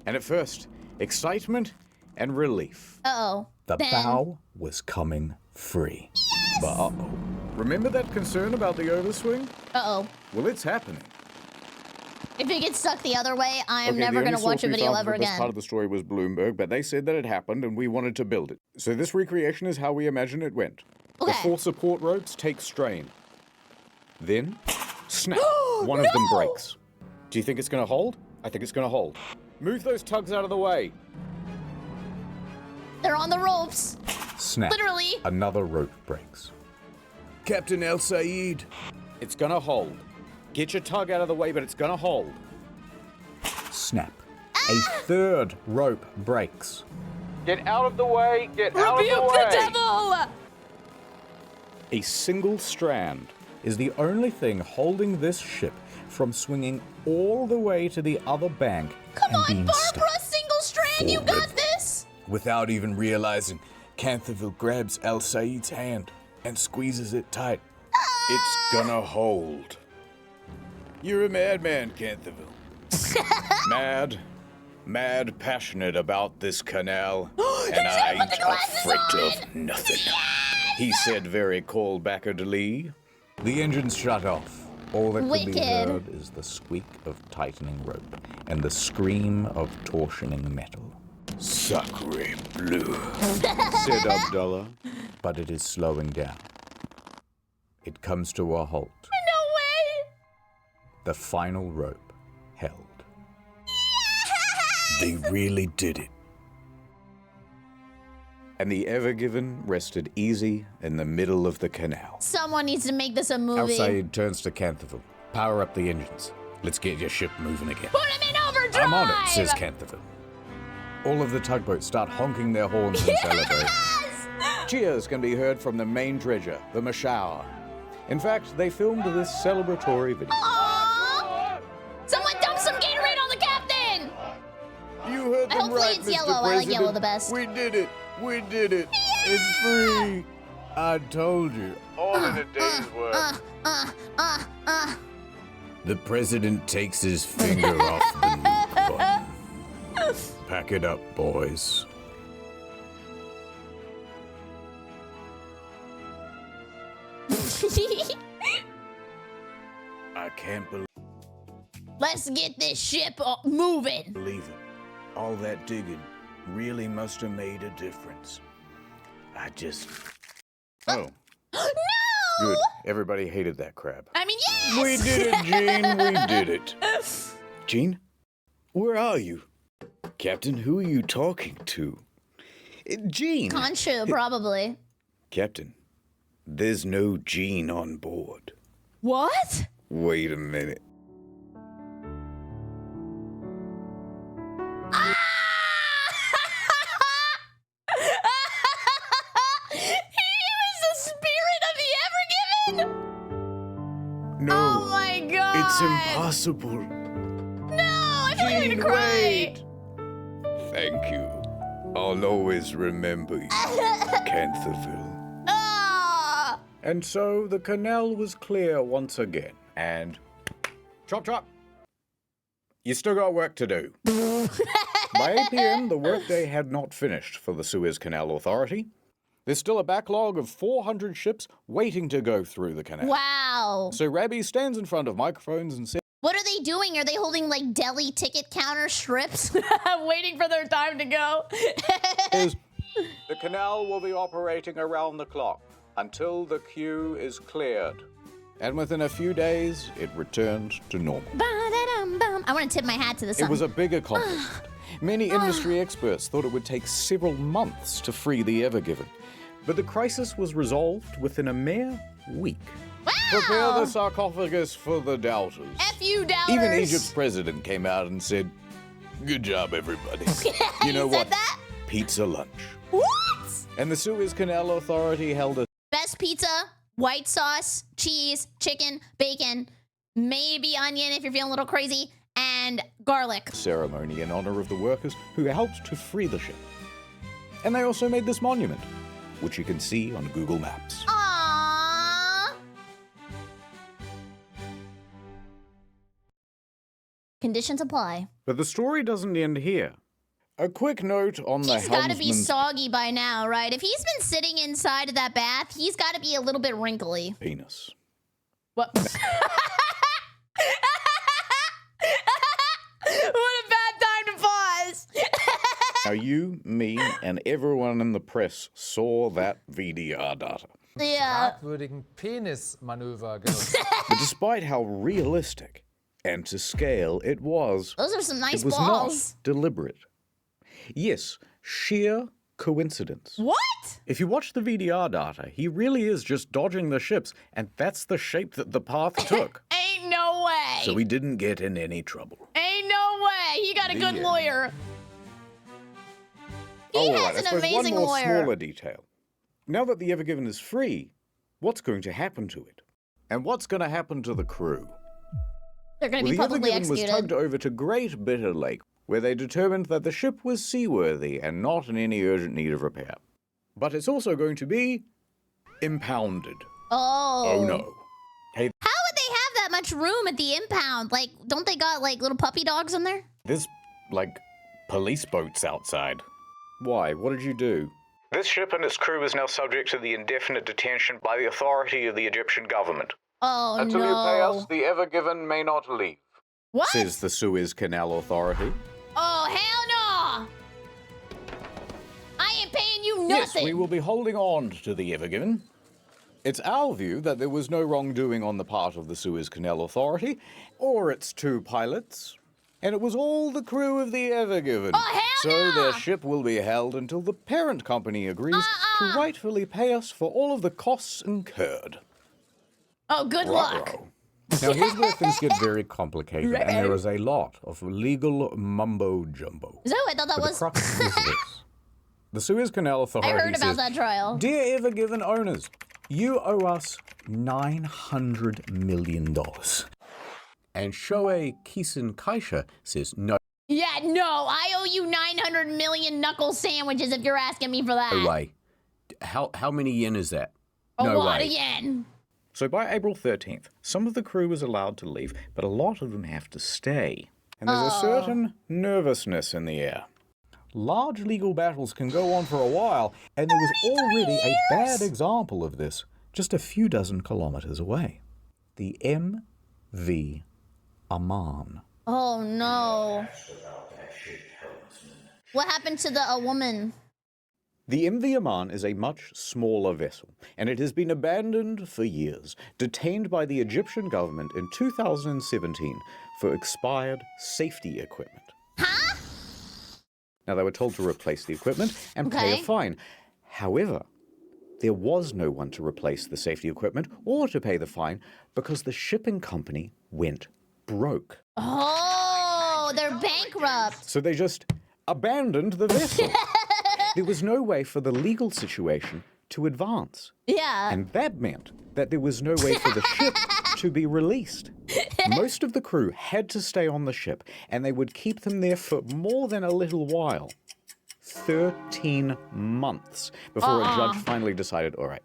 [SPEAKER 5] And at first, excitement and relief.
[SPEAKER 1] Uh-oh.
[SPEAKER 5] The bow was coming free. Yes! But uh-oh. Remember that concern about the overswing?
[SPEAKER 1] Uh-oh.
[SPEAKER 5] Well, it's happening.
[SPEAKER 1] If it gets stuck the other way, I am never going to watch a video ever again.
[SPEAKER 5] This part of the story was Bloomberg, but they said that it happened and we wanted to build it. So this recreation is how we imagine it went.
[SPEAKER 1] Okay.
[SPEAKER 5] The 4 support ropes take strain. Then, snap, one of them breaks. Do you think it's going to hold? I think it's going to hold. Move those tugs out of the way.
[SPEAKER 1] They're on the ropes.
[SPEAKER 5] Snap.
[SPEAKER 1] Literally.
[SPEAKER 5] Another rope breaks.
[SPEAKER 2] Captain El Sayed.
[SPEAKER 5] It's going to hold. Get your tug out of the way, but it's going to hold. Snap. A 3rd rope breaks. Get out of the way. Get out of the way.
[SPEAKER 1] Rebuke the devil!
[SPEAKER 5] A single strand is the only thing holding this ship from swinging all the way to the other bank.
[SPEAKER 1] Come
[SPEAKER 5] and
[SPEAKER 1] on,
[SPEAKER 5] being
[SPEAKER 1] Barbara,
[SPEAKER 5] stuck.
[SPEAKER 1] single strand, you got this!
[SPEAKER 2] Without even realizing, Canthaville grabs El Sayed's hand and squeezes it tight. It's gonna hold. You're a madman, Canthaville. Mad passionate about this canal, and I ain't afraid of nothing. He said very cold-backerdly. The engine's shut off. All that can be heard is the squeak of tightening rope and the scream of torsioning metal. Sacre bleu, said Abdullah. But it is slowing down. It comes to a halt.
[SPEAKER 1] No way!
[SPEAKER 5] The final rope held.
[SPEAKER 2] They really did it.
[SPEAKER 5] And the Ever Given rested easy in the middle of the canal.
[SPEAKER 1] Someone needs to make this a movie.
[SPEAKER 5] Al Sayed turns to Canthaville. Power up the engines. Let's get your ship moving again.
[SPEAKER 1] Put him in overdrive!
[SPEAKER 5] I'm on it, says Canthaville. All of the tugboats start honking their horns and celebrate. Cheers can be heard from the main dredger, the Mashour. In fact, they filmed this celebratory video.
[SPEAKER 1] Aww! Someone dump some Gatorade on the captain!
[SPEAKER 2] You heard them
[SPEAKER 1] Hopefully
[SPEAKER 2] right,
[SPEAKER 1] it's
[SPEAKER 2] Mr.
[SPEAKER 1] yellow. I like
[SPEAKER 2] President.
[SPEAKER 1] yellow the best.
[SPEAKER 2] We did it. We did it. It's free. I told you. All in a day's work. The president takes his finger off the nuke button. Pack it up, boys. I can't
[SPEAKER 1] Let's get this ship moving.
[SPEAKER 2] believe it. All that digging really must have made a difference. I just...
[SPEAKER 5] Oh.
[SPEAKER 1] No!
[SPEAKER 5] Good. Everybody hated that crab.
[SPEAKER 1] I mean, yes!
[SPEAKER 2] We did it, Gene. We did it. Gene, where are you? Captain, who are you talking to? Gene.
[SPEAKER 1] Conchu, probably.
[SPEAKER 2] Captain, there's no Gene on board.
[SPEAKER 1] What?
[SPEAKER 2] Wait a minute.
[SPEAKER 1] No. Oh my god!
[SPEAKER 2] It's impossible.
[SPEAKER 1] No, I starting to cry.
[SPEAKER 2] Thank you. I'll always remember you, Canthaville.
[SPEAKER 1] Ah!
[SPEAKER 5] And so the canal was clear once again, and chop chop. You still got work to do. By 8 p.m., the workday had not finished for the Suez Canal Authority. There's still a backlog of 400 ships waiting to go through the canal.
[SPEAKER 1] Wow.
[SPEAKER 5] So Rabbi stands in front of microphones and says,
[SPEAKER 1] What are they doing? Are they holding like deli ticket counter strips? Waiting for their time to go.
[SPEAKER 5] the canal will be operating around the clock until the queue is cleared. And within a few days, it returned to normal.
[SPEAKER 1] I want to tip my hat to this song.
[SPEAKER 5] It was a big accomplishment. Many industry experts thought it would take several months to free the Ever Given. But the crisis was resolved within a mere week.
[SPEAKER 1] Wow!
[SPEAKER 5] Prepare the sarcophagus for the doubters.
[SPEAKER 1] F you, doubters!
[SPEAKER 5] Even Egypt's president came out and said, "Good job, everybody." You know what?
[SPEAKER 1] Said that?
[SPEAKER 5] Pizza lunch.
[SPEAKER 1] What?
[SPEAKER 5] And the Suez Canal Authority held a
[SPEAKER 1] Best pizza, white sauce, cheese, chicken, bacon, maybe onion if you're feeling a little crazy, and garlic.
[SPEAKER 5] ceremony in honor of the workers who helped to free the ship. And they also made this monument, which you can see on Google Maps.
[SPEAKER 1] Aww. Conditions apply.
[SPEAKER 5] But the story doesn't end here. A quick note on the
[SPEAKER 1] He's got to be
[SPEAKER 5] helmsman's
[SPEAKER 1] soggy by now, right? If he's been sitting inside of that bath, he's got to be a little bit wrinkly.
[SPEAKER 5] penis.
[SPEAKER 1] What? What a bad time to pause.
[SPEAKER 5] Now you, me, and everyone in the press saw that VDR data.
[SPEAKER 1] Yeah.
[SPEAKER 6] Fragwürdigen Penismanöver genutzt.
[SPEAKER 5] But despite how realistic and to scale it was,
[SPEAKER 1] Those are some nice
[SPEAKER 5] it was
[SPEAKER 1] balls.
[SPEAKER 5] not deliberate. Yes, sheer coincidence.
[SPEAKER 1] What?
[SPEAKER 5] If you watch the VDR data, he really is just dodging the ships, and that's the shape that the path took.
[SPEAKER 1] Ain't no way.
[SPEAKER 5] So he didn't get in any trouble.
[SPEAKER 1] Ain't no way. He got a good lawyer. He
[SPEAKER 5] all
[SPEAKER 1] has
[SPEAKER 5] right, I
[SPEAKER 1] an
[SPEAKER 5] suppose
[SPEAKER 1] amazing
[SPEAKER 5] one more
[SPEAKER 1] lawyer.
[SPEAKER 5] smaller detail. Now that the Ever Given is free, what's going to happen to it? And what's going to happen to the crew?
[SPEAKER 1] They're going to be
[SPEAKER 5] Well, the
[SPEAKER 1] publicly
[SPEAKER 5] Ever Given was
[SPEAKER 1] executed.
[SPEAKER 5] tugged over to Great Bitter Lake, where they determined that the ship was seaworthy and not in any urgent need of repair. But it's also going to be impounded.
[SPEAKER 1] Oh.
[SPEAKER 5] Oh no. Hey,
[SPEAKER 1] How would they have that much room at the impound? Like, don't they got like little puppy dogs in there?
[SPEAKER 5] there's, like, police boats outside. Why? What did you do? This ship and its crew is now subject to the indefinite detention by the authority of the Egyptian government.
[SPEAKER 1] Oh
[SPEAKER 5] Until
[SPEAKER 1] no.
[SPEAKER 5] you pay us, the Ever Given may not leave.
[SPEAKER 1] What?
[SPEAKER 5] Says the Suez Canal Authority.
[SPEAKER 1] Oh hell no! I ain't paying you nothing.
[SPEAKER 5] Yes, we will be holding on to the Ever Given. It's our view that there was no wrongdoing on the part of the Suez Canal Authority or its two pilots, and it was all the crew of the Ever Given.
[SPEAKER 1] Oh hell
[SPEAKER 5] So
[SPEAKER 1] no!
[SPEAKER 5] their ship will be held until the parent company agrees to rightfully pay us for all of the costs incurred.
[SPEAKER 1] Oh, good luck.
[SPEAKER 5] Ruh-roh. Now here's where things get very complicated, and there is a lot of legal mumbo-jumbo.
[SPEAKER 1] So I thought that
[SPEAKER 5] But
[SPEAKER 1] was.
[SPEAKER 5] the crux is this. The Suez Canal Authority
[SPEAKER 1] I heard about
[SPEAKER 5] says,
[SPEAKER 1] that trial.
[SPEAKER 5] "Dear Ever Given owners, you owe us $900 million." And Shoei Kisen Kaisha says, "No
[SPEAKER 1] Yeah, no, I owe you 900 million knuckle sandwiches if you're asking me for that.
[SPEAKER 5] way. How many yen is that?
[SPEAKER 1] A
[SPEAKER 5] no
[SPEAKER 1] lot
[SPEAKER 5] way."
[SPEAKER 1] of yen.
[SPEAKER 5] So by April 13th, some of the crew was allowed to leave, but a lot of them have to stay. And there's a certain nervousness in the air. Large legal battles can go on for a while, and there was already a bad example of this just a few dozen kilometers away. The MV Aman.
[SPEAKER 1] Oh no. What happened to a woman?
[SPEAKER 5] The MV Aman is a much smaller vessel, and it has been abandoned for years, detained by the Egyptian government in 2017 for expired safety equipment.
[SPEAKER 1] Huh?
[SPEAKER 5] Now, they were told to replace the equipment and pay a fine. However, there was no one to replace the safety equipment or to pay the fine because the shipping company went broke.
[SPEAKER 1] Oh, they're bankrupt.
[SPEAKER 5] So they just abandoned the vessel. There was no way for the legal situation to advance.
[SPEAKER 1] Yeah.
[SPEAKER 5] And that meant that there was no way for the ship to be released. Most of the crew had to stay on the ship, and they would keep them there for more than a little while. 13 months before a judge finally decided, all right,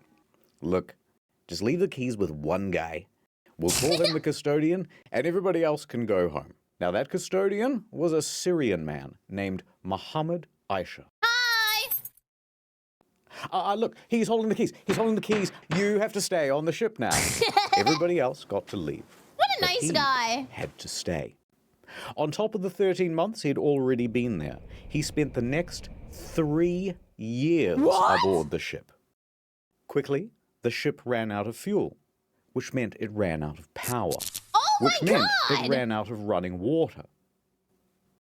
[SPEAKER 5] look, just leave the keys with one guy. We'll call him the custodian, and everybody else can go home. Now, that custodian was a Syrian man named Muhammad Aisha. Hi! Look, he's holding the keys. He's holding the keys. You have to stay on the ship now. Everybody else got to leave.
[SPEAKER 1] What a nice guy.
[SPEAKER 5] Had to stay. On top of the 13 months he'd already been there, he spent the next 3 years aboard the ship. Quickly, the ship ran out of fuel, which meant it ran out of power.
[SPEAKER 1] Oh my
[SPEAKER 5] which meant
[SPEAKER 1] God!
[SPEAKER 5] it ran out of running water.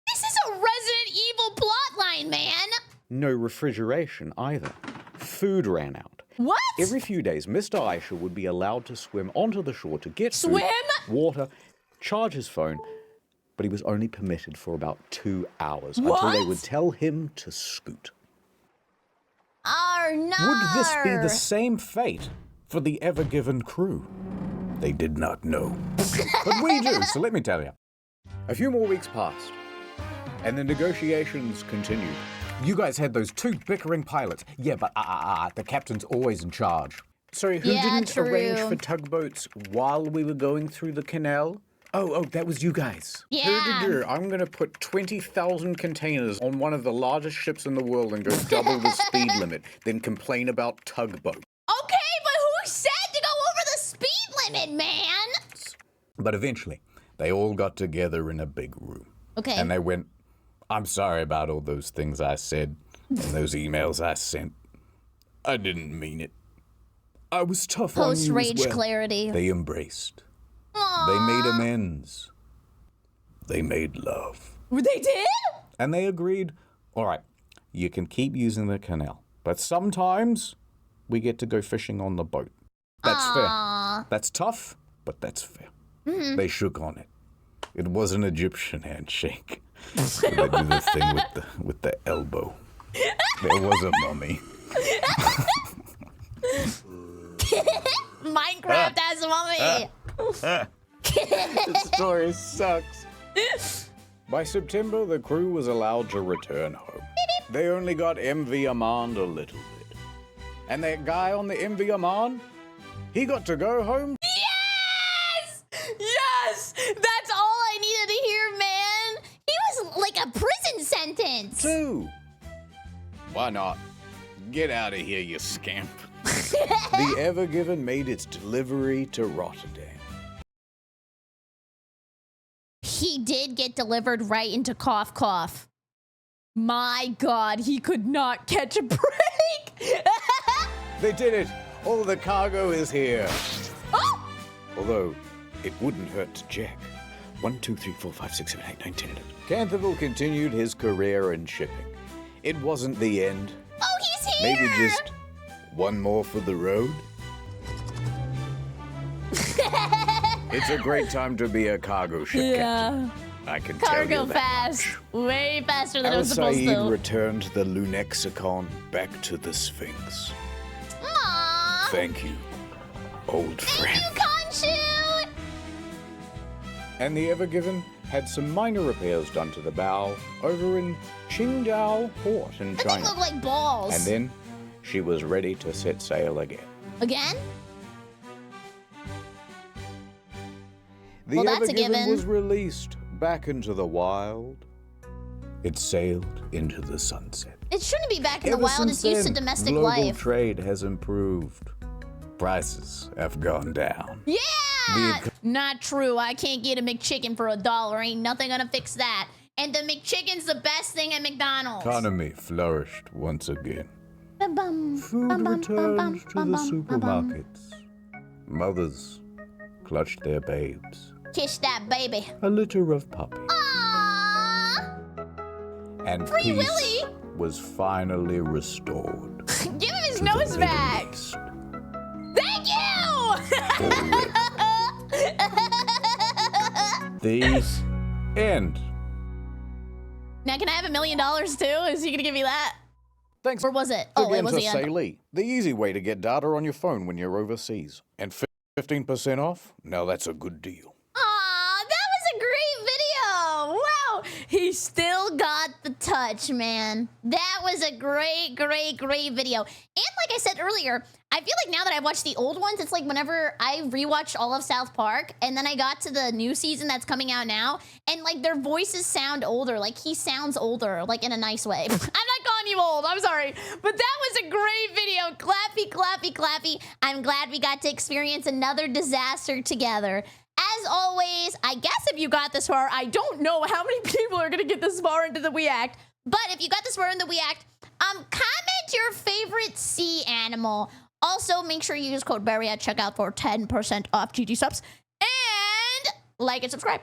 [SPEAKER 1] This is a Resident Evil plotline, man.
[SPEAKER 5] No refrigeration either. Food ran out.
[SPEAKER 1] What?
[SPEAKER 5] Every few days, Mr. Aisha would be allowed to swim onto the shore to get
[SPEAKER 1] Swim?
[SPEAKER 5] food, water, charge his phone, but he was only permitted for about 2 hours
[SPEAKER 1] What?
[SPEAKER 5] until they would tell him to scoot.
[SPEAKER 1] Oh, no.
[SPEAKER 5] Would this be the same fate for the Ever Given crew? They did not know. But we do, so let me tell you. A few more weeks passed, and the negotiations continued. You guys had those 2 bickering pilots. Yeah, but the captain's always in charge. Sorry, who didn't arrange for tugboats while we were going through the canal? Oh, that was you guys.
[SPEAKER 1] Yeah.
[SPEAKER 5] I'm going to put 20,000 containers on one of the largest ships in the world and go double the speed limit, then complain about tugboat.
[SPEAKER 1] Okay, but who said to go over the speed limit, man?
[SPEAKER 5] But eventually, they all got together in a big room.
[SPEAKER 1] Okay.
[SPEAKER 5] And they went, I'm sorry about all those things I said and those emails I sent. I didn't mean it. I was tough on you as
[SPEAKER 1] Post-rage
[SPEAKER 5] well.
[SPEAKER 1] clarity.
[SPEAKER 5] They embraced.
[SPEAKER 1] Aww.
[SPEAKER 5] They made amends. They made love.
[SPEAKER 1] They did?
[SPEAKER 5] And they agreed, all right, you can keep using the canal, but sometimes we get to go fishing on the boat. That's fair. That's tough, but that's fair.
[SPEAKER 1] Mm-hmm.
[SPEAKER 5] They shook on it. It was an Egyptian handshake. So they do the thing with the elbow. There was a mummy.
[SPEAKER 1] Minecraft has a mummy.
[SPEAKER 5] This story sucks. By September, the crew was allowed to return home. They only got MV Amand a little bit. And that guy on the MV Amand, he got to go home.
[SPEAKER 1] Yes! Yes! That's all I needed to hear, man. He was like a prison sentence.
[SPEAKER 5] 2. Why not? Get out of here, you scamp. The Ever Given made its delivery to Rotterdam.
[SPEAKER 1] He did get delivered right into cough cough. My God, he could not catch a break.
[SPEAKER 5] They did it. All the cargo is here.
[SPEAKER 1] Oh!
[SPEAKER 5] Although, it wouldn't hurt to check. 1, 2, 3, 4, 5, 6, 7, 8, 9, 10, 11. Canterville continued his career in shipping. It wasn't the end.
[SPEAKER 1] Oh, he's here!
[SPEAKER 5] Maybe just one more for the road? It's a great time to be a cargo ship captain. I can tell you
[SPEAKER 1] Cargo
[SPEAKER 5] that
[SPEAKER 1] fast. Way faster than it
[SPEAKER 5] Al
[SPEAKER 1] was supposed
[SPEAKER 5] Said
[SPEAKER 1] to.
[SPEAKER 5] returned the Lunexicon back to the Sphinx.
[SPEAKER 1] Aww.
[SPEAKER 5] Thank you, old friend.
[SPEAKER 1] Thank you, Khonshu!
[SPEAKER 5] And the Ever Given had some minor repairs done to the bow over in Qingdao Port in
[SPEAKER 1] That
[SPEAKER 5] China.
[SPEAKER 1] thing looked like balls.
[SPEAKER 5] And then she was ready to set sail again.
[SPEAKER 1] Again?
[SPEAKER 5] The
[SPEAKER 1] Well,
[SPEAKER 5] Ever
[SPEAKER 1] that's a
[SPEAKER 5] Given
[SPEAKER 1] given.
[SPEAKER 5] was released back into the wild. It sailed into the sunset.
[SPEAKER 1] It shouldn't be back in the
[SPEAKER 5] Ever
[SPEAKER 1] wild.
[SPEAKER 5] since
[SPEAKER 1] It's used to
[SPEAKER 5] then,
[SPEAKER 1] domestic
[SPEAKER 5] global
[SPEAKER 1] life.
[SPEAKER 5] trade has improved. Prices have gone down.
[SPEAKER 1] Yeah! Not true. I can't get a McChicken for $1. Ain't nothing gonna fix that. And the McChicken's the best thing at McDonald's.
[SPEAKER 5] Economy flourished once again.
[SPEAKER 1] Bum-bum,
[SPEAKER 5] Food
[SPEAKER 1] bum-bum,
[SPEAKER 5] returned
[SPEAKER 1] bum-bum,
[SPEAKER 5] to the
[SPEAKER 1] bum-bum, bum-bum.
[SPEAKER 5] supermarkets. Mothers clutched their babes.
[SPEAKER 1] Kiss that baby.
[SPEAKER 5] A litter of puppies.
[SPEAKER 1] Aww!
[SPEAKER 5] And
[SPEAKER 1] Free
[SPEAKER 5] peace
[SPEAKER 1] Willy!
[SPEAKER 5] was finally restored.
[SPEAKER 1] Give him his
[SPEAKER 5] to
[SPEAKER 1] nose
[SPEAKER 5] the
[SPEAKER 1] back!
[SPEAKER 5] Middle East.
[SPEAKER 1] Thank you!
[SPEAKER 5] The end.
[SPEAKER 1] Now, can I have $1 million too? Is he gonna give me that?
[SPEAKER 5] Thanks.
[SPEAKER 1] Or was it? Oh, it
[SPEAKER 5] Again
[SPEAKER 1] was
[SPEAKER 5] to
[SPEAKER 1] the end.
[SPEAKER 5] Salee, the easy way to get data on your phone when you're overseas. And 15% off? Now that's a good deal.
[SPEAKER 1] Aw, that was a great video. Wow. He still got the touch, man. That was a great, great, great video. And like I said earlier, I feel like now that I've watched the old ones, it's like whenever I rewatched all of South Park and then I got to the new season that's coming out now, and like their voices sound older. Like he sounds older, like in a nice way. I'm not calling you old, I'm sorry. But that was a great video. Clappy, clappy, clappy. I'm glad we got to experience another disaster together. As always, I guess if you got this far, I don't know how many people are gonna get this far into the React, but if you got this far in the React, comment your favorite sea animal. Also, make sure you use code Berry at checkout for 10% off GG subs, and like and subscribe.